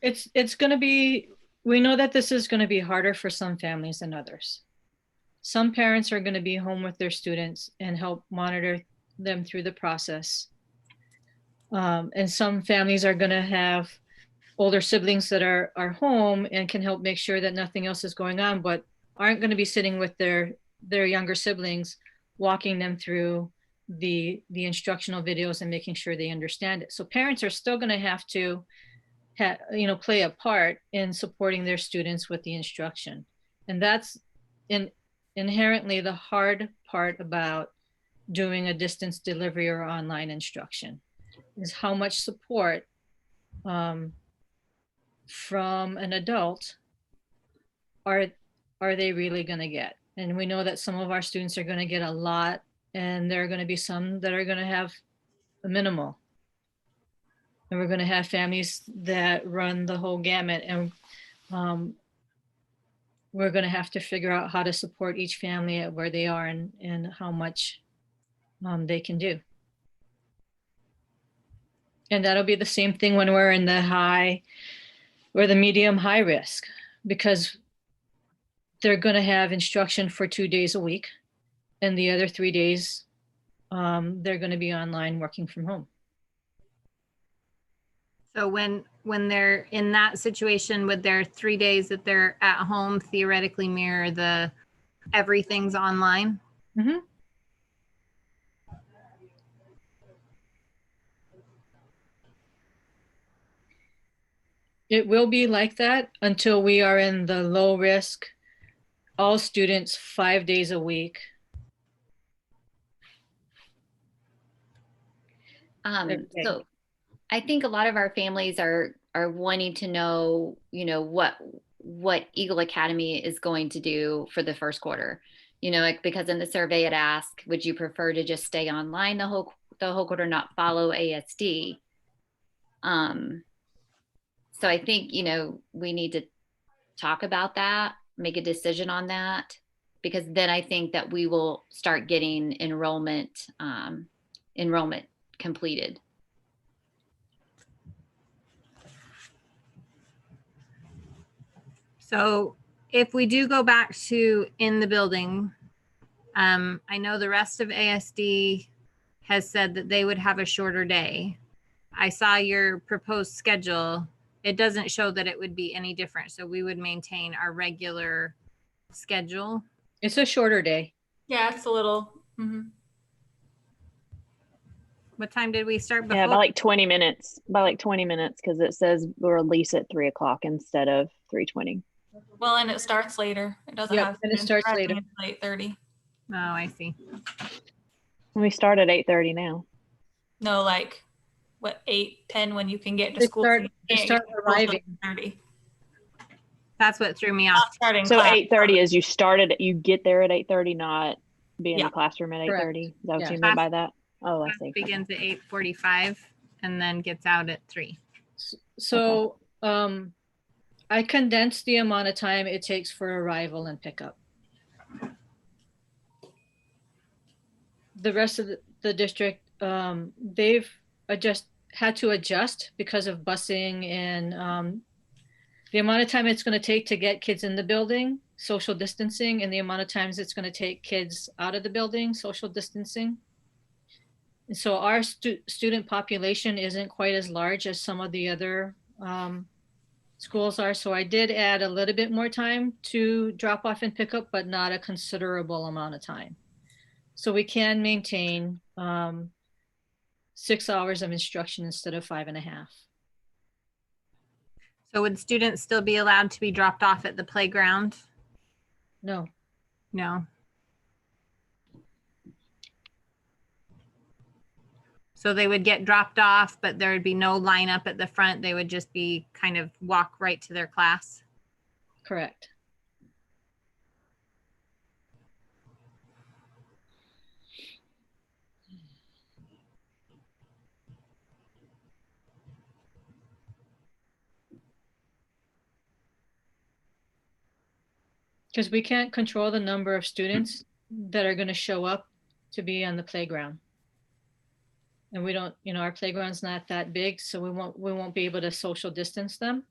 It's going to be, we know that this is going to be harder for some families than others. Some parents are going to be home with their students and help monitor them through the process. And some families are going to have older siblings that are home and can help make sure that nothing else is going on, but aren't going to be sitting with their younger siblings, walking them through the instructional videos and making sure they understand it. So parents are still going to have to play a part in supporting their students with the instruction. And that's inherently the hard part about doing a distance delivery or online instruction, is how much support from an adult are they really going to get. And we know that some of our students are going to get a lot, and there are going to be some that are going to have a minimal. And we're going to have families that run the whole gamut, and we're going to have to figure out how to support each family at where they are and how much they can do. And that'll be the same thing when we're in the high or the medium high risk, because they're going to have instruction for 2 days a week, and the other 3 days they're going to be online working from home. So when they're in that situation, would their 3 days that they're at home theoretically mirror the everything's online? Mm-hmm. It will be like that until we are in the low risk, all students 5 days a week. So I think a lot of our families are wanting to know, what Eagle Academy is going to do for the first quarter. Like, because in the survey it asked, would you prefer to just stay online the whole quarter, not follow ASD? So I think, we need to talk about that, make a decision on that, because then I think that we will start getting enrollment completed. So if we do go back to in the building, I know the rest of ASD has said that they would have a shorter day. I saw your proposed schedule. It doesn't show that it would be any different. So we would maintain our regular schedule. It's a shorter day. Yeah, it's a little. What time did we start before? Yeah, by like 20 minutes. Because it says we'll release at 3 o'clock instead of 3:20. Well, and it starts later. It doesn't Yep, have. and it starts later. It's 8:30. Oh, I see. We start at 8:30 now. No, like what, 8, 10 when you can get to They school. start- so you they can't start get to school till arriving. 8:30. That's what threw me off. Not starting So class. 8:30 is you get there at 8:30, not be in Yeah. the classroom at Correct. 8:30. Is that what Yeah. you mean by that? Oh, I Class see. begins at 8:45 and then gets out at 3. So I condensed the amount of time it takes for arrival and pickup. The rest of the district, they've had to adjust because of busing and the amount of time it's going to take to get kids in the building, social distancing, and the amount of times it's going to take kids out of the building, social distancing. And so our student population isn't quite as large as some of the other schools are. So I did add a little bit more time to drop off and pick up, but not a considerable amount of time. So we can maintain 6 hours of instruction instead of 5.5. So would students still be allowed to be dropped off at the playground? No, No. So they would get dropped off, but there would be no lineup at the front. They would just be kind of walk right to their class. correct. Because we can't control the number of students that are going to show up to be on the playground. And we don't, our playground's not that big, so we won't be able to social distance them.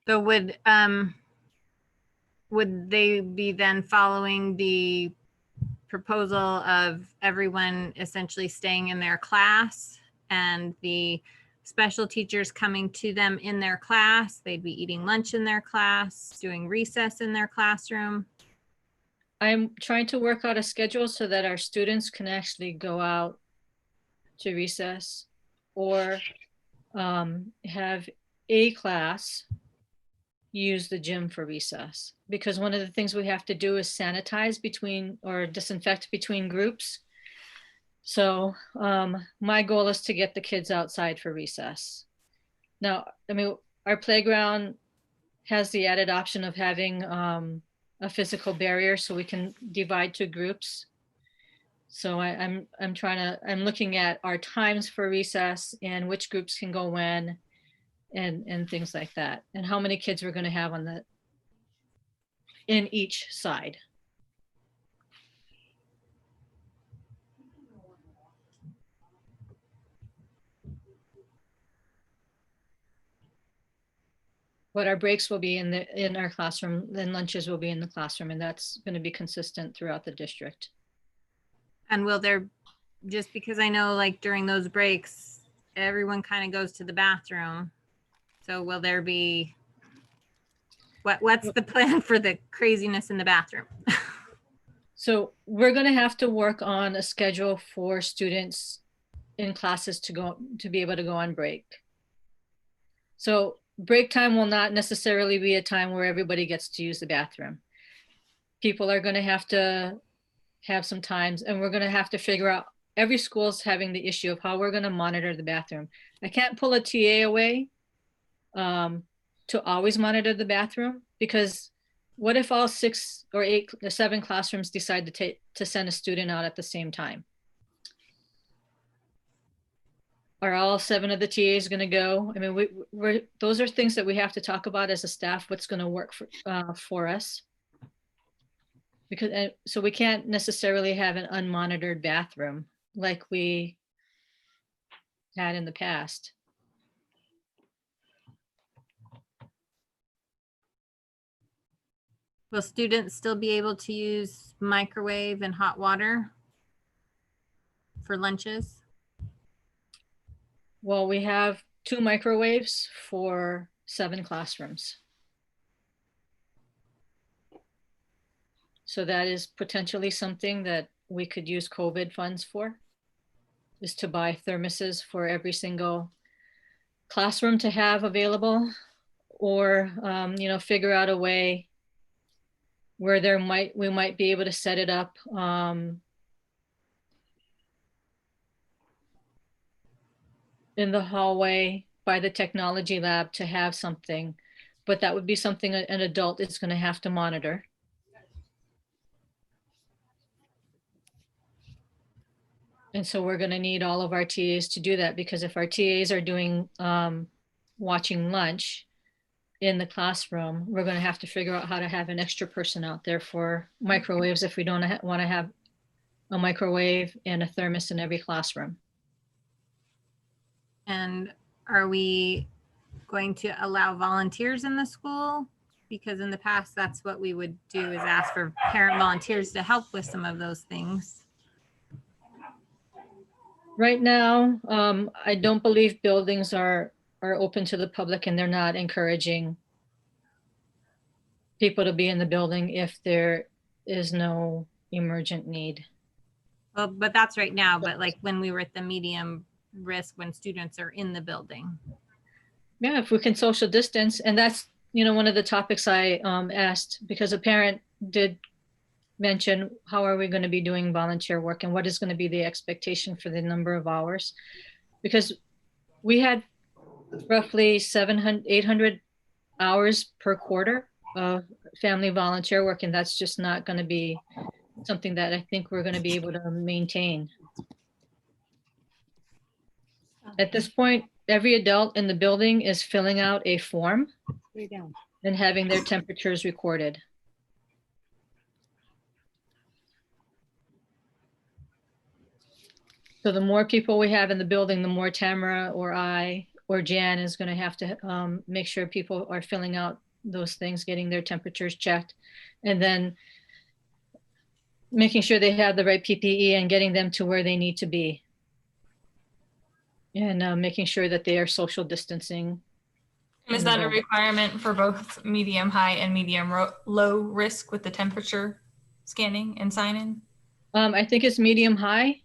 So would they be then following the proposal of everyone essentially staying in their class and the special teachers coming to them in their class? They'd be eating lunch in their class, doing recess in their classroom. I'm trying to work out a schedule so that our students can actually go out to recess or have a class use the gym for recess. Because one of the things we have to do is sanitize between or disinfect between groups. So my goal is to get the kids outside for recess. Now, I mean, our playground has the added option of having a physical barrier so we can divide to groups. So I'm looking at our times for recess and which groups can go when and things like that, and how many kids we're going to have in each side. But our breaks will be in our classroom, then lunches will be in the classroom, and that's going to be consistent throughout the district. And will there, just because I know like during those breaks, everyone kind of goes to the bathroom. So will there be, what's the plan for the craziness in the bathroom? So we're going to have to work on a schedule for students in classes to be able to go on break. So break time will not necessarily be a time where everybody gets to use the bathroom. People are going to have some times, and we're going to have to figure out, every school's having the issue of how we're going to monitor the bathroom. I can't pull a TA away to always monitor the bathroom, because what if all 6 or 8 or 7 classrooms decide to send a student out at the same time? Are all 7 of the TAs going to go? I mean, those are things that we have to talk about as a staff, what's going to work for us. Because so we can't necessarily have an unmonitored bathroom like we had in the past. Will students still be able to use microwave and hot water for lunches? Well, we have 2 microwaves for 7 classrooms. So that is potentially something that we could use COVID funds for, is to buy thermoses for every single classroom to have available, or figure out a way where we might be able to set it up in the hallway by the technology lab to have something, but that would be something an adult is going to have to monitor. And so we're going to need all of our TAs to do that, because if our TAs are doing watching lunch in the classroom, we're going to have to figure out how to have an extra person out there for microwaves if we don't want to have a microwave and a thermos in every classroom. And are we going to allow volunteers in the school? Because in the past, that's what we would do, is ask for parent volunteers to help with some of those things. Right now, I don't believe buildings are open to the public, and they're not encouraging people to be in the building if there is no emergent need. Well, but that's right now, but like when we were at the medium risk, when students are in the building. Yeah, if we can social distance, and that's, you know, one of the topics I asked, because a parent did mention, how are we going to be doing volunteer work and what is going to be the expectation for the number of hours? Because we had roughly 700, 800 hours per quarter of family volunteer work, and that's just not going to be something that I think we're going to be able to maintain. At this point, every adult in the building is filling out a form and having their temperatures recorded. So the more people we have in the building, the more Tamara or I or Jan is going to have to make sure people are filling out those things, getting their temperatures checked, and then making sure they have the right PPE and getting them to where they need to be. And making sure that they are social distancing. And is that a requirement for both medium high and medium low risk with the temperature scanning and sign-in? I think it's medium high,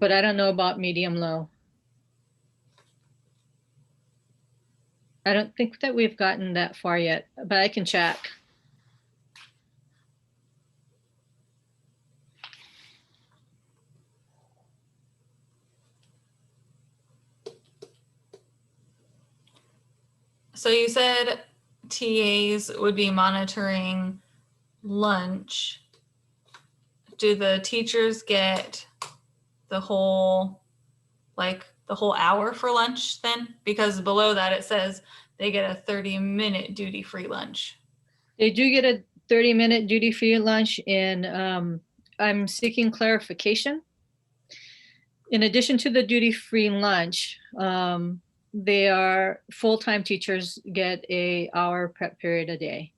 but I don't know about medium low. I don't think that we've gotten that far yet, but I can check. So you said TAs would be monitoring lunch. Do the teachers get the whole hour for lunch then? Because below that it says they get a 30-minute duty-free lunch. They do get a 30-minute duty-free lunch, and I'm seeking clarification. In addition to the duty-free lunch, they are full-time teachers get an hour prep period a day.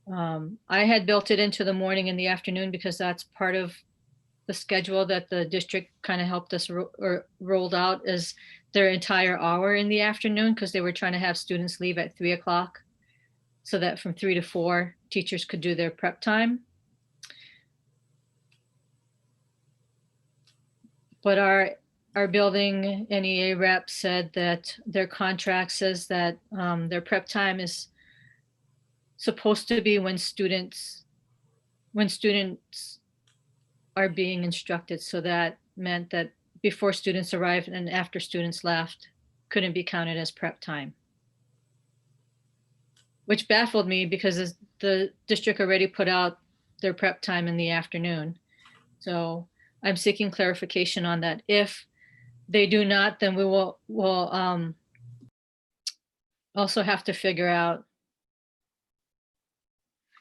I had built it into the morning and the afternoon because that's part of the schedule that the district kind of helped us rolled out as their entire hour in the afternoon, because they were trying to have students leave at 3 o'clock so that from 3 to 4 teachers could do their prep time. But our building NEA rep said that their contract says that their prep time is supposed to be when students are being instructed. So that meant that before students arrived and after students left couldn't be counted as prep time, which baffled me because the district already put out their prep time in the afternoon. So I'm seeking clarification on that. If they do not, then we'll also have to figure out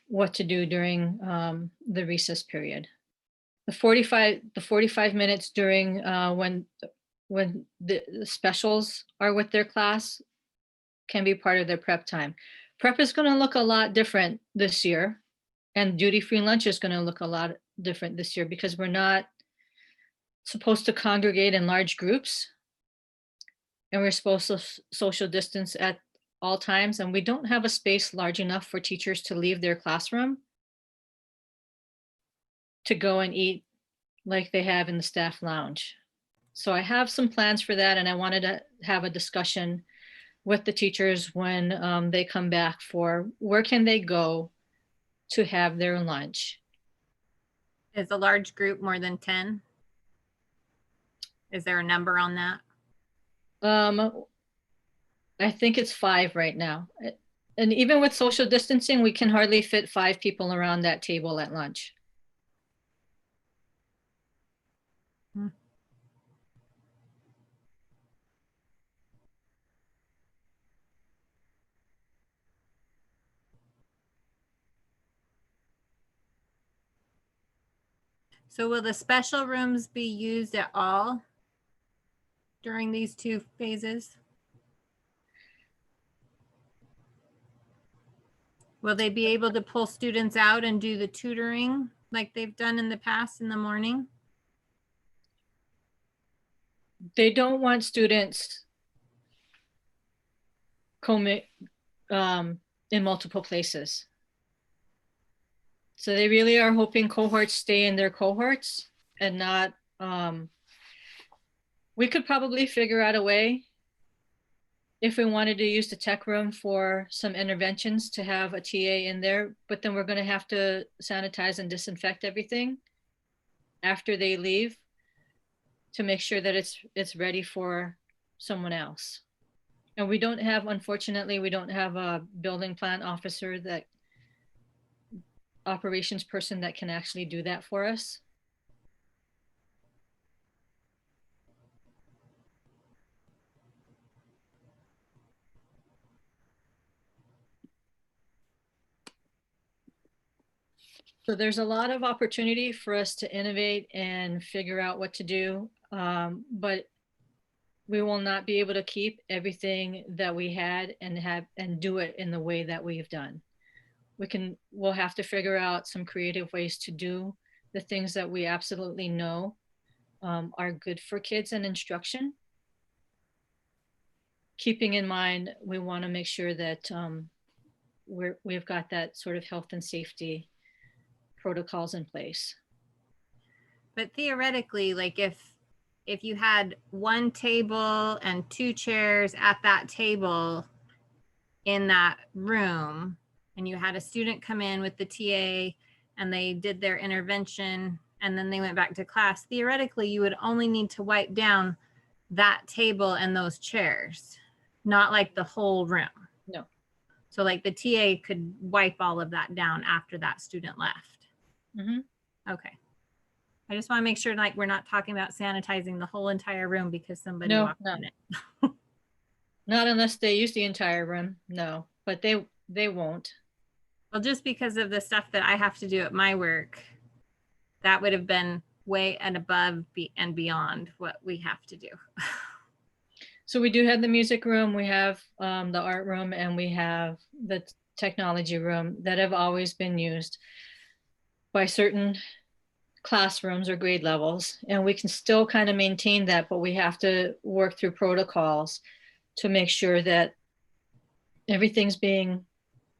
what to do during the recess period. The 45 minutes during when the specials are with their class can be part of their prep time. Prep is going to look a lot different this year, and duty-free lunch is going to look a lot different this year because we're not supposed to congregate in large groups, and we're supposed to social distance at all times, and we don't have a space large enough for teachers to leave their classroom to go and eat like they have in the staff lounge. So I have some plans for that, and I wanted to have a discussion with the teachers when they come back for where can they go to have their lunch. Is a large group more than 10? Is there a number on that? I think it's 5 right now. And even with social distancing, we can hardly fit 5 people around that table at lunch. So will the special rooms be used at all during these 2 phases? Will they be able to pull students out and do the tutoring like they've done in the past in the morning? They don't want students in multiple places. So they really are hoping cohorts stay in their cohorts and not, we could probably figure out a way if we wanted to use the tech room for some interventions to have a TA in there, but then we're going to have to sanitize and disinfect everything after they leave to make sure that it's ready for someone else. And we don't have, unfortunately, we don't have a building plant officer, that operations person that can actually do that for us. So there's a lot of opportunity for us to innovate and figure out what to do, but we will not be able to keep everything that we had and do it in the way that we've done. We'll have to figure out some creative ways to do the things that we absolutely know are good for kids and instruction. Keeping in mind, we want to make sure that we've got that sort of health and safety protocols in place. But theoretically, like if you had 1 table and 2 chairs at that table in that room, and you had a student come in with the TA and they did their intervention and then they went back to class, theoretically, you would only need to wipe down that table and those chairs, not like the whole room. No. So like the TA could wipe all of that down after that student left. Mm-hmm. Okay. I just want to make sure like we're not talking about sanitizing the whole entire room because somebody walked in it. Not unless they use the entire room, no, but they won't. Well, just because of the stuff that I have to do at my work, that would have been way and above and beyond what we have to do. So we do have the music room, we have the art room, and we have the technology room that have always been used by certain classrooms or grade levels. And we can still kind of maintain that, but we have to work through protocols to make sure that everything's being,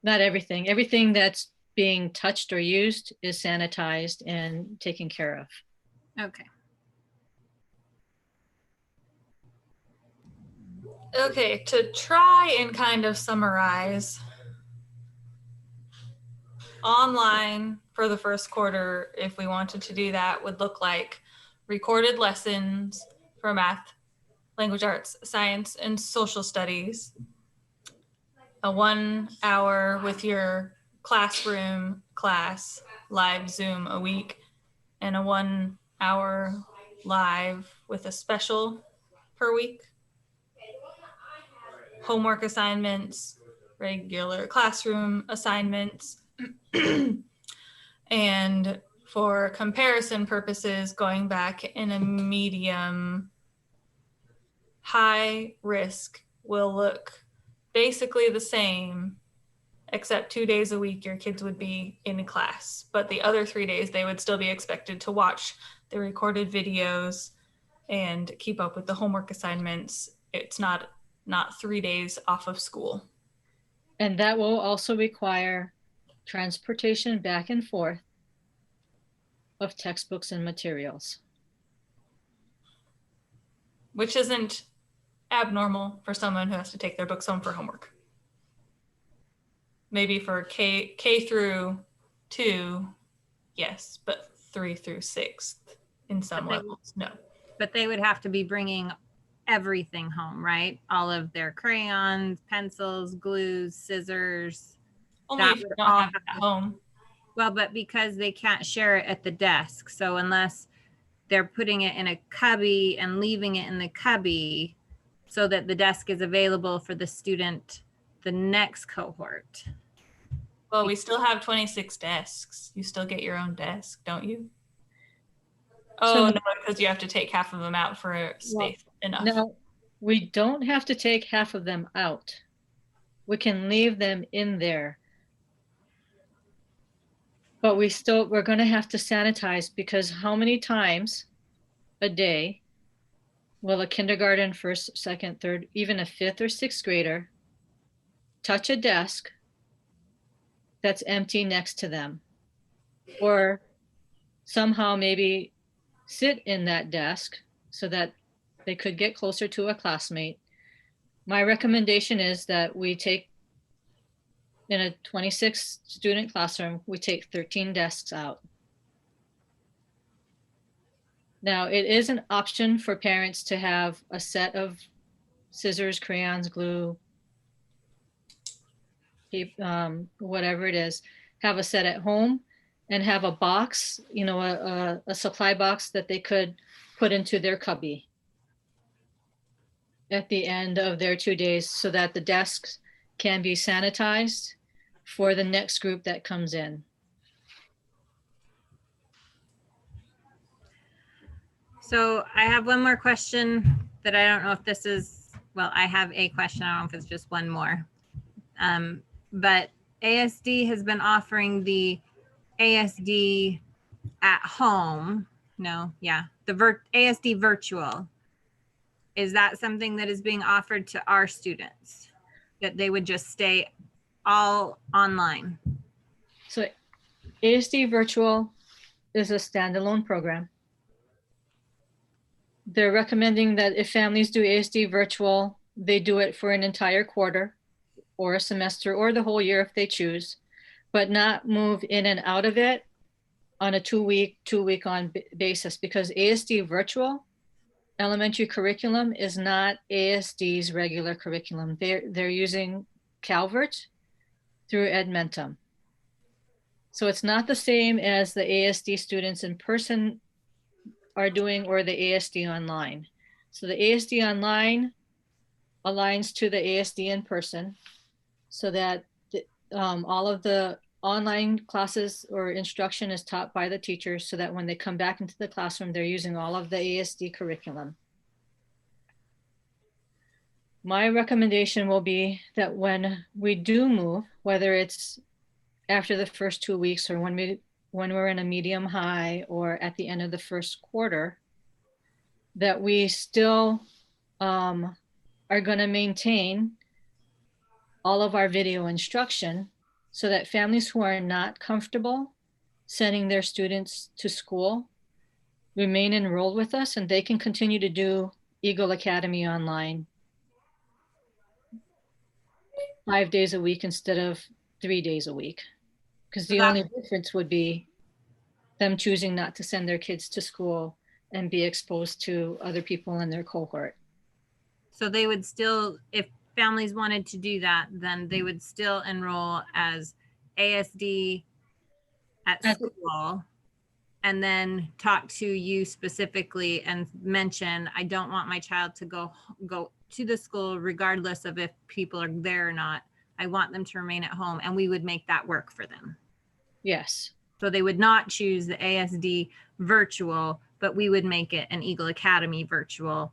not everything, everything that's being touched or used is sanitized and taken care of. Okay. Okay, to try and kind of summarize, online for the first quarter, if we wanted to do that, would look like recorded lessons for math, language arts, science, and social studies, a 1 hour with your classroom class, live Zoom a week, and a 1 hour live with a special per week. Homework assignments, regular classroom assignments, and for comparison purposes, going back in a medium, high risk will look basically the same, except 2 days a week your kids would be in class, but the other 3 days they would still be expected to watch the recorded videos and keep up with the homework assignments. It's not 3 days off of school. And that will also require transportation back and forth of textbooks and materials. Which isn't abnormal for someone who has to take their books home for homework. Maybe for K through 2, yes, but 3 through 6 in some levels, no. But they would have to be bringing everything home, right? All of their crayons, pencils, glues, scissors. Only That if you would don't all have it have at to- home. Well, but because they can't share it at the desk. So unless they're putting it in a cubby and leaving it in the cubby so that the desk is available for the student, the next cohort. Well, we still have 26 desks. You still get your own desk, don't you? Oh, So- no, because you have to take half of them out for space enough. No, we don't have to take half of them out. We can leave them in there. But we're going to have to sanitize, because how many times a day will a kindergarten, first, second, third, even a fifth or sixth grader touch a desk that's empty next to them? Or somehow maybe sit in that desk so that they could get closer to a classmate. My recommendation is that we take, in a 26 student classroom, we take 13 desks out. Now, it is an option for parents to have a set of scissors, crayons, glue, whatever it is, have a set at home and have a box, a supply box that they could put into their cubby at the end of their 2 days, so that the desks can be sanitized for the next group that comes in. So I have one more question that I don't know if this is, well, I have a question. I don't know if it's just one more. But ASD has been offering the ASD at home. No, yeah, the ASD virtual. Is that something that is being offered to our students? That they would just stay all online? So ASD Virtual is a standalone program. They're recommending that if families do ASD Virtual, they do it for an entire quarter or a semester or the whole year if they choose, but not move in and out of it on a two-week on basis, because ASD Virtual elementary curriculum is not ASD's regular curriculum. They're using Calvert through Edmentum. So it's not the same as the ASD students in person are doing or the ASD online. So the ASD online aligns to the ASD in person, so that all of the online classes or instruction is taught by the teachers, so that when they come back into the classroom, they're using all of the ASD curriculum. My recommendation will be that when we do move, whether it's after the first 2 weeks or when we're in a medium high or at the end of the first quarter, that we still are going to maintain all of our video instruction, so that families who are not comfortable sending their students to school remain enrolled with us, and they can continue to do Eagle Academy online 5 days a week instead of 3 days a week. Because the only difference would be them choosing not to send their kids to school and be exposed to other people in their cohort. So they would still, if families wanted to do that, then they would still enroll as ASD at school, and then talk to you specifically and mention, I don't want my child to go to the school regardless of if people are there or not. I want them to remain at home, and we would make that work for them. Yes. So they would not choose the ASD virtual, but we would make it an Eagle Academy virtual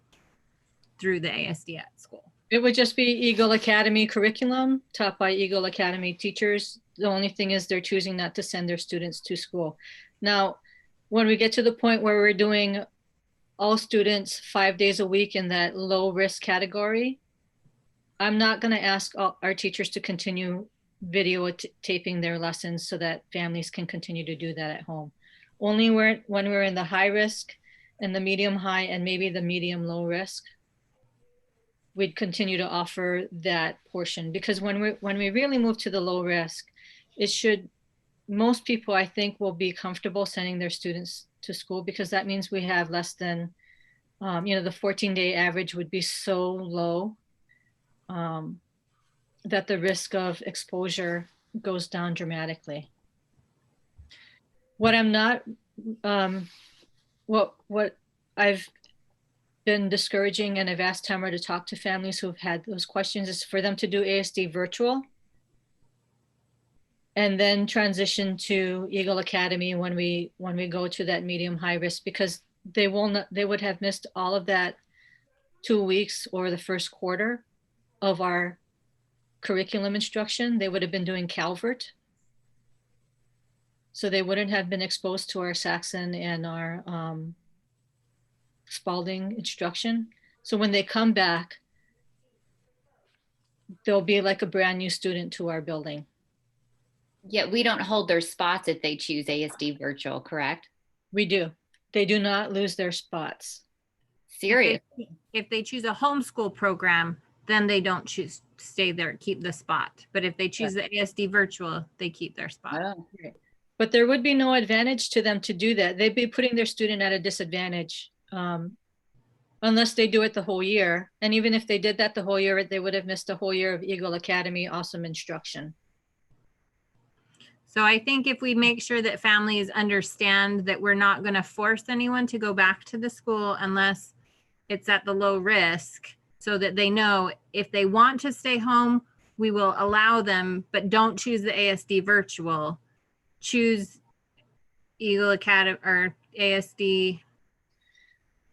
through the ASD at school. It would just be Eagle Academy curriculum taught by Eagle Academy teachers. The only thing is they're choosing not to send their students to school. Now, when we get to the point where we're doing all students 5 days a week in that low risk category, I'm not going to ask our teachers to continue videotaping their lessons so that families can continue to do that at home. Only when we're in the high risk and the medium high and maybe the medium low risk, we'd continue to offer that portion. Because when we really move to the low risk, most people, I think, will be comfortable sending their students to school, because that means we have less than the 14-day average would be so low that the risk of exposure goes down dramatically. What I'm not, what I've been discouraging, and I've asked Tamara to talk to families who've had those questions, is for them to do ASD virtual and then transition to Eagle Academy when we go to that medium high risk, because they would have missed all of that 2 weeks or the first quarter of our curriculum instruction. They would have been doing Calvert. So they wouldn't have been exposed to our Saxon and our Spalding instruction. So when they come back, they'll be like a brand new student to our building. Yeah, we don't hold their spots if they choose ASD virtual, correct? We do. They do not lose their spots. Serious. If they choose a homeschool program, then they don't choose to stay there, keep the spot. But if they choose the ASD virtual, they keep their spot. Oh. Right. But there would be no advantage to them to do that. They'd be putting their student at a disadvantage unless they do it the whole year. And even if they did that the whole year, they would have missed a whole year of Eagle Academy awesome instruction. So I think if we make sure that families understand that we're not going to force anyone to go back to the school unless it's at the low risk, so that they know if they want to stay home, we will allow them, but don't choose the ASD virtual. Choose Eagle Academy or ASD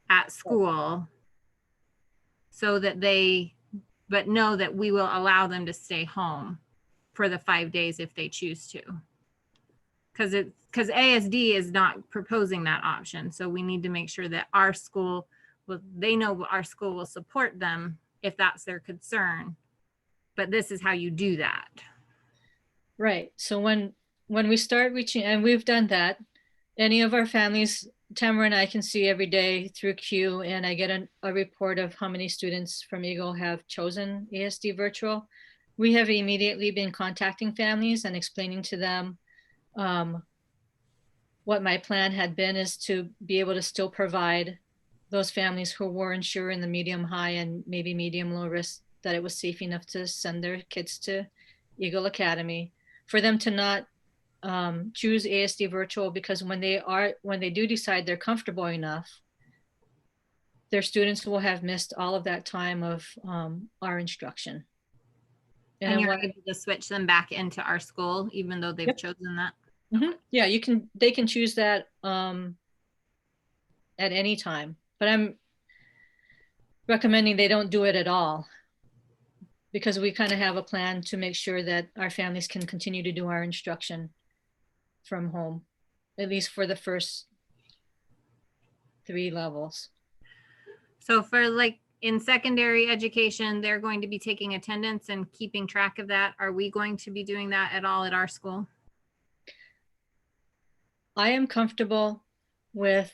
at school, so that but know that we will allow them to stay home for the 5 days if they choose to. Because ASD is not proposing that option. So we need to make sure that our school, they know our school will support them if that's their concern. But this is how you do that. Right. So when we start reaching, and we've done that, any of our families, Tamara and I can see every day through Q, and I get a report of how many students from Eagle have chosen ASD virtual. We have immediately been contacting families and explaining to them what my plan had been, is to be able to still provide those families who weren't sure in the medium high and maybe medium low risk that it was safe enough to send their kids to Eagle Academy, for them to not choose ASD virtual, because when they do decide they're comfortable enough, their students will have missed all of that time of our instruction. And you're able to switch them back into our school, even though they've chosen that. Mm-hmm. Yeah, they can choose that at any time, but I'm recommending they don't do it at all, because we kind of have a plan to make sure that our families can continue to do our instruction from home, at least for the first 3 levels. So for like in secondary education, they're going to be taking attendance and keeping track of that. Are we going to be doing that at all at our school? I am comfortable with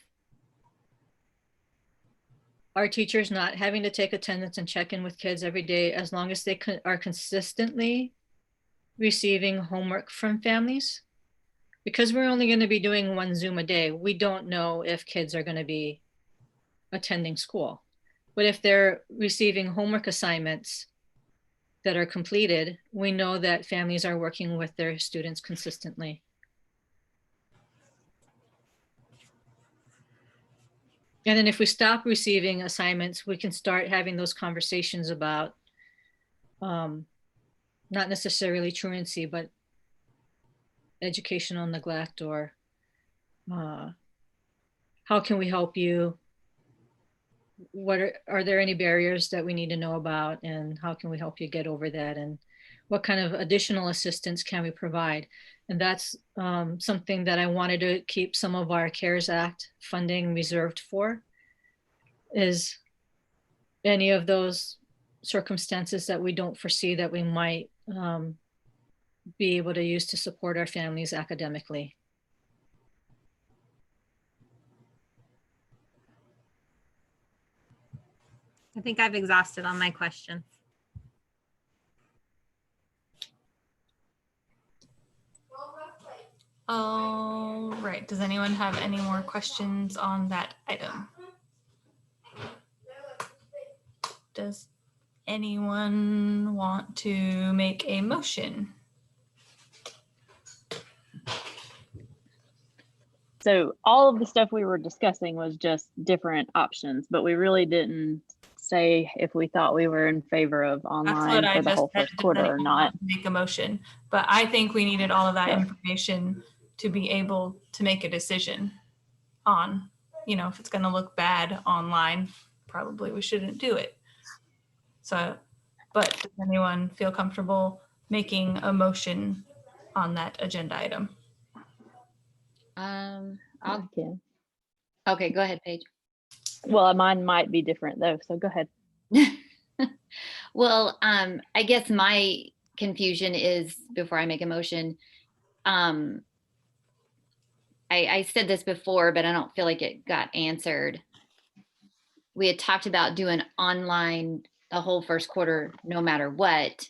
our teachers not having to take attendance and check in with kids every day, as long as they are consistently receiving homework from families. Because we're only going to be doing 1 Zoom a day, we don't know if kids are going to be attending school. But if they're receiving homework assignments that are completed, we know that families are working with their students consistently. And then if we stop receiving assignments, we can start having those conversations about not necessarily truancy, but educational neglect, or how can we help you? Are there any barriers that we need to know about, and how can we help you get over that? And what kind of additional assistance can we provide? And that's something that I wanted to keep some of our CARES Act funding reserved for, is any of those circumstances that we don't foresee that we might be able to use to support our families academically. I think I've exhausted all my questions. All right. Does anyone have any more questions on that item? Does anyone want to make a motion? So all of the stuff we were discussing was just different options, but we really didn't say if we thought we were in favor of That's online what I for the just whole said. first Does quarter or anyone not. want to make a motion? But I think we needed all of that Sure. information to be able to make a decision on, if it's going to look bad online, probably we shouldn't do it. So, but does anyone feel comfortable making a motion on that agenda item? I'll, Yeah. okay, go ahead, Paige. Well, mine might be different though, so go ahead. Well, I guess my confusion is, before I make a motion, I said this before, but I don't feel like it got answered. We had talked about doing online the whole first quarter, no matter what,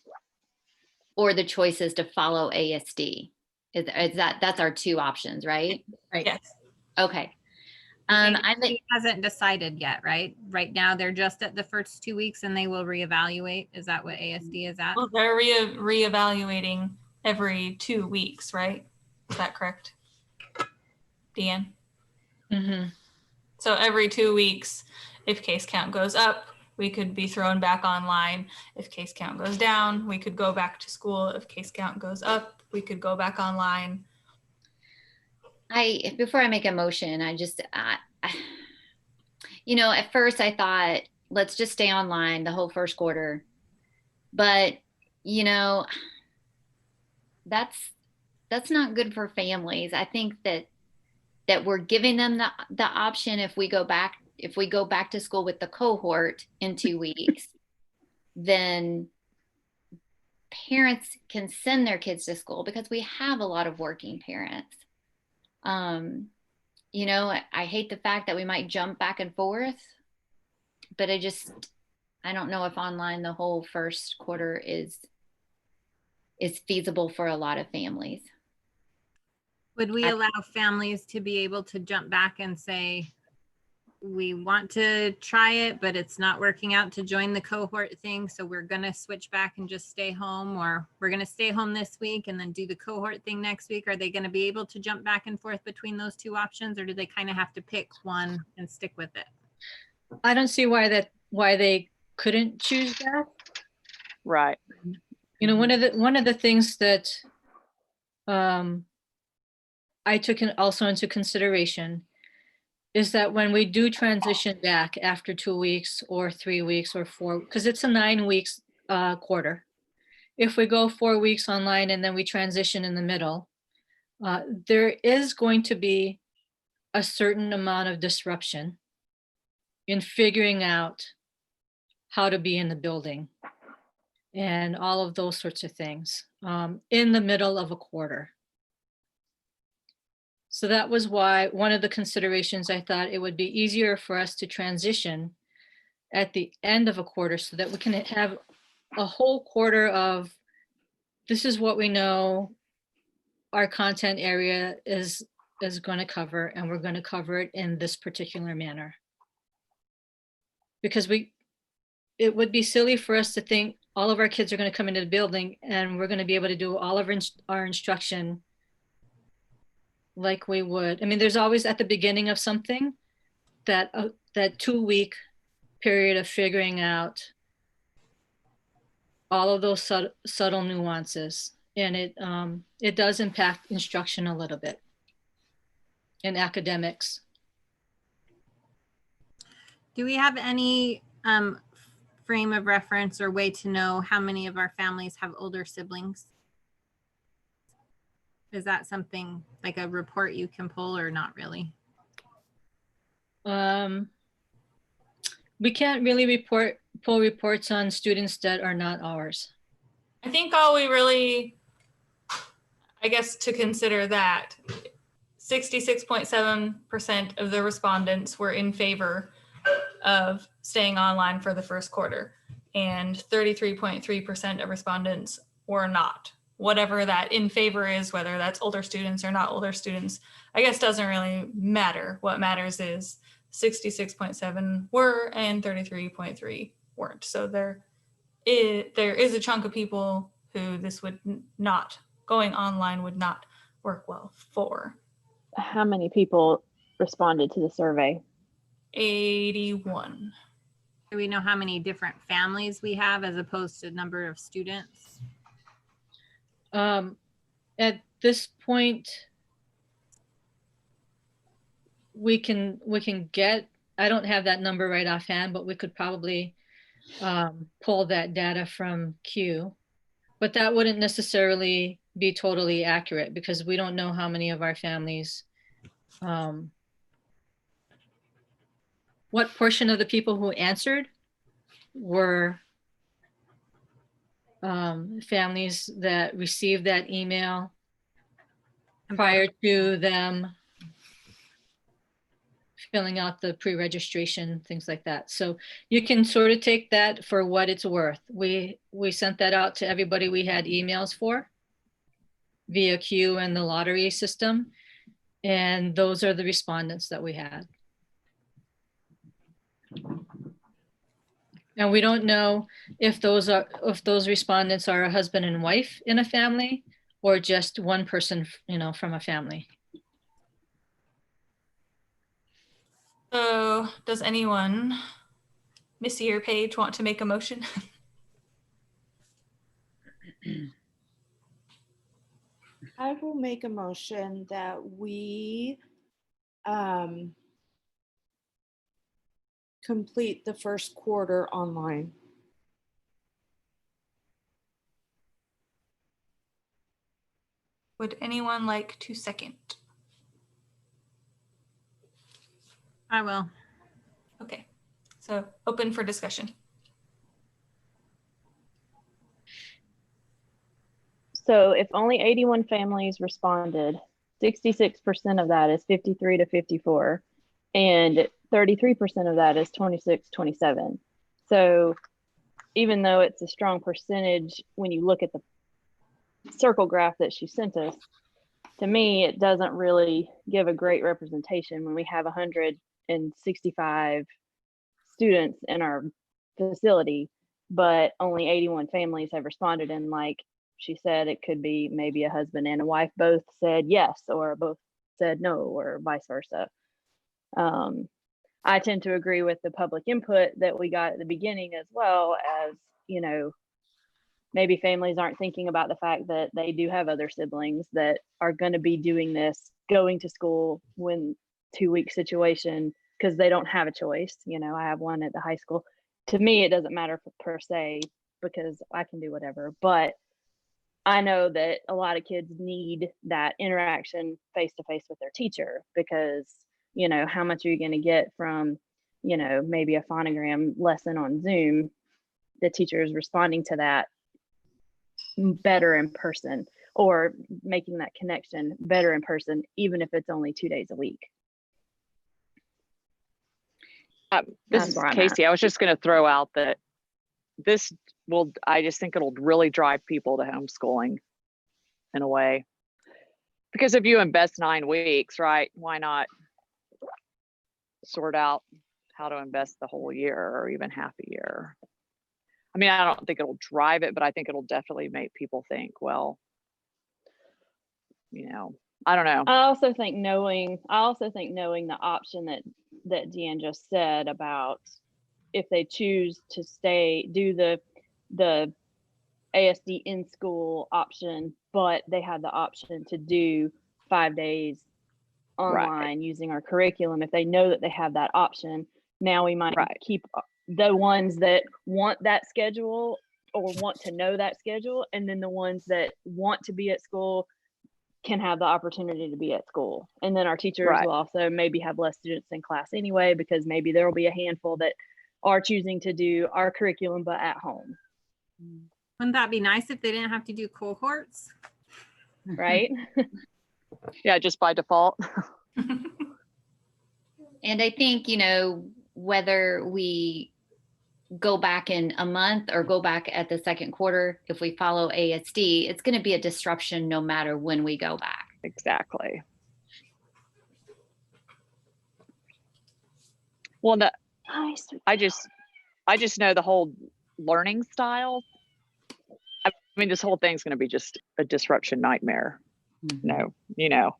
or the choice is to follow ASD. That's our two options, right? Right. Yes. Okay. He hasn't decided yet, right? Right now, they're just at the first 2 weeks and they will reevaluate. Is that what ASD is at? Well, they're reevaluating every 2 weeks, right? Is that correct, Deanne? Mm-hmm. So every 2 weeks, if case count goes up, we could be thrown back online. If case count goes down, we could go back to school. If case count goes up, we could go back online. Before I make a motion, at first I thought, let's just stay online the whole first quarter. But, that's not good for families. I think that we're giving them the option, if we go back to school with the cohort in 2 weeks, then parents can send their kids to school, because we have a lot of working parents. I hate the fact that we might jump back and forth, but I don't know if online the whole first quarter is feasible for a lot of families. Would we allow families to be able to jump back and say, we want to try it, but it's not working out to join the cohort thing, so we're going to switch back and just stay home, or we're going to stay home this week and then do the cohort thing next week? Are they going to be able to jump back and forth between those two options, or do they kind of have to pick one and stick with it? I don't see why they couldn't choose that. Right. One of the things that I took also into consideration is that when we do transition back after 2 weeks or 3 weeks or 4, because it's a 9 weeks quarter. If we go 4 weeks online and then we transition in the middle, there is going to be a certain amount of disruption in figuring out how to be in the building and all of those sorts of things in the middle of a quarter. So that was why one of the considerations, I thought it would be easier for us to transition at the end of a quarter, so that we can have a whole quarter of, this is what we know our content area is going to cover, and we're going to cover it in this particular manner. Because it would be silly for us to think all of our kids are going to come into the building and we're going to be able to do all of our instruction like we would. I mean, there's always at the beginning of something that 2 week period of figuring out all of those subtle nuances, and it does impact instruction a little bit in academics. Do we have any frame of reference or way to know how many of our families have older siblings? Is that something like a report you can pull, or not really? We can't really pull reports on students that are not ours. I think all we really, I guess, to consider that 66.7% of the respondents were in favor of staying online for the first quarter, and 33.3% of respondents were not. Whatever that in favor is, whether that's older students or not older students, I guess doesn't really matter. What matters is 66.7 were and 33.3 weren't. So there is a chunk of people who this would not, going online would not work well for. How many people responded to the survey? 81. Do we know how many different families we have as opposed to number of students? At this point, we can get, I don't have that number right offhand, but we could probably pull that data from Q. But that wouldn't necessarily be totally accurate because we don't know how many of our families, what portion of the people who answered were families that received that email prior to them filling out the pre-registration, things like that. So you can sort of take that for what it's worth. We sent that out to everybody we had emails for via Q and the lottery system. And those are the respondents that we had. And we don't know if those respondents are a husband and wife in a family or just one person, from a family. So does anyone, Missy or Paige, want to make a motion? I will make a motion that we complete the first quarter online. Would anyone like to second? I will. Okay, so open for discussion. So if only 81 families responded, 66% of that is 53 to 54, and 33% of that is 26, 27. So even though it's a strong percentage, when you look at the circle graph that she sent us, to me, it doesn't really give a great representation when we have 165 students in our facility, but only 81 families have responded. And like she said, it could be maybe a husband and a wife both said yes, or both said no, or vice versa. I tend to agree with the public input that we got at the beginning, as well as, maybe families aren't thinking about the fact that they do have other siblings that are going to be doing this, going to school when 2-week situation, because they don't have a choice. I have one at the high school. To me, it doesn't matter per se, because I can do whatever, but I know that a lot of kids need that interaction face to face with their teacher, because how much are you going to get from maybe a phonogram lesson on Zoom? The teacher is responding to that better in person, or making that connection better in person, even if it's only 2 days a week. This is Casey. I was just going to throw out that I just think it'll really drive people to homeschooling in a way. Because if you invest 9 weeks, right, why not sort out how to invest the whole year or even half a year? I mean, I don't think it'll drive it, but I think it'll definitely make people think, well, I don't know. I also think knowing the option that Deanne just said about if they choose to do the ASD in school option, but they have the option to do 5 days online using our curriculum. If they know that they have that option, now we might keep the ones that want that schedule or want to know that schedule, and then the ones that want to be at school can have the opportunity to be at school. And then our teachers will also maybe have less students in class anyway, because maybe there will be a handful that are choosing to do our curriculum but at home. Wouldn't that be nice if they didn't have to do cohorts? Right? Yeah, just by default. And I think, whether we go back in a month or go back at the second quarter, if we follow ASD, it's going to be a disruption no matter when we go back. Exactly. Well, I just I just know the whole learning style. I mean, this whole thing's going to be just a disruption nightmare. No, you know.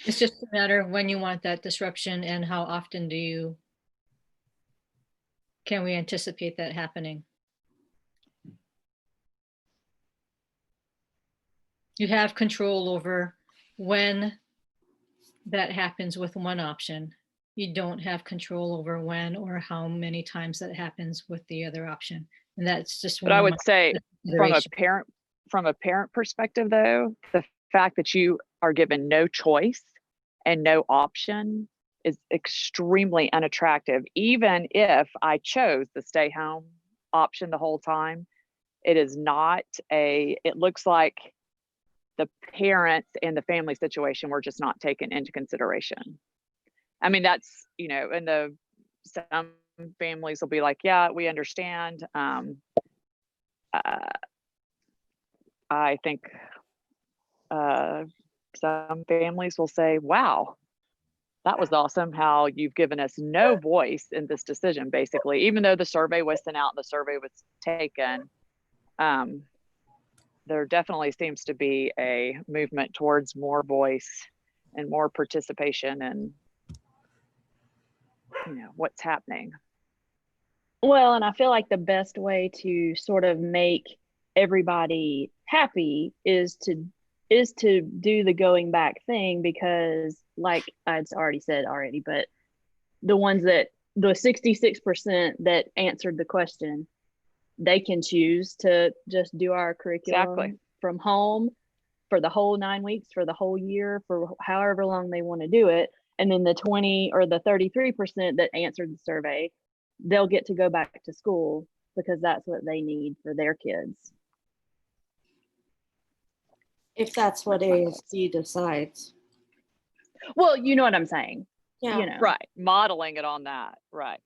It's just a matter of when you want that disruption and how often can we anticipate that happening? You have control over when that happens with one option. You don't have control over when or how many times that happens with the other option. And that's just But one I of would my say considerations. from a parent perspective though, the fact that you are given no choice and no option is extremely unattractive. Even if I chose the stay home option the whole time, it is not it looks like the parents and the family situation were just not taken into consideration. I mean, that's, you know, and some families will be like, yeah, we understand. I think some families will say, wow, that was awesome how you've given us no voice in this decision, basically, even though the survey was sent out and the survey was taken. There definitely seems to be a movement towards more voice and more participation and, you know, what's happening. Well, and I feel like the best way to sort of make everybody happy is to do the going back thing, because like I'd already said already, but the 66% that answered the question, they can choose to just do our curriculum from home for the whole 9 weeks, for the whole year, for however long they want to do it. And then the 20 or the 33% that answered the survey, they'll get to go back to school because that's what they need for their kids. If that's what ASD decides. Well, you know what I'm saying. Yeah. You know. Right. Modeling it on that. Right.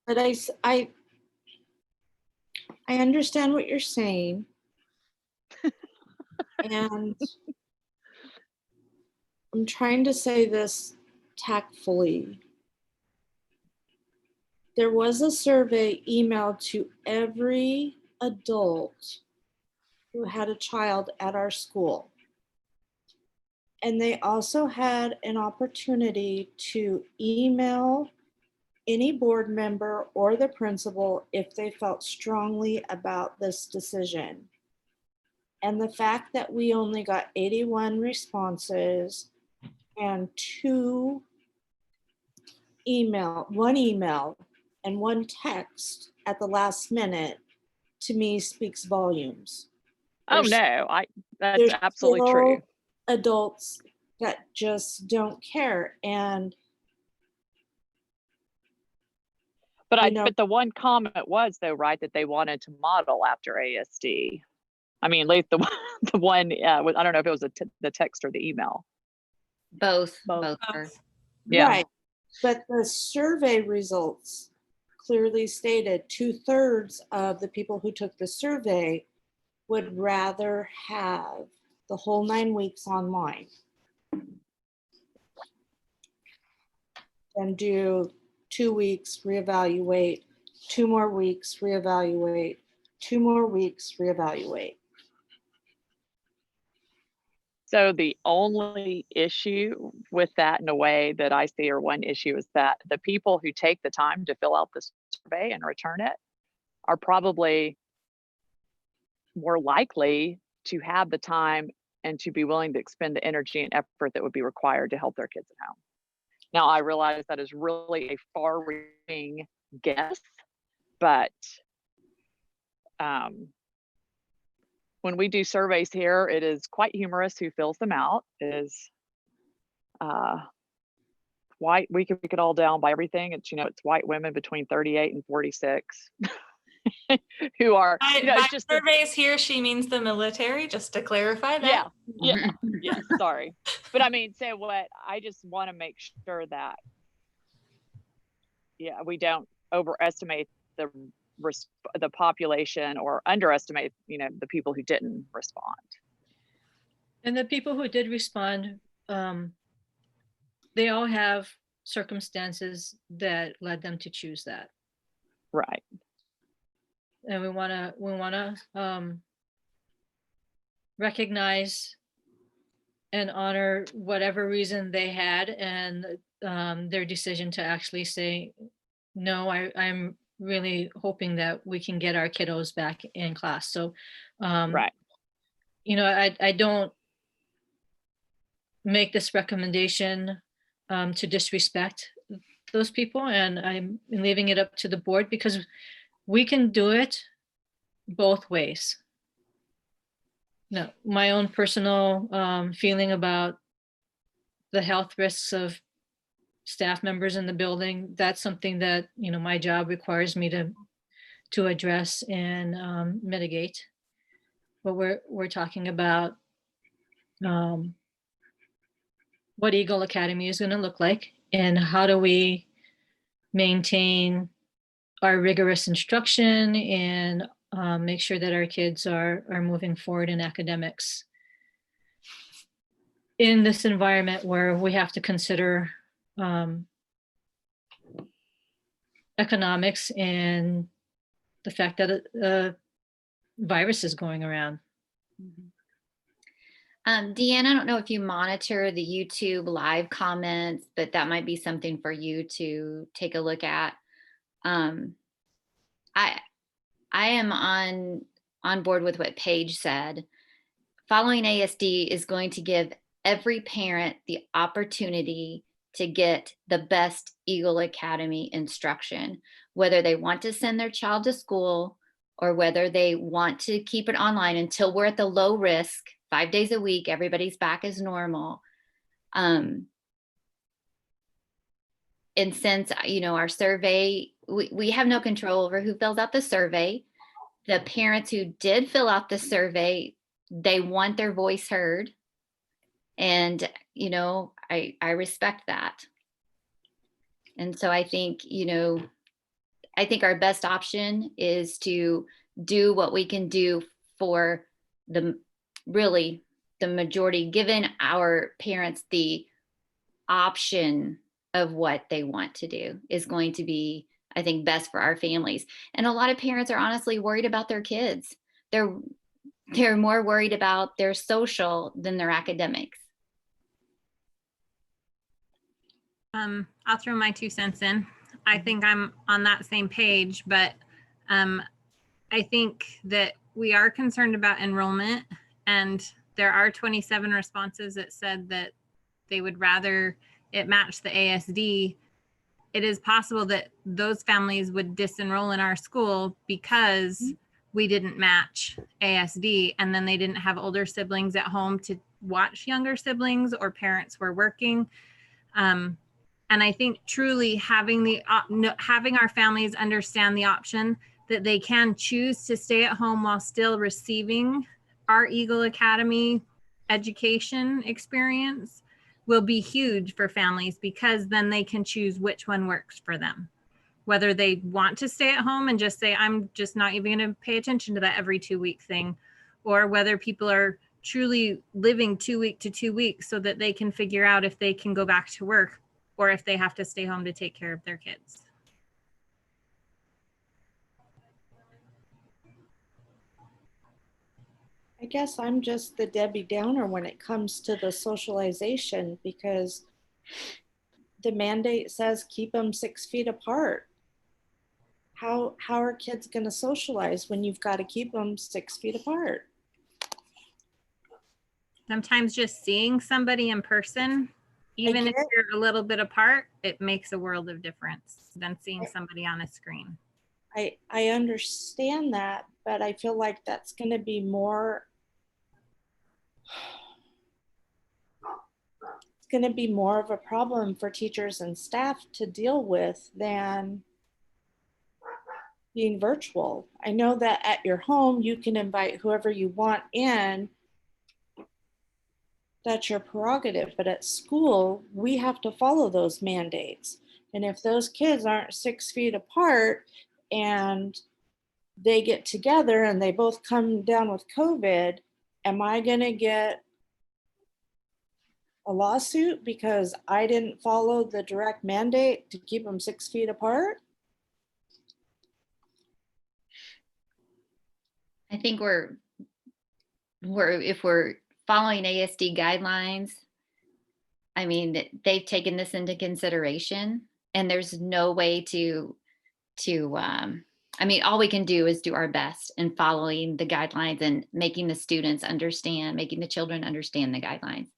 But I understand what you're saying. And I'm trying to say this tactfully. There was a survey emailed to every adult who had a child at our school. And they also had an opportunity to email any board member or the principal if they felt strongly about this decision. And the fact that we only got 81 responses and one email and one text at the last minute, to me speaks volumes. Oh no, that's absolutely true. Adults that just don't care. And but the one comment was though, right, that they wanted to model after ASD. I mean, like the one I don't know if it was the text or the email. Both. Yeah. Right. But the survey results clearly stated 2/3 of the people who took the survey would rather have the whole 9 weeks online than do 2 weeks, reevaluate, 2 more weeks, reevaluate, 2 more weeks, reevaluate. So the only issue with that in a way that I see, or one issue, is that the people who take the time to fill out the survey and return it are probably more likely to have the time and to be willing to expend the energy and effort that would be required to help their kids at home. Now, I realize that is really a far-reaching guess, but when we do surveys here, it is quite humorous who fills them out. It is white. We could break it all down by everything. It's, it's white women between 38 and 46 who are, by just surveys here, she means the military, just to clarify that. Yeah, sorry. But I mean, so what I just want to make sure that, we don't overestimate the the population or underestimate, the people who didn't respond. And the people who did respond, they all have circumstances that led them to choose that. Right. And we want to recognize and honor whatever reason they had and their decision to actually say, no, I'm really hoping that we can get our kiddos back in class. So, Right. I don't make this recommendation to disrespect those people, and I'm leaving it up to the board because we can do it both ways. No, my own personal feeling about the health risks of staff members in the building, that's something that, my job requires me to address and mitigate. But we're talking about what Eagle Academy is going to look like and how do we maintain our rigorous instruction and make sure that our kids are moving forward in academics in this environment where we have to consider economics and the fact that a virus is going around. Deanne, I don't know if you monitor the YouTube live comments, but that might be something for you to take a look at. I am on board with what Paige said. Following ASD is going to give every parent the opportunity to get the best Eagle Academy instruction, whether they want to send their child to school or whether they want to keep it online until we're at the low risk, 5 days a week, everybody's back as normal. And since, our survey, we have no control over who fills out the survey. The parents who did fill out the survey, they want their voice heard. And, I respect that. And so I think, our best option is to do what we can do for the majority, given our parents the option of what they want to do is going to be, I think, best for our families. And a lot of parents are honestly worried about their kids. They're more worried about their social than their academics. I'll throw my 2 cents in. I think I'm on that same page, but I think that we are concerned about enrollment, and there are 27 responses that said that they would rather it match the ASD. It is possible that those families would disenroll in our school because we didn't match ASD, and then they didn't have older siblings at home to watch younger siblings, or parents were working. And I think truly having our families understand the option that they can choose to stay at home while still receiving our Eagle Academy education experience will be huge for families, because then they can choose which one works for them. Whether they want to stay at home and just say, I'm just not even going to pay attention to that every 2-week thing, or whether people are truly living 2 week to 2 weeks so that they can figure out if they can go back to work or if they have to stay home to take care of their kids. I guess I'm just the Debbie Downer when it comes to the socialization, because the mandate says keep them 6 feet apart. How are kids going to socialize when you've got to keep them 6 feet apart? Sometimes just seeing somebody in person, even if you're a little bit apart, it makes a world of difference than seeing somebody on a screen. I understand that, but I feel like that's going to be more, it's going to be more of a problem for teachers and staff to deal with than being virtual. I know that at your home, you can invite whoever you want in. That's your prerogative, but at school, we have to follow those mandates. And if those kids aren't 6 feet apart and they get together and they both come down with COVID, am I gonna get a lawsuit because I didn't follow the direct mandate to keep them 6 feet apart? I think if we're following ASD guidelines, I mean, they've taken this into consideration, and there's no way I mean, all we can do is do our best in following the guidelines and making the students understand, making the children understand the guidelines.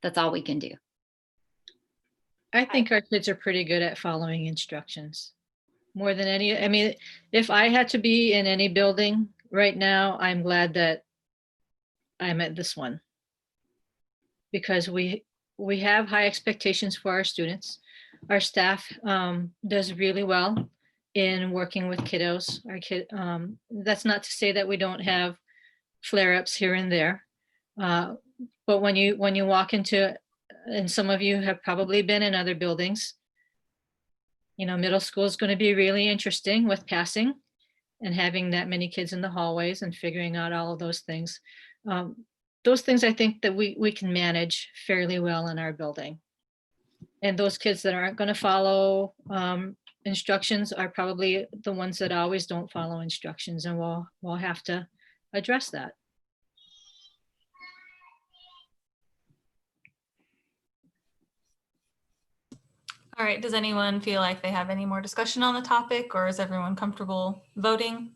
That's all we can do. I think our kids are pretty good at following instructions. More than any, I mean, if I had to be in any building right now, I'm glad that I'm at this one. Because we have high expectations for our students. Our staff does really well in working with kiddos. That's not to say that we don't have flare-ups here and there. But when you walk into, and some of you have probably been in other buildings, you know, middle school is going to be really interesting with passing and having that many kids in the hallways and figuring out all of those things. Those things I think that we can manage fairly well in our building. And those kids that aren't going to follow instructions are probably the ones that always don't follow instructions, and we'll have to address that. All right, does anyone feel like they have any more discussion on the topic, or is everyone comfortable voting?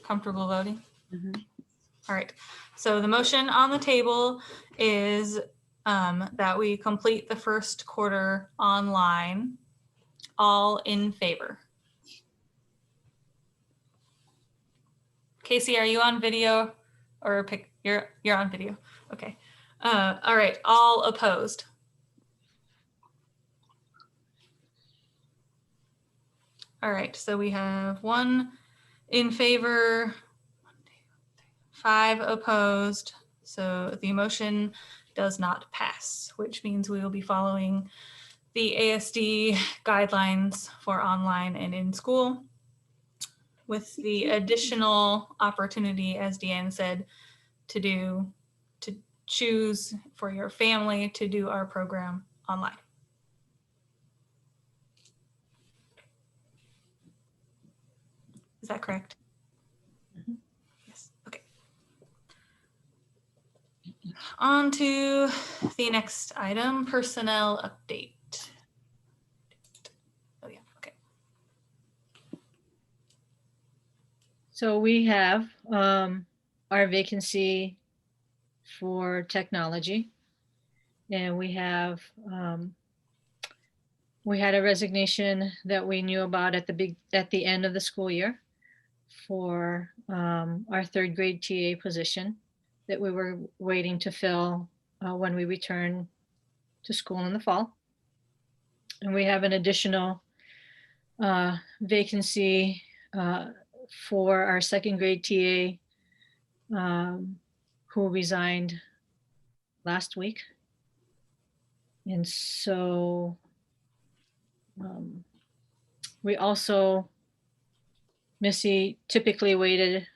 Comfortable voting? All right, so the motion on the table is that we complete the first quarter online. All in favor? Casey, are you on video or you're on video? Okay. All right, all opposed? All right, so we have 1 in favor, 5 opposed. So the motion does not pass, which means we will be following the ASD guidelines for online and in school, with the additional opportunity, as Deanne said, to choose for your family to do our program online. Is that correct? Yes. Okay. On to the next item, personnel update. Oh yeah, okay. So we have our vacancy for technology, and we had a resignation that we knew about at the end of the school year for our 3rd grade TA position that we were waiting to fill when we return to school in the fall. And we have an additional vacancy for our 2nd grade TA who resigned last week. And so we also, Missy typically waited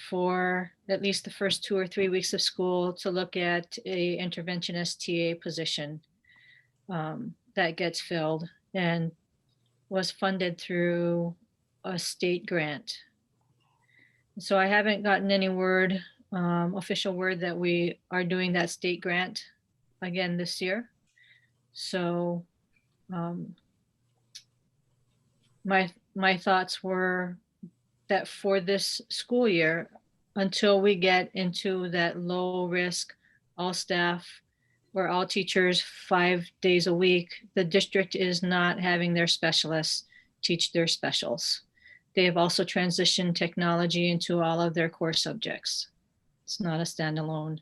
for at least the first 2 or 3 weeks of school to look at a interventionist TA position that gets filled and was funded through a state grant. So I haven't gotten any word, official word, that we are doing that state grant again this year. So my thoughts were that for this school year, until we get into that low risk, all staff or all teachers 5 days a week, the district is not having their specialists teach their specials. They have also transitioned technology into all of their core subjects. It's not a standalone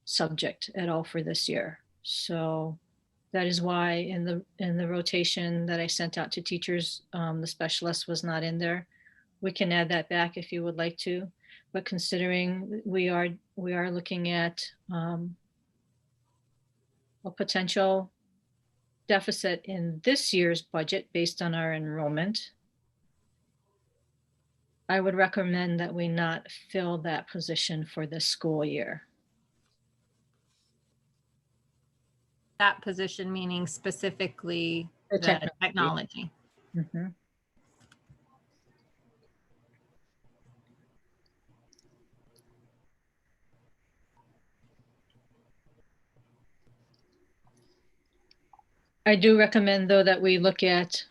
subject at all for this year. So that is why in the rotation that I sent out to teachers, the specialist was not in there. We can add that back if you would like to, but considering we are looking at a potential deficit in this year's budget based on our enrollment, I would recommend that we not fill that position for this school year. That position meaning specifically The the technology. Mhm. I do recommend, though, that we look at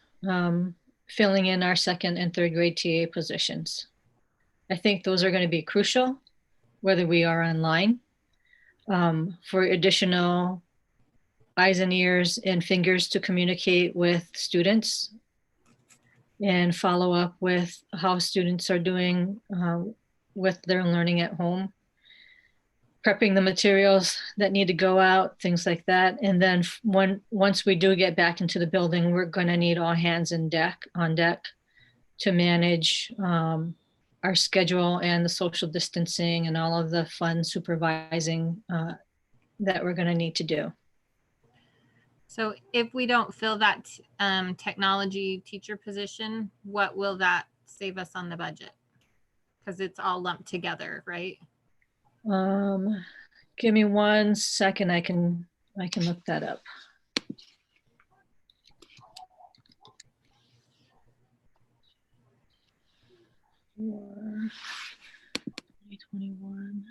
filling in our second and third grade TA positions. I think those are going to be crucial, whether we are online, for additional eyes and ears and fingers to communicate with students and follow up with how students are doing with their learning at home, prepping the materials that need to go out, things like that. And then once we do get back into the building, we're going to need all hands on deck to manage our schedule and the social distancing and all of the fun supervising that we're going to need to do. So if we don't fill that technology teacher position, what will that save us on the budget? Because it's all lumped together, right? Give me 1 second. I can look that up. For 2021.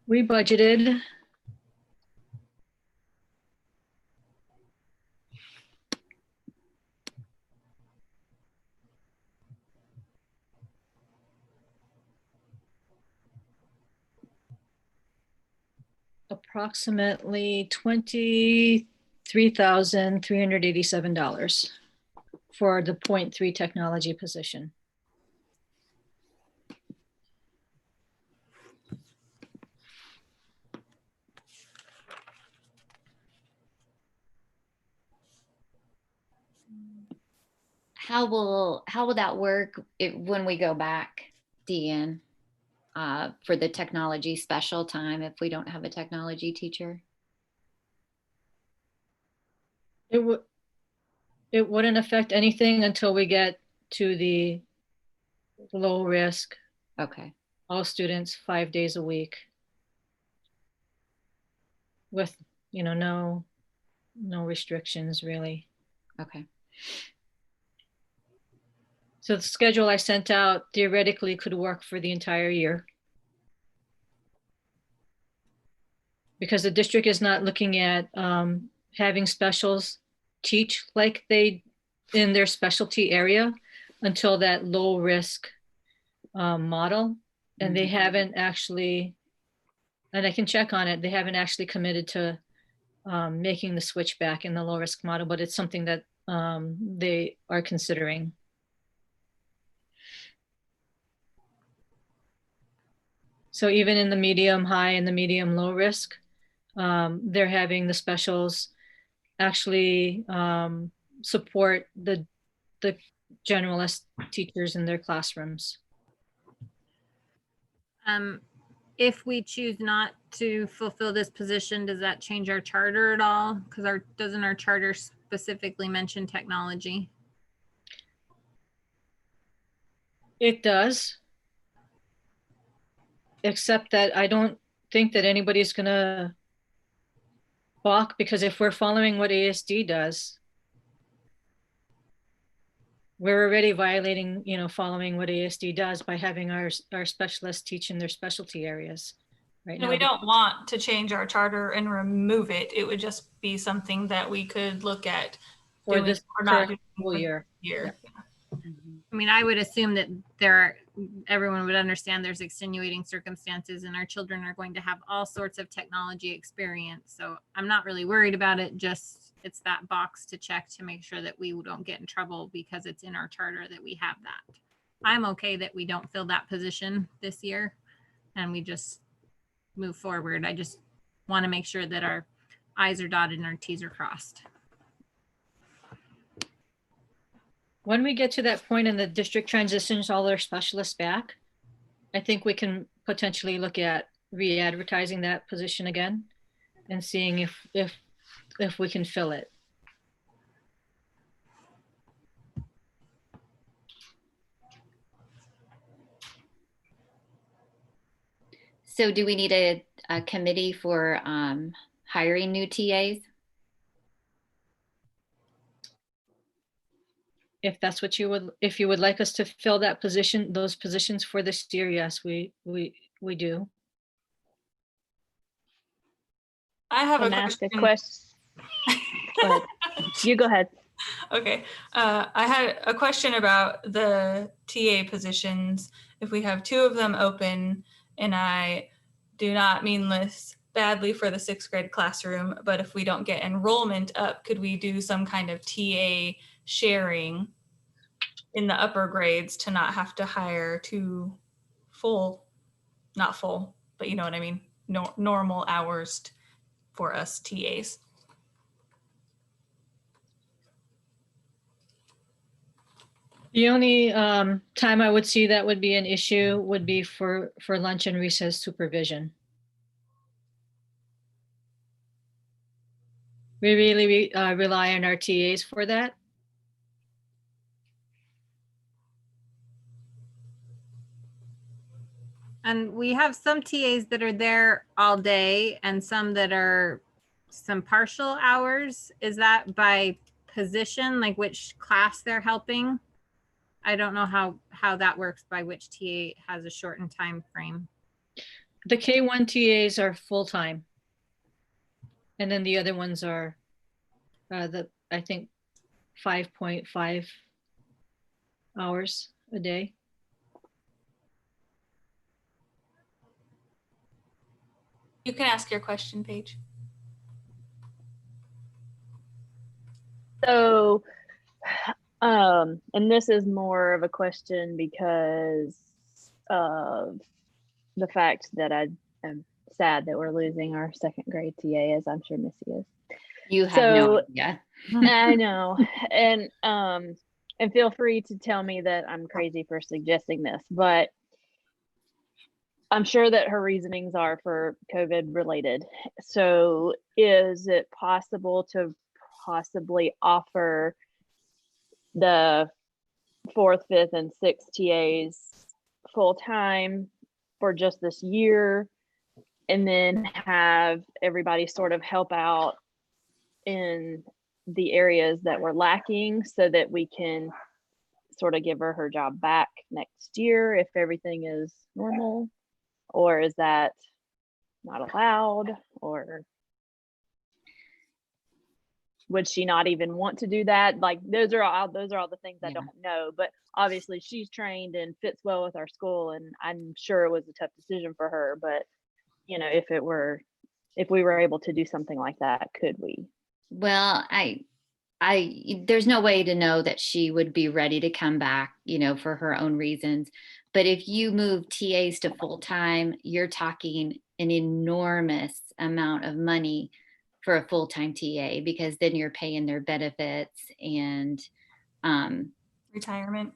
We budgeted approximately $23,387 for the 0.3 technology position. How will that work when we go back, Deanne, for the technology special time if we don't have a technology teacher? It wouldn't affect anything until we get to the low risk, Okay. all students 5 days a week with, no restrictions really. Okay. So the schedule I sent out theoretically could work for the entire year. Because the district is not looking at having specials teach like they in their specialty area until that low risk model. And they haven't actually, and I can check on it, they haven't actually committed to making the switch back in the low risk model, but it's something that they are considering. So even in the medium high and the medium low risk, they're having the specials actually support the generalist teachers in their classrooms. If we choose not to fulfill this position, does that change our charter at all? Because doesn't our charter specifically mention technology? It does. Except that I don't think that anybody's gonna balk, because if we're following what ASD does, we're already violating, following what ASD does by having our specialists teach in their specialty areas right now. And we don't want to change our charter and remove it. It would just be something that we could look at for doing this or not current doing school for year. this year. I I mean, I would assume that everyone would understand there's extenuating circumstances and our children are going to have all sorts of technology experience. So I'm not really worried about it. Just it's that box to check to make sure that we don't get in trouble because it's in our charter that we have that. I'm okay that we don't fill that position this year and we just move forward. I just want to make sure that our I's are dotted and our T's are crossed. When we get to that point and the district transitions all their specialists back, I think we can potentially look at re-advertising that position again and seeing if we can fill it. So do we need a committee for hiring new TAs? If that's what if you would like us to fill that position, those positions for this year, yes, we do. I have Can a I ask a question. question? Go ahead. You go ahead. Okay, I had a question about the TA positions. If we have 2 of them open, and I do not mean this badly for the 6th grade classroom, but if we don't get enrollment up, could we do some kind of TA sharing in the upper grades to not have to hire 2 not full, but you know what I mean, normal hours for us TAs? The only time I would see that would be an issue would be for lunch and recess supervision. We really rely on our TAs for that. And we have some TAs that are there all day and some that are some partial hours. Is that by position, like which class they're helping? I don't know how that works by which TA has a shortened time frame. The K1 TAs are full-time. And then the other ones are I think 5.5 hours a day. You can ask your question, Paige. So, and this is more of a question because of the fact that I am sad that we're losing our 2nd grade TA, as I'm sure Missy is. You have no idea. I know, and feel free to tell me that I'm crazy for suggesting this, but I'm sure that her reasonings are for COVID related. So is it possible to possibly offer the 4th, 5th, and 6th TAs full-time for just this year and then have everybody sort of help out in the areas that we're lacking so that we can sort of give her job back next year if everything is normal? Or is that not allowed? Or would she not even want to do that? Like those are all the things I don't know, but obviously she's trained and fits well with our school, and I'm sure it was a tough decision for her, but you know, if we were able to do something like that, could we? Well, there's no way to know that she would be ready to come back, you know, for her own reasons. But if you move TAs to full-time, you're talking an enormous amount of money for a full-time TA, because then you're paying their benefits and Retirement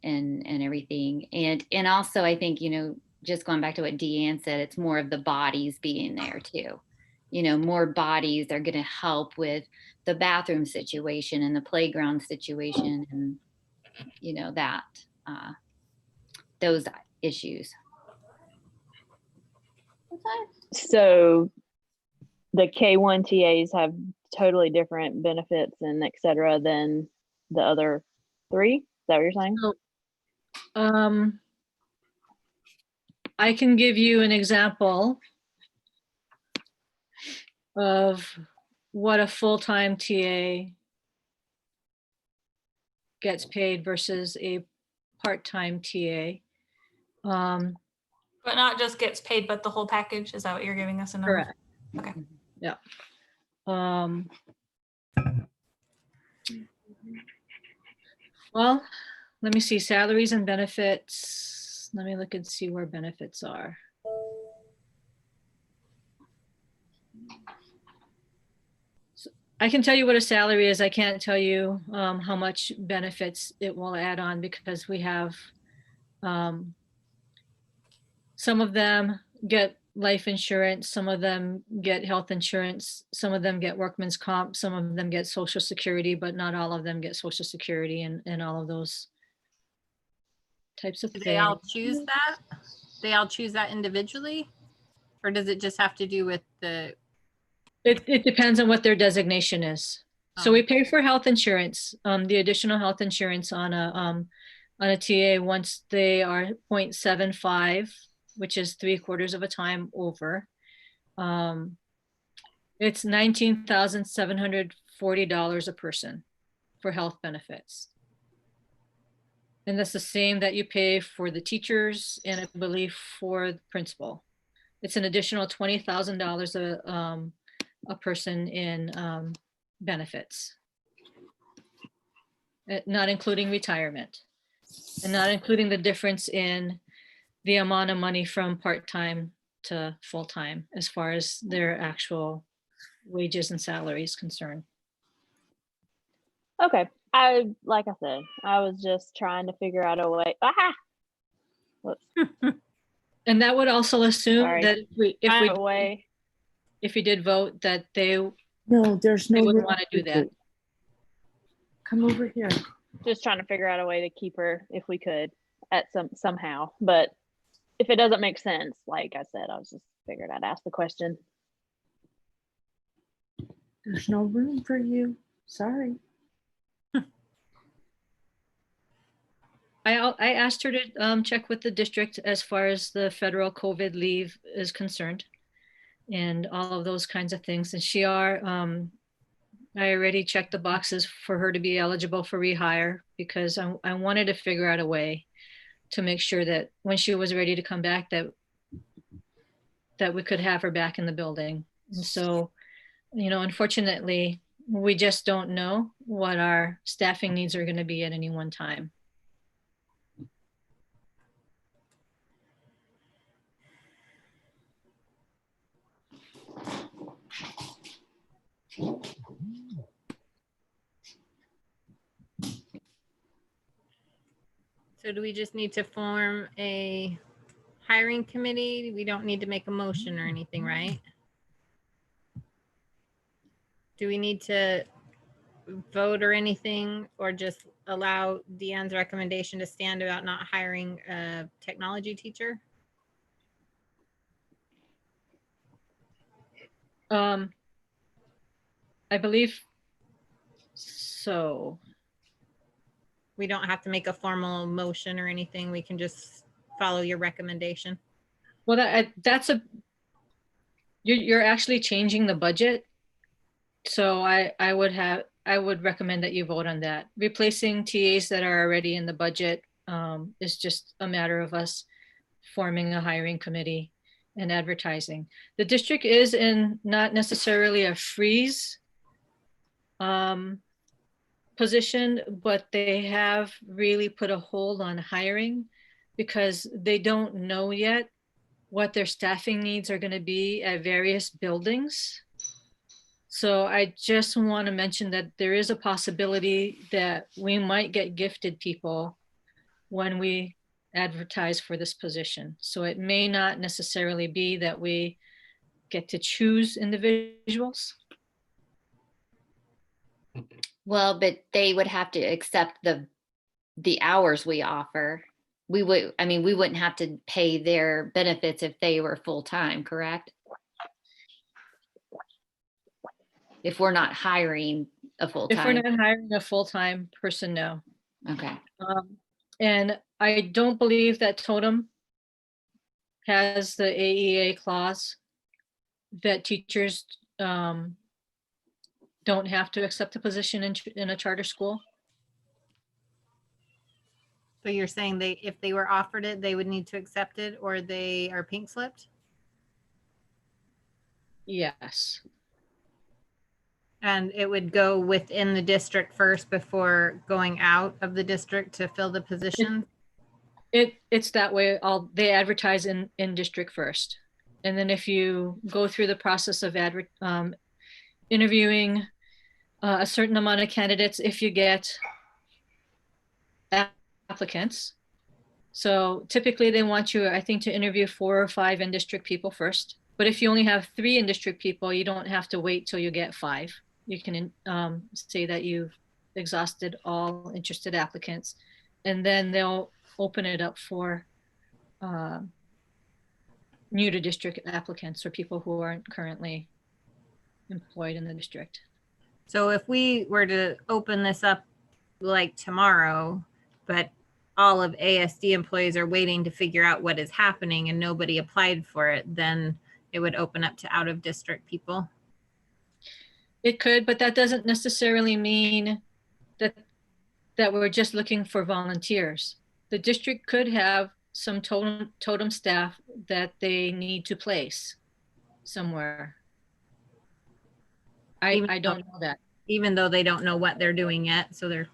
and everything. And also I think, you know, just going back to what Deanne said, it's more of the bodies being there too. You know, more bodies are going to help with the bathroom situation and the playground situation and, you know, those issues. So the K1 TAs have totally different benefits and et cetera than the other 3? Is that what you're saying? So, I can give you an example of what a full-time TA gets paid versus a part-time TA. But not just gets paid, but the whole package. Is that what you're giving us a number? Correct. Okay. Yeah. Um, well, let me see, salaries and benefits. Let me look and see where benefits are. So I can tell you what a salary is. I can't tell you how much benefits it will add on because we have some of them get life insurance, some of them get health insurance, some of them get workman's comp, some of them get social security, but not all of them get social security and all of those types of Do things. they all choose that? They all choose that individually? Or does it just have to do with the, It depends on what their designation is. So Oh. we pay for health insurance, the additional health insurance on a TA once they are 0.75, which is 3/4 of a time over. It's $19,740 a person for health benefits. And that's the same that you pay for the teachers and I believe for the principal. It's an additional $20,000 a person in benefits. Not including retirement and not including the difference in the amount of money from part-time to full-time as far as their actual wages and salaries concerned. Okay. Like I said, I was just trying to figure out a way. Whoops. And that would also assume Sorry. that Find a way. if we did vote that they No, there's no. wouldn't room want to do for that. you. Come over here. Just trying to figure out a way to keep her if we could at somehow. But if it doesn't make sense, like I said, I was just figured I'd ask the question. There's no room for you. Sorry. I asked her to check with the district as far as the federal COVID leave is concerned and all of those kinds of things. And I already checked the boxes for her to be eligible for rehire because I wanted to figure out a way to make sure that when she was ready to come back that we could have her back in the building. And so, unfortunately, we just don't know what our staffing needs are going to be at any one time. so do we just need to form a hiring committee? We don't need to make a motion or anything, right? Do we need to vote or anything, or just allow Deanne's recommendation to stand about not hiring a technology teacher? I believe so. We don't have to make a formal motion or anything. We can just follow your recommendation. Well, you're actually changing the budget. So I would recommend that you vote on that. Replacing TAs that are already in the budget is just a matter of us forming a hiring committee and advertising. The district is in not necessarily a freeze position, but they have really put a hold on hiring because they don't know yet what their staffing needs are going to be at various buildings. So I just want to mention that there is a possibility that we might get gifted people when we advertise for this position. So it may not necessarily be that we get to choose individuals. Well, but they would have to accept the hours we offer. We wouldn't have to pay their benefits if they were full-time, correct? If we're not hiring a If we're full-time. not hiring a full-time person, no. Okay. And I don't believe that Totem has the AEA clause that teachers don't have to accept a position in a charter school. So you're saying if they were offered it, they would need to accept it, or they are pink slipped? Yes. And it would go within the district first before going out of the district to fill the position? It's that way. They advertise in district first. And then if you go through the process of interviewing a certain amount of candidates, if you get applicants. So typically they want you, I think, to interview 4 or 5 in-district people first. But if you only have 3 in-district people, you don't have to wait till you get 5. You can say that you've exhausted all interested applicants, and then they'll open it up for new to district applicants or people who aren't currently employed in the district. So if we were to open this up like tomorrow, but all of ASD employees are waiting to figure out what is happening and nobody applied for it, then it would open up to out of district people. It could, but that doesn't necessarily mean that we're just looking for volunteers. The district could have some totem staff that they need to place somewhere. I don't know that. Even though they don't know what they're doing yet. So they're,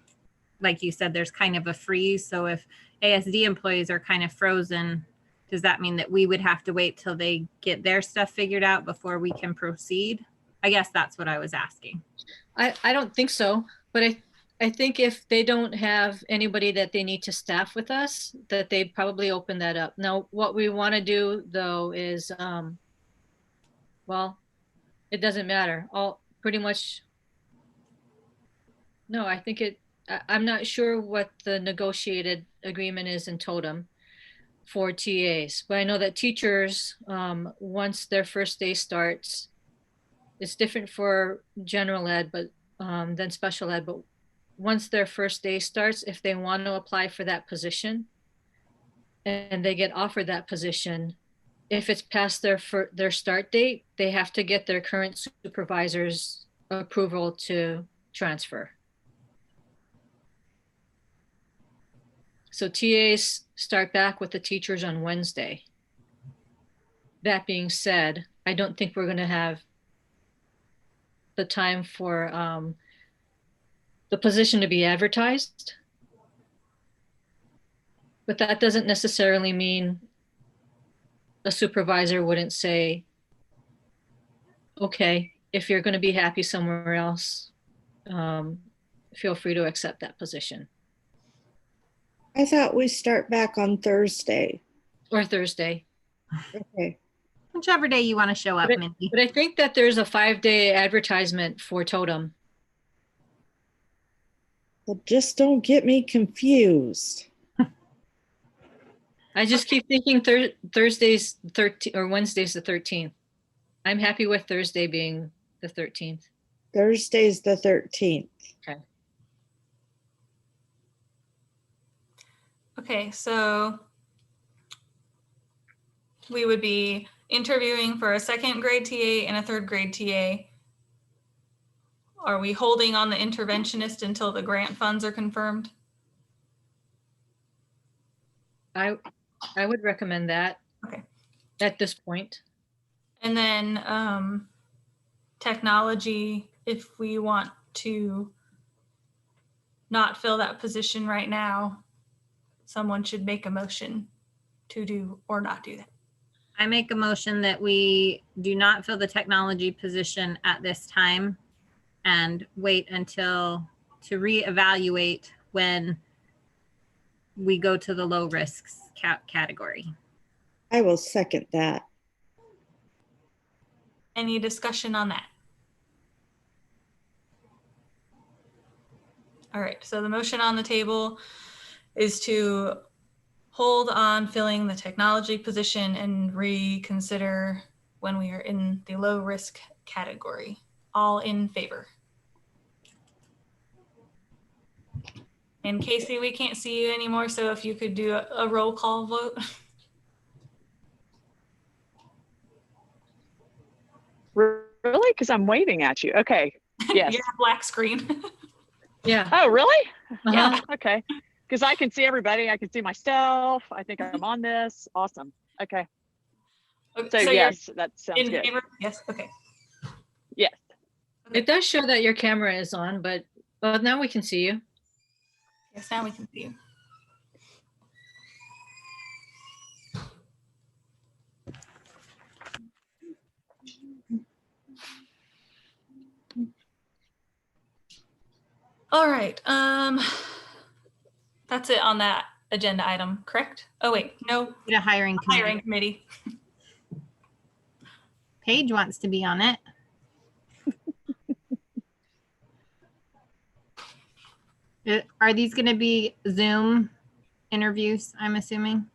like you said, there's kind of a freeze. So if ASD employees are kind of frozen, does that mean that we would have to wait till they get their stuff figured out before we can proceed? I guess that's what I was asking. I don't think so, but I think if they don't have anybody that they need to staff with us, that they'd probably open that up. Now, what we want to do though is, well, it doesn't matter. Pretty much. No, I think I'm not sure what the negotiated agreement is in Totem for TAs, but I know that teachers, once their first day starts, it's different for general ed, but than special ed. But once their first day starts, if they want to apply for that position and they get offered that position, if it's past their start date, they have to get their current supervisor's approval to transfer. So TAs start back with the teachers on Wednesday. That being said, I don't think we're going to have the time for the position to be advertised. But that doesn't necessarily mean a supervisor wouldn't say, okay, if you're going to be happy somewhere else, feel free to accept that position. I thought we start back on Thursday. Or Thursday. Okay. Whichever day you want to show up, Mindy. But I think that there's a 5-day advertisement for Totem. Well, just don't get me confused. I just keep thinking Thursday's 13th or Wednesday's the 13th. I'm happy with Thursday being the 13th. Thursday's the 13th. Okay. Okay, so we would be interviewing for a 2nd grade TA and a 3rd grade TA. Are we holding on the interventionist until the grant funds are confirmed? I would recommend that. Okay. At this point. And then technology, if we want to not fill that position right now, someone should make a motion to do or not do that. I make a motion that we do not fill the technology position at this time and wait until to reevaluate when we go to the low risks category. I will second that. Any discussion on that? All right, so the motion on the table is to hold on filling the technology position and reconsider when we are in the low risk category. All in favor? And Casey, we can't see you anymore, so if you could do a roll call vote. Really? Because I'm waving at you. Okay. Yes. You're a black screen. Yeah. Oh, really? Uh-huh. Yeah. Okay. Because I can see everybody. I can see myself. I think I'm on this. Awesome. Okay. Okay, So you're yes, that sounds in good. favor? Yes, okay. Yes. It does show that your camera is on, but well, now we can see you. Yes, now we can see you. All right, that's it on that agenda item, correct? Oh wait, no, Get a hiring committee. hiring committee. Paige wants to be on it. Are these going to be Zoom interviews, I'm assuming?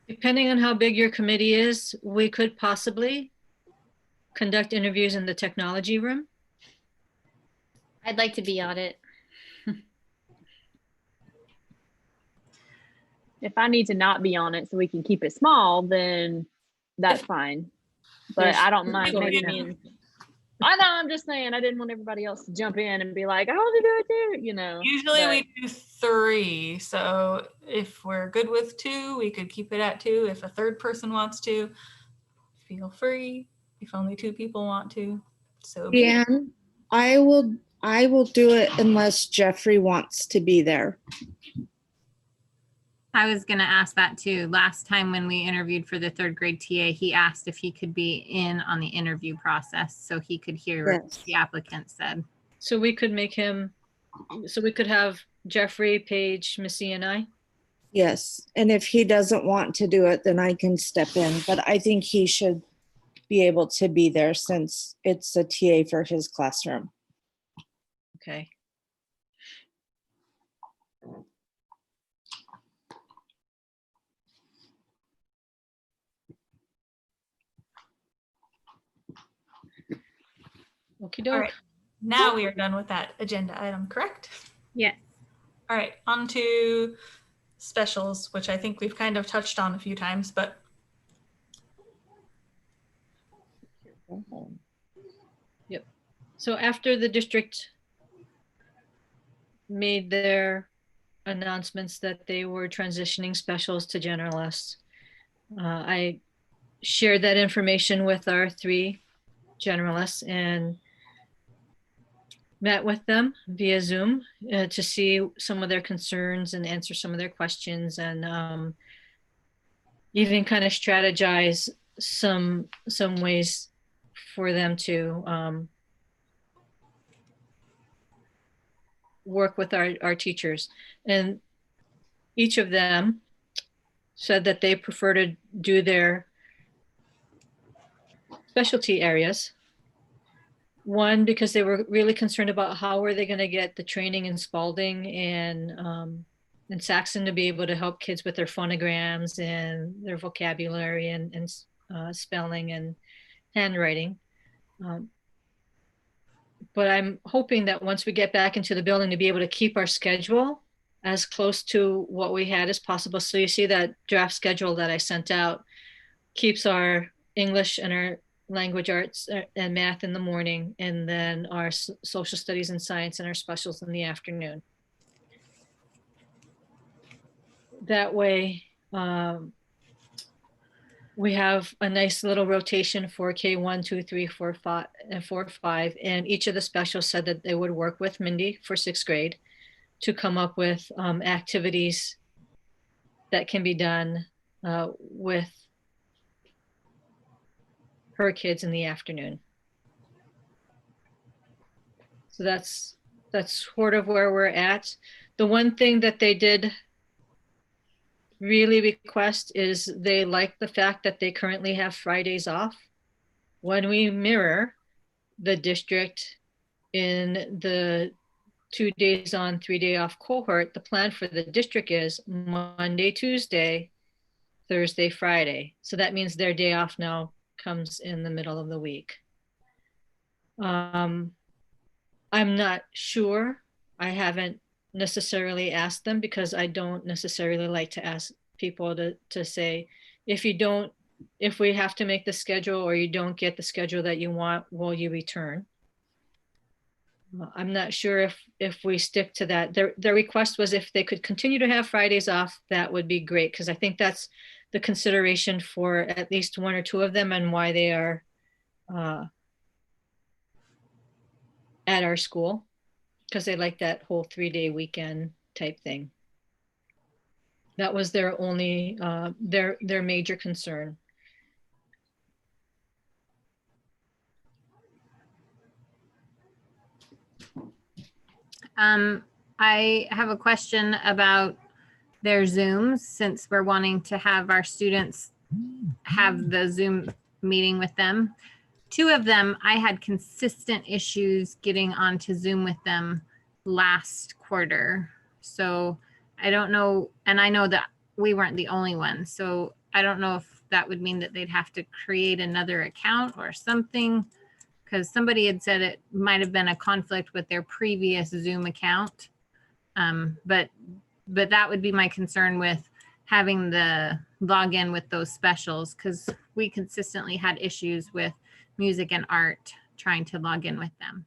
Depending on how big your committee is, we could possibly conduct interviews in the technology room. I'd like to be on it. If I need to not be on it so we can keep it small, then that's fine. But There's I don't mind choice maybe now. being. I know. I'm just saying. I didn't want everybody else to jump in and be like, "I want to do it too," you know. Usually but- we do 3, so if we're good with 2, we could keep it at 2. If a third person wants to, feel free. If only 2 people want to, so be it. Dan, I will do it unless Jeffrey wants to be there. I was going to ask that too. Last time when we interviewed for the 3rd grade TA, he asked if he could be in on the interview process so he could hear what Yes. the applicant said. So we could make him, so we could have Jeffrey, Paige, Missy, and I. Yes, and if he doesn't want to do it, then I can step in, but I think he should be able to be there since it's a TA for his classroom. Okay. Okie All doke. right, now we are done with that agenda item, correct? Yes. All right, on to specials, which I think we've kind of touched on a few times, but So after the district made their announcements that they were transitioning specials to generalists, I shared that information with our 3 generalists and met with them via Zoom to see some of their concerns and answer some of their questions, and even kind of strategize some ways for them to work with our teachers. And each of them said that they prefer to do their specialty areas. One, because they were really concerned about how were they going to get the training in Spalding and Saxon to be able to help kids with their phonograms and their vocabulary and spelling and handwriting. But I'm hoping that once we get back into the building to be able to keep our schedule as close to what we had as possible. So you see that draft schedule that I sent out keeps our English and our language arts and math in the morning, and then our social studies and science and our specials in the afternoon. That way, we have a nice little rotation for K1, 2, 3, 4, 5, and 4, 5. And each of the specials said that they would work with Mindy for 6th grade to come up with activities that can be done with her kids in the afternoon. So that's sort of where we're at. The one thing that they did really request is they like the fact that they currently have Fridays off. When we mirror the district in the 2 days on, 3 day off cohort, the plan for the district is Monday, Tuesday, Thursday, Friday. So that means their day off now comes in the middle of the week. I'm not sure. I haven't necessarily asked them because I don't necessarily like to ask people to say, if we have to make the schedule or you don't get the schedule that you want, will you return? I'm not sure if we stick to that. Their request was if they could continue to have Fridays off, that would be great, because I think that's the consideration for at least one or two of them and why they are at our school, because they like that whole 3-day weekend type thing. That was their only their major concern. I have a question about their Zooms, since we're wanting to have our students have the Zoom meeting with them. Two of them, I had consistent issues getting onto Zoom with them last quarter. So I don't know, and I know that we weren't the only one. So I don't know if that would mean that they'd have to create another account or something, because somebody had said it might have been a conflict with their previous Zoom account. But that would be my concern with having the login with those specials, because we consistently had issues with music and art trying to log in with them.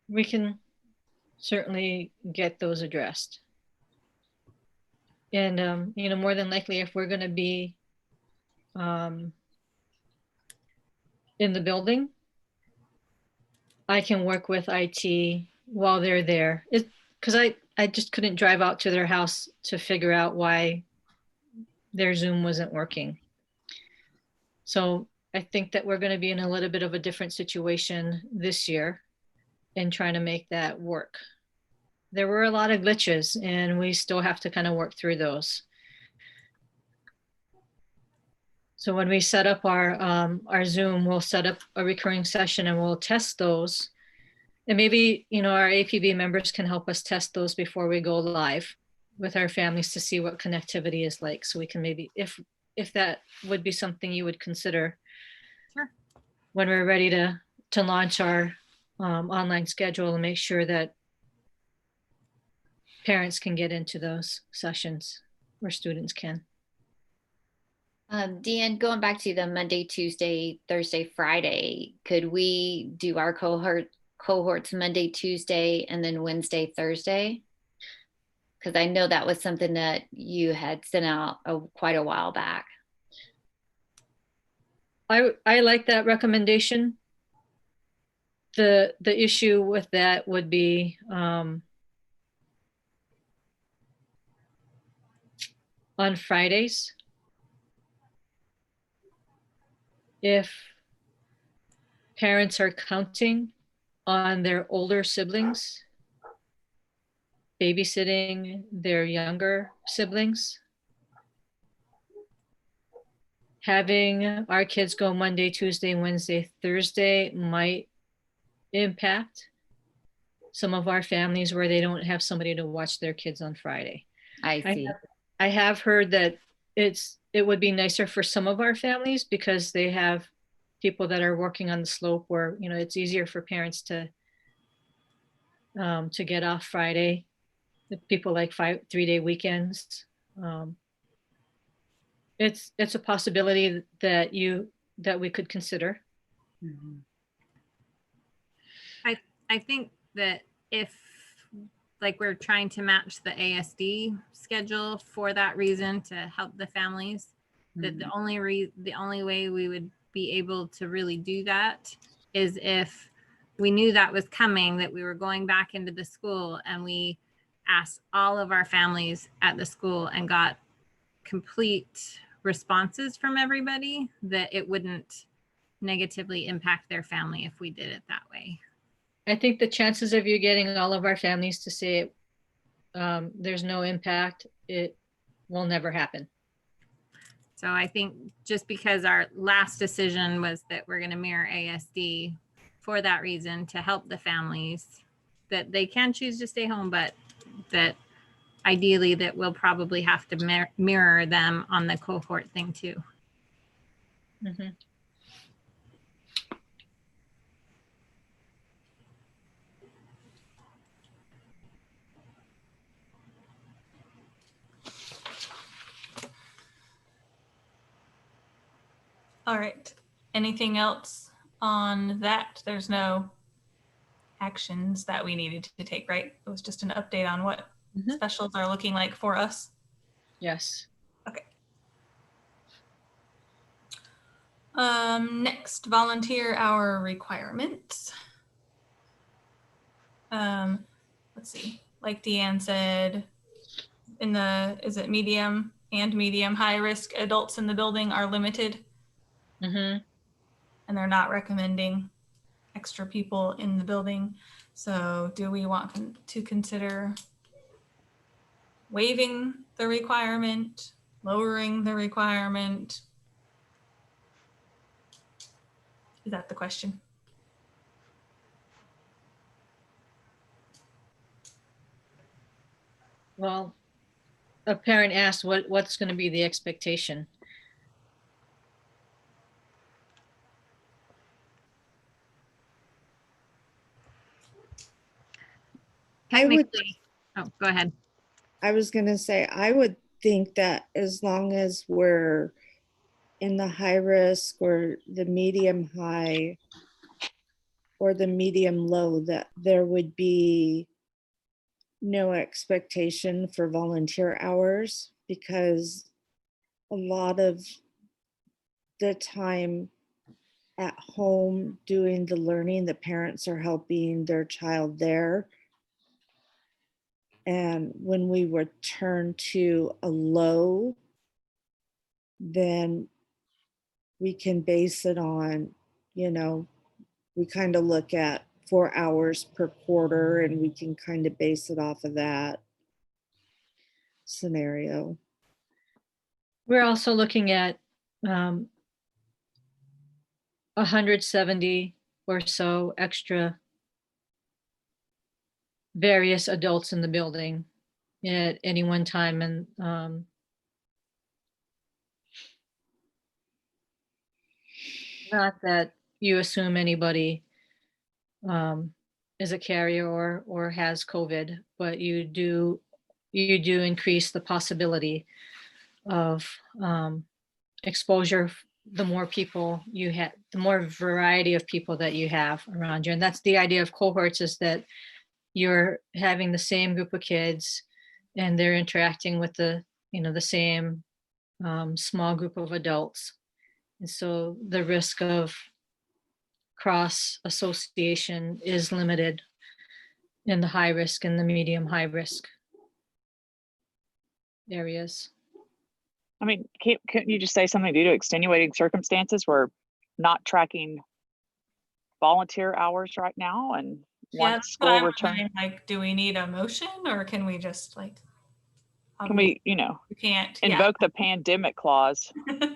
We can certainly get those addressed. And, you know, more than likely, if we're going to be in the building, I can work with IT while they're there. Because I just couldn't drive out to their house to figure out why their Zoom wasn't working. So I think that we're going to be in a little bit of a different situation this year in trying to make that work. There were a lot of glitches, and we still have to kind of work through those. So when we set up our Zoom, we'll set up a recurring session and we'll test those. And maybe, you know, our APB members can help us test those before we go live with our families to see what connectivity is like. So we can maybe, if that would be something you would consider. Sure. When we're ready to launch our online schedule, and make sure that parents can get into those sessions, or students can. Deanne, going back to the Monday, Tuesday, Thursday, Friday, could we do our cohorts Monday, Tuesday, and then Wednesday, Thursday? Because I know that was something that you had sent out quite a while back. I like that recommendation. The issue with that would be on Fridays. If parents are counting on their older siblings, babysitting their younger siblings, having our kids go Monday, Tuesday, Wednesday, Thursday might impact some of our families where they don't have somebody to watch their kids on Friday. I see. I have heard that it would be nicer for some of our families because they have people that are working on the slope where, you know, it's easier for parents to get off Friday. People like 3-day weekends. It's a possibility that we could consider. Mm-hmm. I think that if, like, we're trying to match the ASD schedule for that reason to help the families, that the only way we would be able to really do that is if we knew that was coming, that we were going back into the school, and we asked all of our families at the school and got complete responses from everybody, that it wouldn't negatively impact their family if we did it that way. I think the chances of you getting all of our families to say there's no impact, it will never happen. So I think just because our last decision was that we're going to mirror ASD for that reason, to help the families, that they can choose to stay home, but that ideally that we'll probably have to mirror them on the cohort thing too. Mm-hmm. All right. Anything else on that, there's no actions that we needed to take, right? It was just an update on what Mhm. specials are looking like for us. Yes. Okay. Next, volunteer hour requirements. Let's see, like Deanne said, is it medium and medium high risk adults in the building are limited, Mm-hmm. and they're not recommending extra people in the building. So do we want to consider waiving the requirement, lowering the requirement? Is that the question? Well, a parent asked what's going to be the expectation. I would, Technically- Oh, go ahead. I was gonna say, I would think that as long as we're in the high risk or the medium high or the medium low, that there would be no expectation for volunteer hours, because a lot of the time at home doing the learning, the parents are helping their child there. And when we return to a low, then we can base it on, we kind of look at 4 hours per quarter and we can kind of base it off of that scenario. We're also looking at 170 or so extra various adults in the building at any one time. And not that you assume anybody is a carrier or has COVID, but you do increase the possibility of exposure. The more people you have, the more variety of people that you have around you. And that's the idea of cohorts, is that you're having the same group of kids and they're interacting with the same small group of adults. And so the risk of cross association is limited in the high risk and the medium high risk areas. I mean, can't you just say something due to extenuating circumstances? We're not tracking volunteer hours right now, and Yeah, once that's what school I'm returns, wondering, like, do we need a motion or can we just can we, we can't, yeah. invoke the pandemic clause? Well,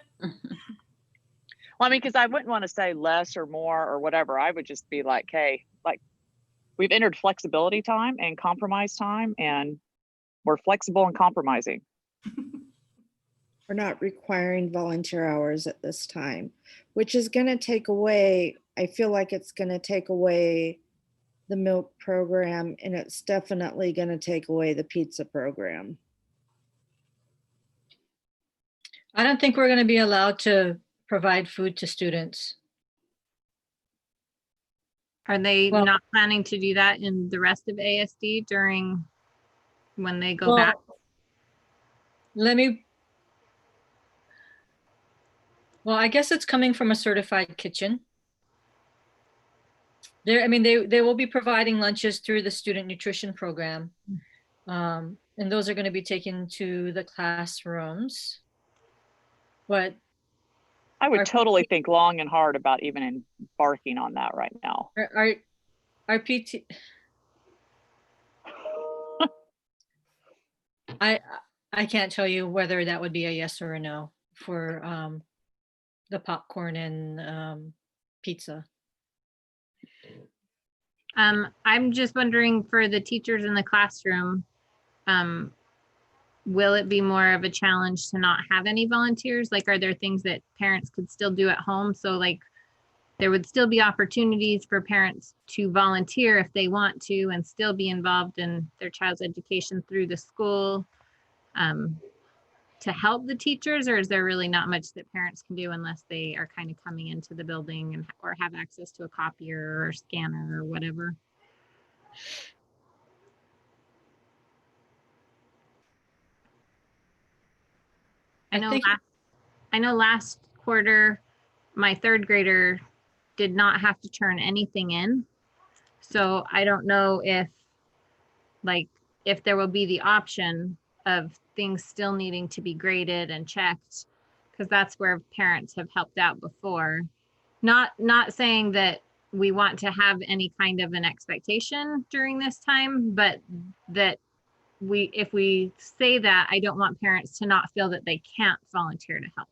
I mean, because I wouldn't want to say less or more or whatever. I would just be like, hey, like, we've entered flexibility time and compromise time, and we're flexible and compromising. We're not requiring volunteer hours at this time, which is going to take away, I feel like it's going to take away the milk program, and it's definitely going to take away the pizza program. I don't think we're going to be allowed to provide food to students. Are they Well- not planning to do that in the rest of ASD during when they go Well, back? Well, I guess it's coming from a certified kitchen. They will be providing lunches through the student nutrition program. And those are going to be taken to the classrooms. But I would Our totally think long and hard about even embarking on that right now. our PT, I can't tell you whether that would be a yes or a no for the popcorn and pizza. I'm just wondering for the teachers in the classroom, will it be more of a challenge to not have any volunteers? Like, are there things that parents could still do at home? So like, there would still be opportunities for parents to volunteer if they want to and still be involved in their child's education through the school. to help the teachers, or is there really not much that parents can do unless they are kind of coming into the building and or have access to a copier or scanner or whatever? I I know think- last quarter, my third grader did not have to turn anything in. So I don't know if there will be the option of things still needing to be graded and checked, because that's where parents have helped out before. Not saying that we want to have any kind of an expectation during this time, but that if we say that, I don't want parents to not feel that they can't volunteer to help.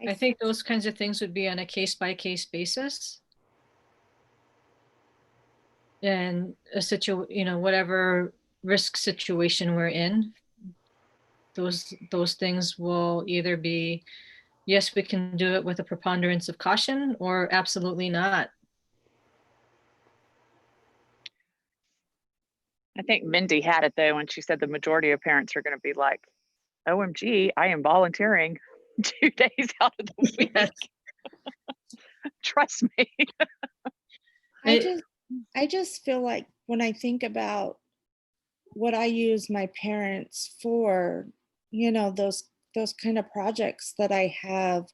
I think those kinds of things would be on a case-by-case basis. And whatever risk situation we're in, those things will either be, yes, we can do it with a preponderance of caution, or absolutely not. I think Mindy had it though when she said the majority of parents are going to be like, OMG, I am volunteering 2 days out of the week. Yes. Trust me. I just feel like when I think about what I use my parents for, those kind of projects that I have,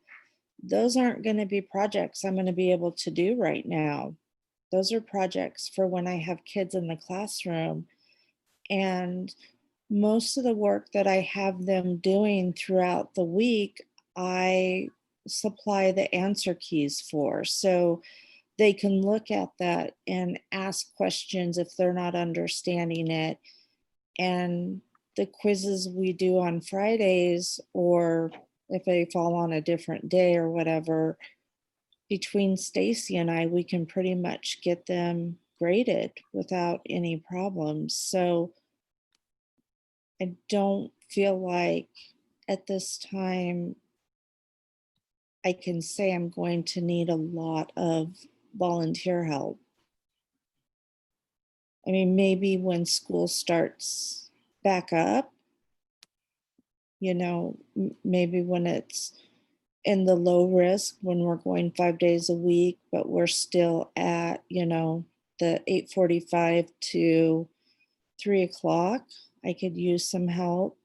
those aren't going to be projects I'm going to be able to do right now. Those are projects for when I have kids in the classroom. And most of the work that I have them doing throughout the week, I supply the answer keys for. So they can look at that and ask questions if they're not understanding it. And the quizzes we do on Fridays, or if they fall on a different day or whatever, between Stacy and I, we can pretty much get them graded without any problems. So I don't feel like at this time I can say I'm going to need a lot of volunteer help. I mean, maybe when school starts back up, maybe when it's in the low risk, when we're going 5 days a week, but we're still at, the 8:45 to 3:00, I could use some help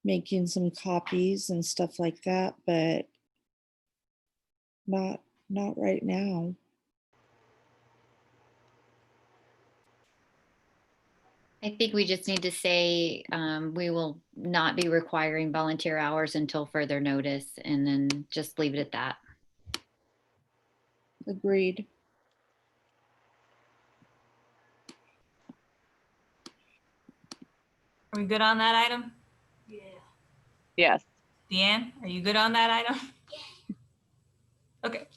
making some copies and stuff like that, but not right now. I think we just need to say we will not be requiring volunteer hours until further notice, and then just leave it at that. Agreed. Are we good on that item? Yes. Deanne, are you good on that item? Okay.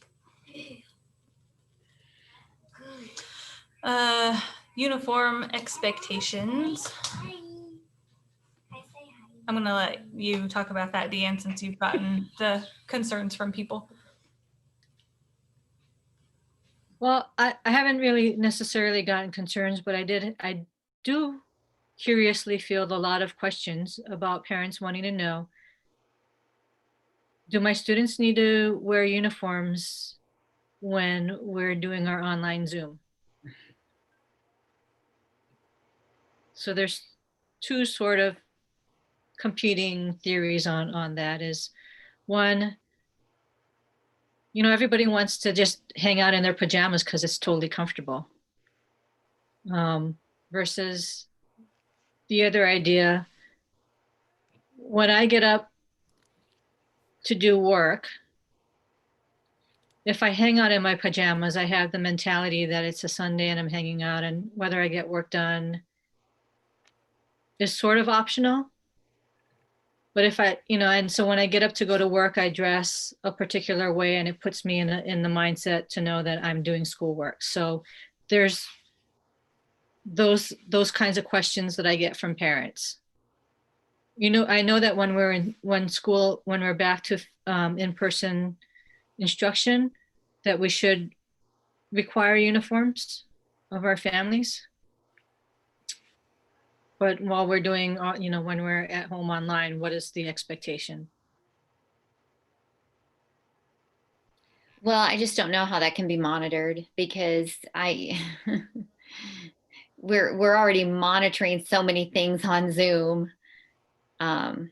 Uniform expectations. I'm gonna let you talk about that, Deanne, since you've gotten the concerns from people. Well, I haven't really necessarily gotten concerns, but I do curiously field a lot of questions about parents wanting to know, do my students need to wear uniforms when we're doing our online Zoom? So there's two sort of competing theories on that. Is one, everybody wants to just hang out in their pajamas because it's totally comfortable. Versus the other idea, when I get up to do work, if I hang out in my pajamas, I have the mentality that it's a Sunday and I'm hanging out, and whether I get work done is sort of optional. But if and so when I get up to go to work, I dress a particular way, and it puts me in the mindset to know that I'm doing schoolwork. So there's those kinds of questions that I get from parents. I know that when we're back to in-person instruction, that we should require uniforms of our families. But while we're doing, when we're at home online, what is the expectation? Well, I just don't know how that can be monitored because we're already monitoring so many things on Zoom. I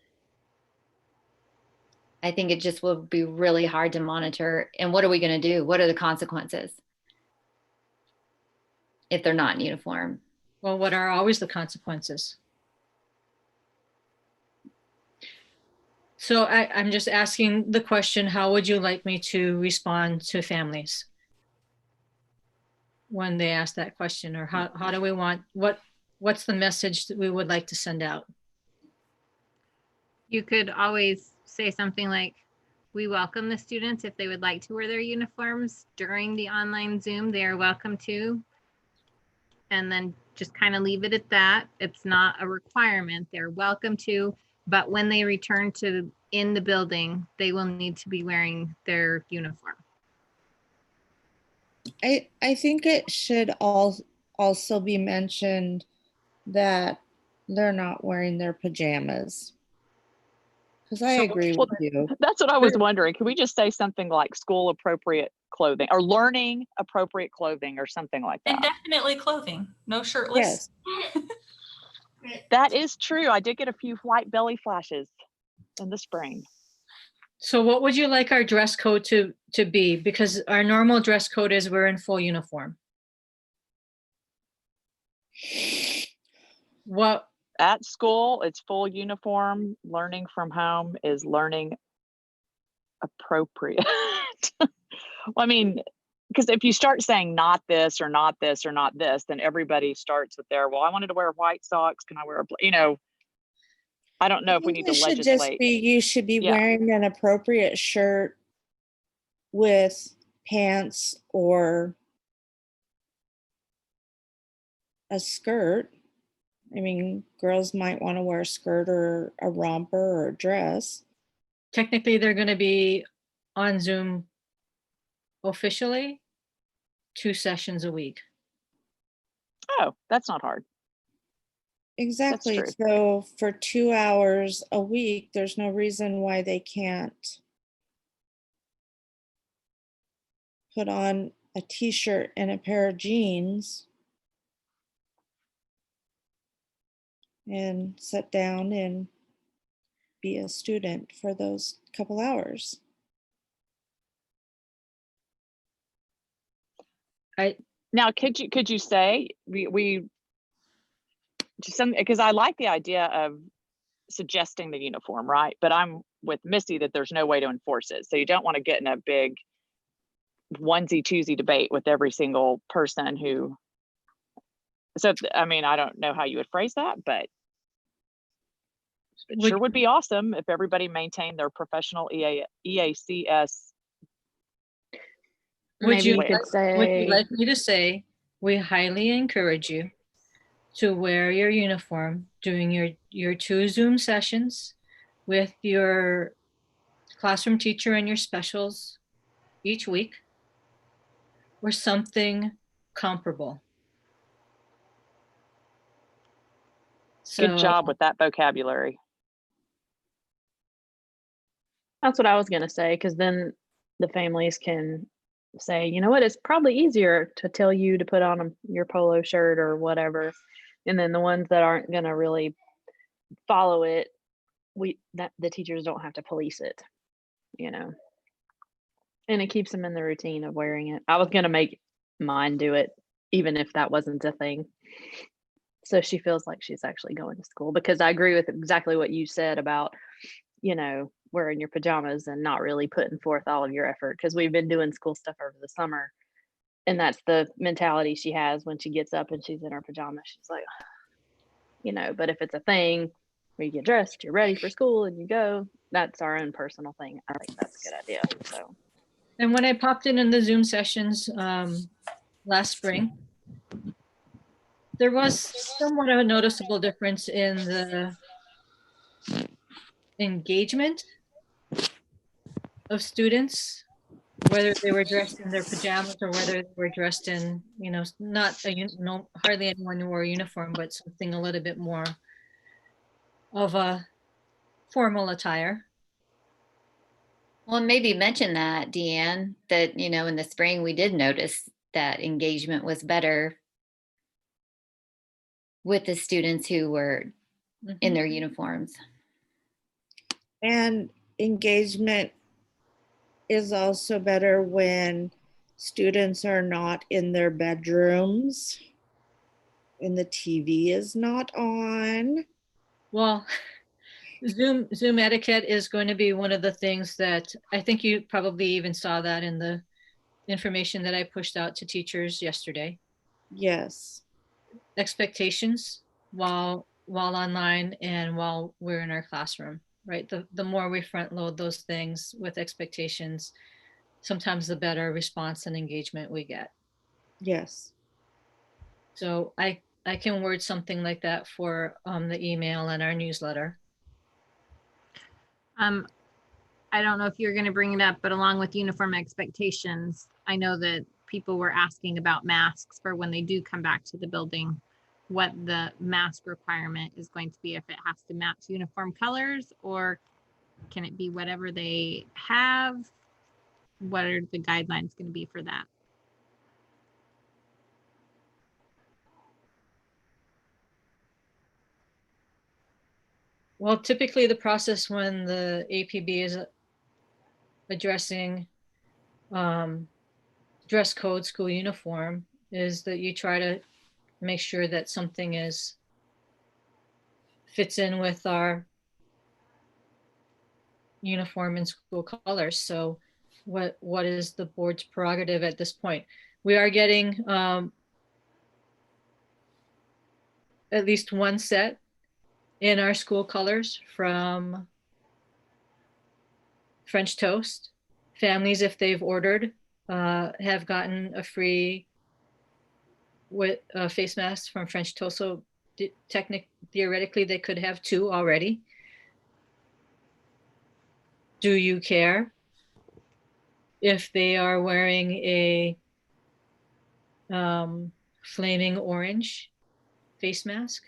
think it just will be really hard to monitor. And what are we going to do? What are the consequences if they're not in uniform? Well, what are always the consequences? So I'm just asking the question, how would you like me to respond to families when they ask that question? Or how do we want, what's the message that we would like to send out? You could always say something like, we welcome the students if they would like to wear their uniforms during the online Zoom, they are welcome to. And then just kind of leave it at that. It's not a requirement. They're welcome to, but when they return to in the building, they will need to be wearing their uniform. I think it should also be mentioned that they're not wearing their pajamas. Because I agree with you. That's what I was wondering. Can we just say something like school appropriate clothing or learning appropriate clothing or something like that? And definitely clothing, no shirtless. Yes. That is true. I did get a few white belly flashes in the spring. So what would you like our dress code to be? Because our normal dress code is we're in full uniform. What? At school, it's full uniform. Learning from home is learning appropriate. Well, I mean, because if you start saying not this or not this or not this, then everybody starts with their, well, I wanted to wear white socks. Can I wear I don't know if we need to It should just legislate. be, you should be Yeah. wearing an appropriate shirt with pants or a skirt. I mean, girls might want to wear a skirt or a romper or a dress. Technically, they're going to be on Zoom officially 2 sessions a week. Oh, that's not hard. Exactly. true. So for 2 hours a week, there's no reason why they can't put on a t-shirt and a pair of jeans and sit down and be a student for those couple hours. Now, could you say we just some, because I like the idea of suggesting the uniform, right? But I'm with Missy that there's no way to enforce it. So you don't want to get in a big onesie twosie debate with every single person who. So I mean, I don't know how you would phrase that, but it sure would be awesome if everybody maintained their professional EACS. Would you say, like me to say, we highly encourage you to wear your uniform during your 2 Zoom sessions with your classroom teacher and your specials each week, or something comparable. Good job with that vocabulary. that's what I was going to say, because then the families can say, you know what, it's probably easier to tell you to put on your polo shirt or whatever. And then the ones that aren't going to really follow it, the teachers don't have to police it, and it keeps them in the routine of wearing it. I was going to make mine do it, even if that wasn't a thing. So she feels like she's actually going to school, because I agree with exactly what you said about, wearing your pajamas and not really putting forth all of your effort, because we've been doing school stuff over the summer. And that's the mentality she has when she gets up and she's in her pajamas. She's like, but if it's a thing where you get dressed, you're ready for school and you go, that's our own personal thing. I think that's a good idea. So. And when I popped in the Zoom sessions last spring, there was somewhat of a noticeable difference in the engagement of students, whether they were dressed in their pajamas or whether they were dressed in, not no, hardly anyone wore a uniform, but something a little bit more of a formal attire. Well, maybe mention that, Deanne, that, in the spring, we did notice that engagement was better with the students who were in their uniforms. And engagement is also better when students are not in their bedrooms and the TV is not on. Well, Zoom etiquette is going to be one of the things that I think you probably even saw that in the information that I pushed out to teachers yesterday. Yes. Expectations while online and while we're in our classroom, right? The more we front load those things with expectations, sometimes the better response and engagement we get. Yes. So I can word something like that for the email and our newsletter. I don't know if you're going to bring it up, but along with uniform expectations, I know that people were asking about masks for when they do come back to the building, what the mask requirement is going to be, if it has to match uniform colors, or can it be whatever they have? What are the guidelines going to be for that? Well, typically the process when the APB is addressing dress code, school uniform, is that you try to make sure that something fits in with our uniform and school colors. So what is the board's prerogative at this point? We are getting at least one set in our school colors from French Toast. Families, if they've ordered, have gotten a free face mask from French Toast. So theoretically, they could have two already. Do you care if they are wearing a flaming orange face mask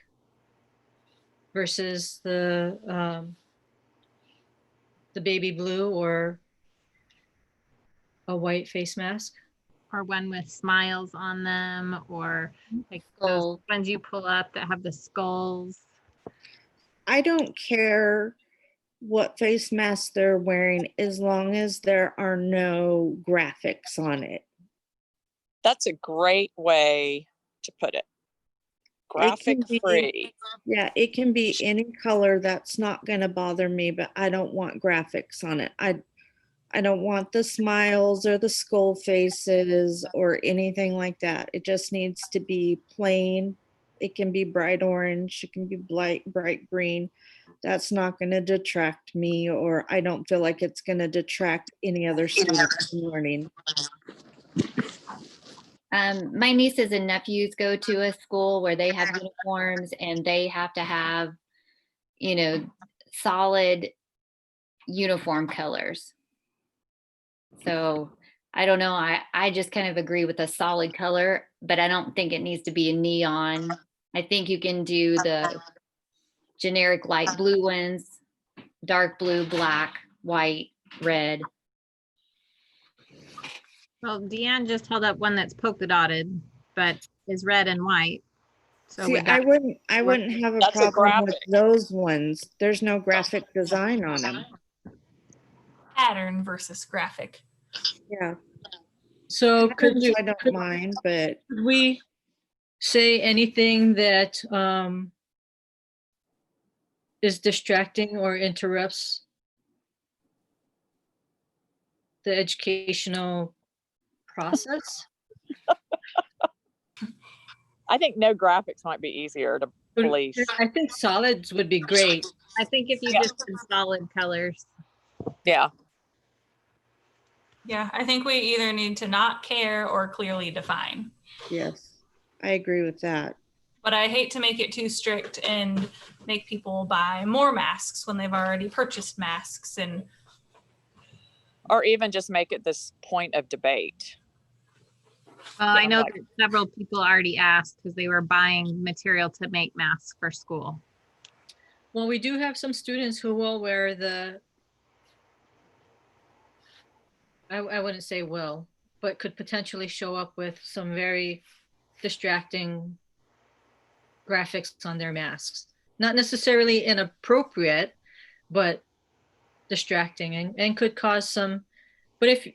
versus the baby blue or a white face mask? Or one with smiles on them, or like Skull. those ones you pull up that have the skulls? I don't care what face mask they're wearing as long as there are no graphics on it. That's a great way to put it. Graphic free. Yeah, it can be any color. That's not going to bother me, but I don't want graphics on it. I don't want the smiles or the skull faces or anything like that. It just needs to be plain. It can be bright orange. It can be bright green. That's not going to detract me, or I don't feel like it's going to detract any other student from learning. My nieces and nephews go to a school where they have uniforms and they have to have, solid uniform colors. So I don't know. I just kind of agree with a solid color, but I don't think it needs to be a neon. I think you can do the generic light blue ones, dark blue, black, white, red. Well, Deanne just held up one that's polka dotted, but is red and white. So See, would that I wouldn't have a That's a problem with graphic. those ones. There's no graphic design on them. Pattern versus graphic. Yeah. So could I don't mind, but we say anything that is distracting or interrupts the educational process? I think no graphics might be easier to police. I think solids would be great. I think if you Yeah. just did solid colors. Yeah. Yeah, I think we either need to not care or clearly define. yes, I agree with that. But I hate to make it too strict and make people buy more masks when they've already purchased masks. And Or even just make it this point of debate. Well, I Yeah, know like- that several people already asked because they were buying material to make masks for school. Well, we do have some students who will wear the, I wouldn't say will, but could potentially show up with some very distracting graphics on their masks. Not necessarily inappropriate, but distracting and could cause some, but if,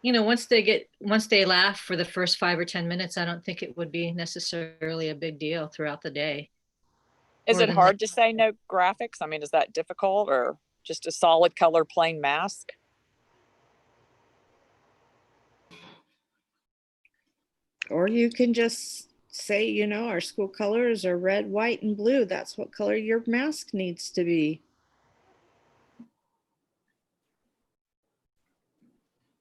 you know, once they laugh for the first 5 or 10 minutes, I don't think it would be necessarily a big deal throughout the day. Is Or it the hard to say no graphics? I mean, is that difficult, or just a solid color plain mask? Or you can just say, you know, our school colors are red, white, and blue. That's what color your mask needs to be.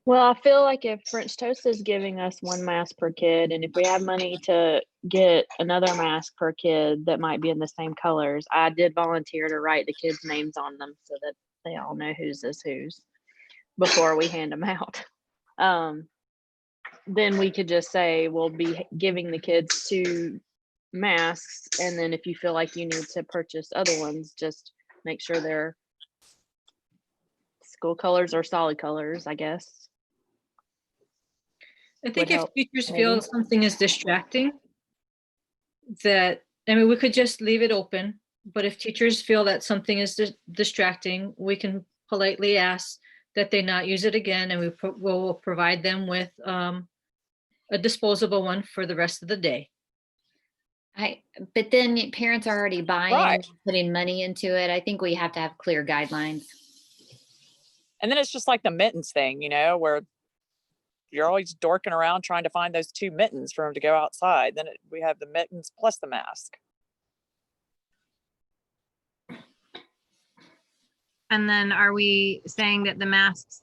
Well, I feel like if French Toast is giving us one mask per kid, and if we have money to get another mask per kid that might be in the same colors, I did volunteer to write the kids' names on them so that they all know whose is whose before we hand them out. Then we could just say we'll be giving the kids 2 masks, and then if you feel like you need to purchase other ones, just make sure they're school colors or solid colors, I guess. I think would if help, teachers feel maybe. something is distracting, that, I mean, we could just leave it open, but if teachers feel that something is distracting, we can politely ask that they not use it again, and we'll provide them with a disposable one for the rest of the day. But then parents are already buying, Right. putting money into it. I think we have to have clear guidelines. And then it's just like the mittens thing, you know, where you're always dorking around trying to find those 2 mittens for them to go outside. Then we have the mittens plus the mask. And then are we saying that the masks,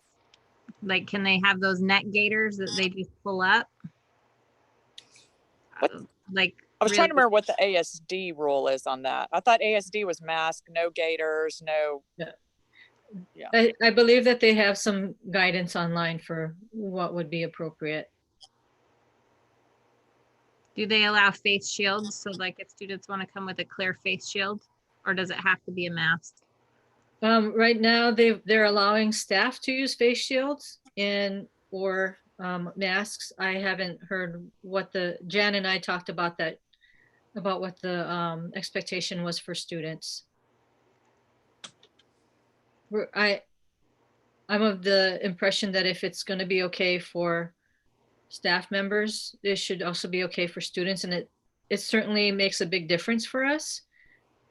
like, can they have those neck gaiters that they just pull up? What? Like, I was trying to really- remember what the ASD rule is on that. I thought ASD was mask, no gaiters, no. I believe that they have some guidance online for what would be appropriate. Do they allow face shields? So like if students want to come with a clear face shield, or does it have to be a mask? Right now, they're allowing staff to use face shields or masks. I haven't heard what Jan and I talked about that, about what the expectation was for students. I'm of the impression that if it's going to be okay for staff members, it should also be okay for students, and it certainly makes a big difference for us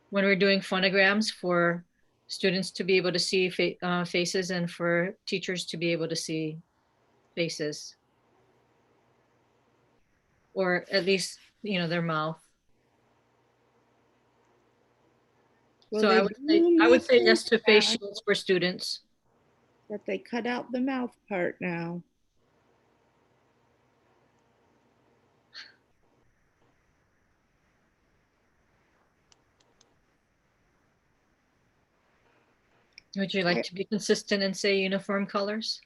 when we're doing phonograms for students to be able to see faces and for teachers to be able to see faces, or at least, you know, their mouth. Well, So they I would say do yes to face that, shields for students. but they cut out the mouth part now. Would you like to be consistent and say uniform colors?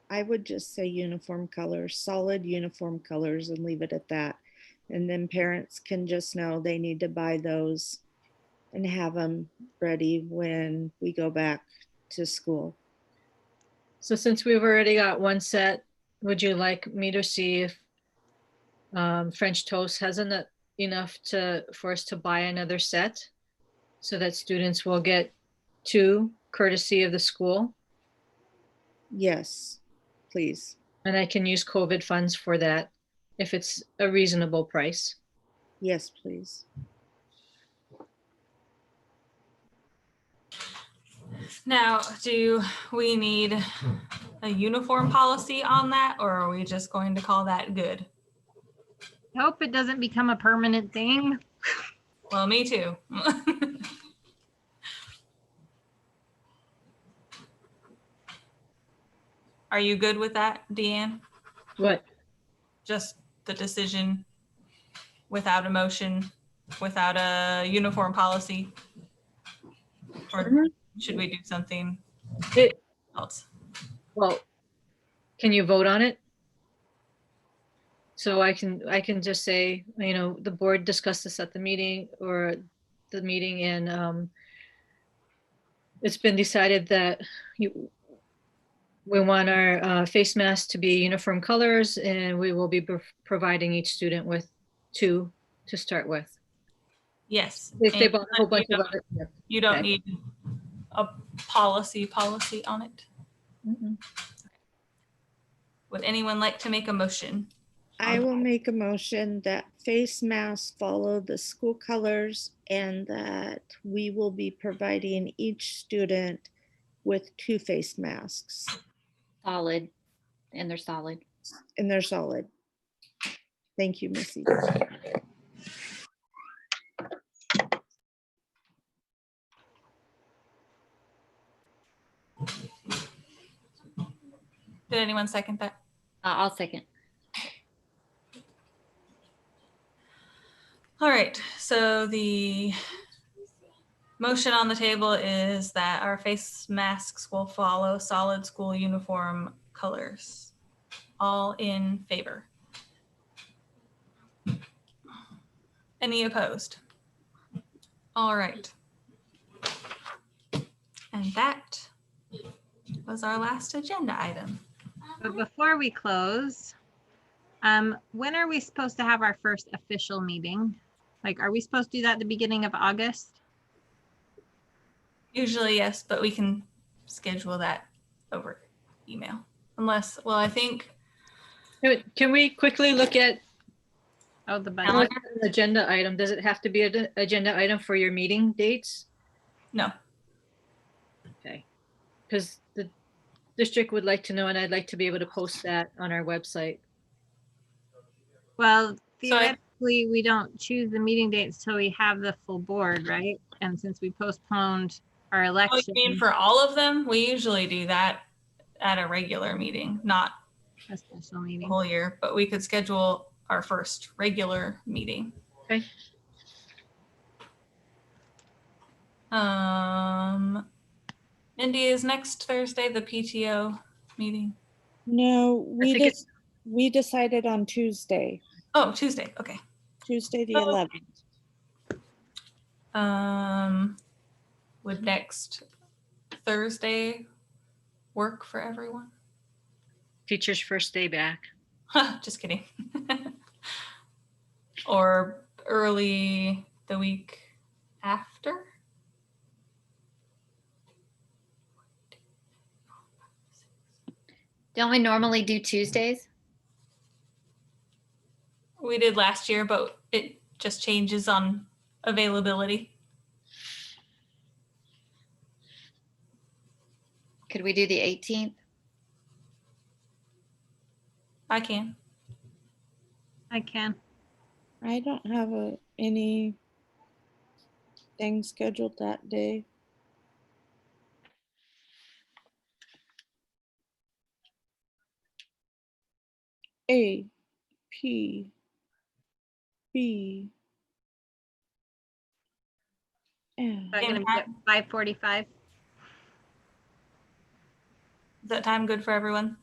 I would just say uniform colors, solid uniform colors, and leave it at that. And then parents can just know they need to buy those and have them ready when we go back to school. So since we've already got one set, would you like me to see if French Toast has enough for us to buy another set so that students will get 2 courtesy of the school? Yes, please. And I can use COVID funds for that if it's a reasonable price. Yes, please. Now, do we need a uniform policy on that, or are we just going to call that good? I hope it doesn't become a permanent thing. Well, me too. Are you good with that, Deanne? What? Just the decision without a motion, without a uniform policy? Or should we do something? else. Well, can you vote on it? So I can just say, the board discussed this at the meeting and it's been decided that we want our face masks to be uniform colors, and we will be providing each student with 2 to start with. Yes. They and bought a whole bunch of other. You don't Okay. need a policy on it. Mhm. Would anyone like to make a motion? I will make a motion that face masks follow the school colors and that we will be providing each student with 2 face masks Solid, and they're solid. and they're solid. Thank you, Missy. Did anyone second that? I'll second. All right, so the motion on the table is that our face masks will follow solid school uniform colors. All in favor? Any opposed? All right. And that was our last agenda item. But before we close, when are we supposed to have our first official meeting? Like, are we supposed to do that at the beginning of August? Usually, yes, but we can schedule that over email. Unless, well, I think, Can we quickly look at Oh, the an budget. agenda item? Does it have to be an agenda item for your meeting dates? no, Okay. Because the district would like to know, and I'd like to be able to post that on our website. Well, So I- theoretically, we don't choose the meeting dates till we have the full board, right? And since we postponed our oh, you election, mean for all of them? We usually do that at a regular meeting, not a special the meeting. whole year, but we could schedule our first regular meeting. Okay. Mindy, is next Thursday the PTO meeting? No, think it's- we decided on Tuesday, Oh, Tuesday, okay. Tuesday the Oh. 11th. Would next Thursday work for everyone? Teacher's first day back. Just kidding. Or early the week after? Don't we normally do Tuesdays? We did last year, but it just changes on availability. Could we do the 18th? I can. I can. I don't have any thing scheduled that day. A, P, B, F. Is that Same gonna be at time? 5:45? Is that time good for everyone?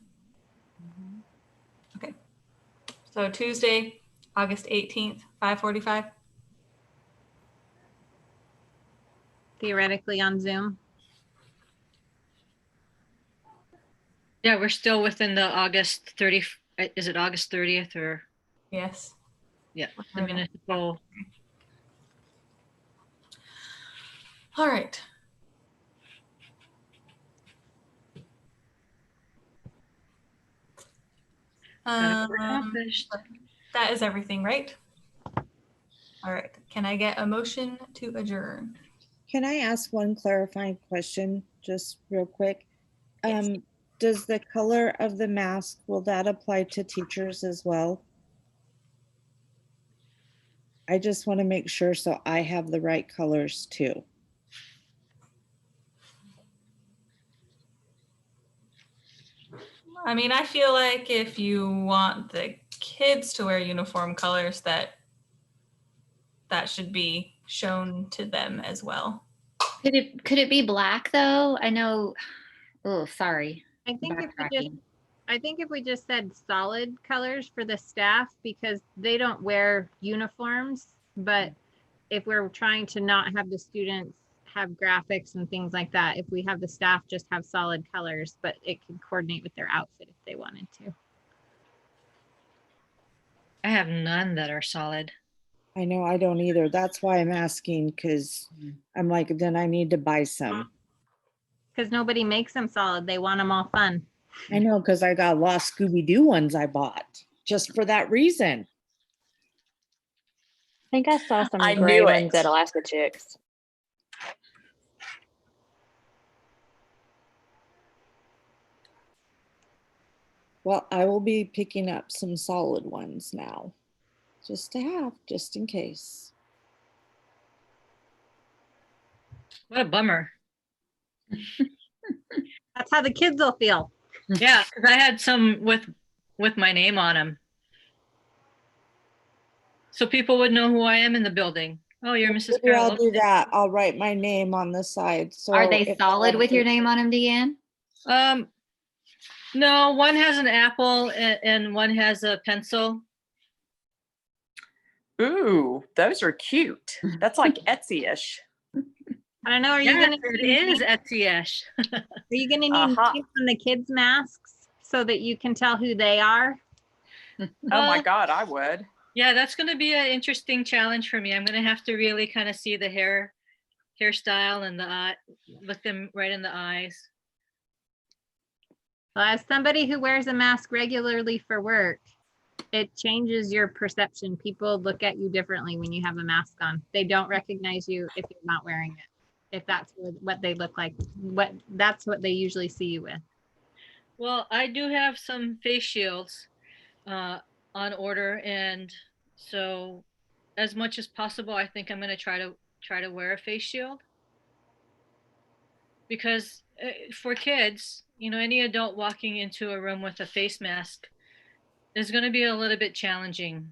Okay. So Tuesday, August 18th, 5:45. Theoretically on Zoom. Yeah, we're still within the August 30, is it August 30th or, Yes. yeah, the Whatever. municipal. All right. Got it accomplished. That is everything, right? All right. Can I get a motion to adjourn? Can I ask one clarifying question, just real quick? Yes. Does the color of the mask, will that apply to teachers as well? I just want to make sure so I have the right colors too. I mean, I feel like if you want the kids to wear uniform colors, that should be shown to them as well. Could it be black though? I know Oh, sorry. I think if we just Backtracking. I think if we just said solid colors for the staff, because they don't wear uniforms, but if we're trying to not have the students have graphics and things like that, if we have the staff just have solid colors, but it can coordinate with their outfit if they wanted to. I have none that are solid. I know I don't either. That's why I'm asking, because I'm like, then I need to buy some. Because nobody makes them solid. They want them all fun. I know, because I got lost Scooby-Doo ones I bought just for that reason. I think I saw some I gray knew ones it. at Alaska Chicks. Well, I will be picking up some solid ones now, just to have, just in case. What a bummer. That's how the kids will feel. Yeah, because I had some with my name on them. So people would know who I am in the building. Oh, you're Mrs. Maybe I'll Carol. do that. I'll write my name on the side. So Are they if solid with your name on them, Deanne? No, one has an apple and one has a pencil. Ooh, those are cute. That's like Etsy-ish. I don't know. Are you Yes, gonna it need is names- Etsy-ish. Are you gonna need Aha. names on the kids' masks so that you can tell who they are? Oh my Well, God, I would. yeah, that's going to be an interesting challenge for me. I'm going to have to really kind of see the hairstyle and the eye, look them right in the eyes. Well, as somebody who wears a mask regularly for work, it changes your perception. People look at you differently when you have a mask on. They don't recognize you if you're not wearing it. If that's what they look like, that's what they usually see you with. Well, I do have some face shields on order, and so as much as possible, I think I'm going to try to wear a face shield, because for kids, you know, any adult walking into a room with a face mask is going to be a little bit challenging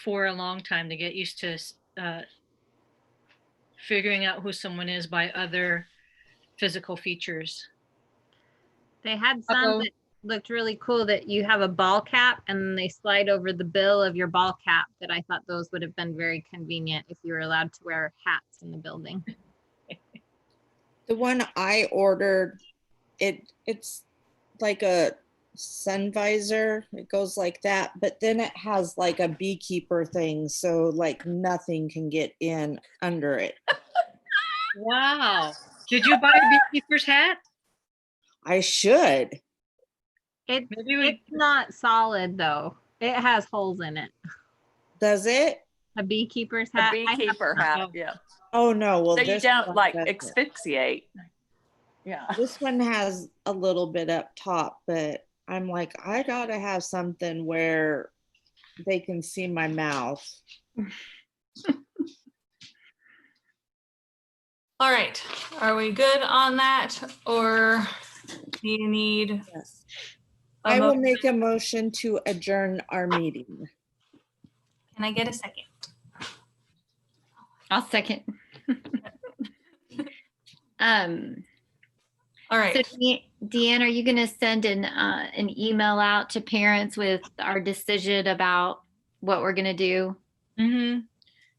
for a long time to get used to figuring out who someone is by other physical features. They had some Uh-oh. that looked really cool that you have a ball cap and they slide over the bill of your ball cap, that I thought those would have been very convenient if you were allowed to wear hats in the building. The one I ordered, it's like a sun visor. It goes like that, but then it has like a beekeeper thing, so like nothing can get in under it. Wow. Did you buy a beekeeper's hat? I should. It's Maybe we, it's not solid though. It has holes in it. Does it? A beekeeper's A hat. I have beekeeper some. hat, yeah. Oh no, well So you this don't one like doesn't. asphyxiate. Yeah. This one has a little bit up top, but I'm like, I gotta have something where they can see my mouth. All right, are we good on that, or do you need? Yes. a I will mo- make a motion to adjourn our meeting. Can I get a second? I'll second. All So right, Deanne, are you going to send an email out to parents with our decision about what we're going to do? mm-hmm.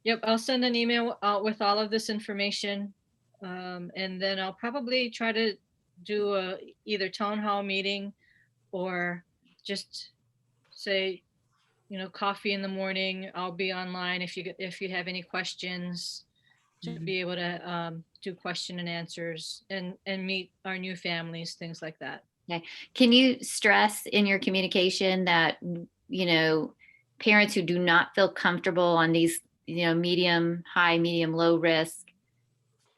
Yep, I'll send an email out with all of this information. And then I'll probably try to do a either town hall meeting or just say, you know, coffee in the morning. I'll be online if you have any questions, to be able to do question and answers and meet our new families, things like that. Can you stress in your communication that, you know, parents who do not feel comfortable on these, you know, medium, high, medium, low risk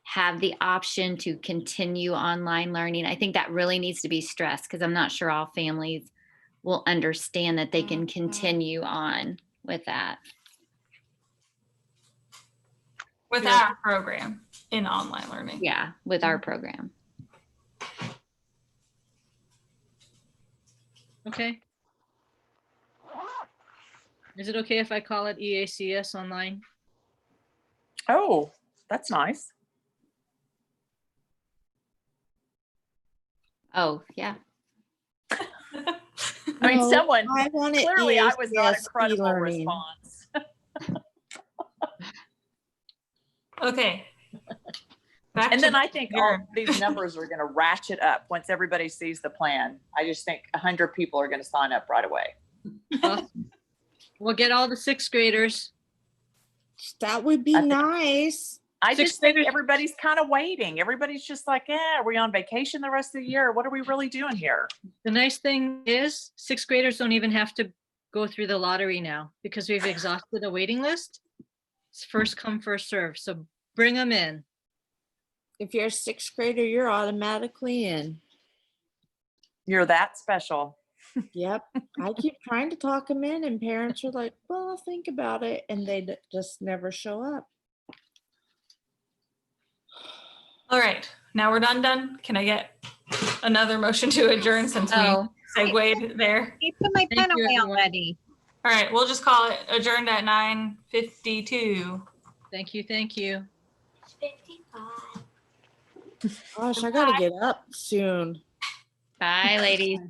have the option to continue online learning? I think that really needs to be stressed, because I'm not sure all families will understand that they can continue on with that. with Yeah. our program in online learning. Yeah, with our program. Okay. Is it okay if I call it EACS online? Oh, that's nice. Oh, yeah. I mean, No, someone, I want it clearly I was not a EACS credible e-learning. response. Okay. Back And to then I think all adjourn. these numbers are going to ratchet up once everybody sees the plan. I just think 100 people are going to sign up right away. Awesome. We'll get all the sixth graders. That would be I think- nice. I Sixth just think graders- everybody's kind of waiting. Everybody's just like, are we on vacation the rest of the year? What are we really doing here? The nice thing is sixth graders don't even have to go through the lottery now because we've exhausted the waiting list. It's first come, first serve. So bring them in. If you're a sixth grader, you're automatically in. You're that special. Yep. I keep trying to talk them in, and parents are like, well, I'll think about it. And they just never show up. All right, now we're done. Can I get another motion to adjourn since we Oh, segued there? You put my Thank pen you, away everyone. already. All right, we'll just call it adjourned at 9:52. Thank you. Thank you. Gosh, I gotta get up soon. bye, ladies.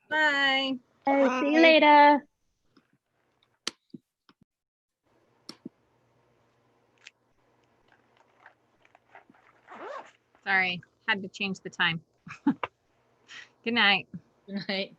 Bye. Oh, see you Bye. later. Sorry, had to change the time. Good night. Good night.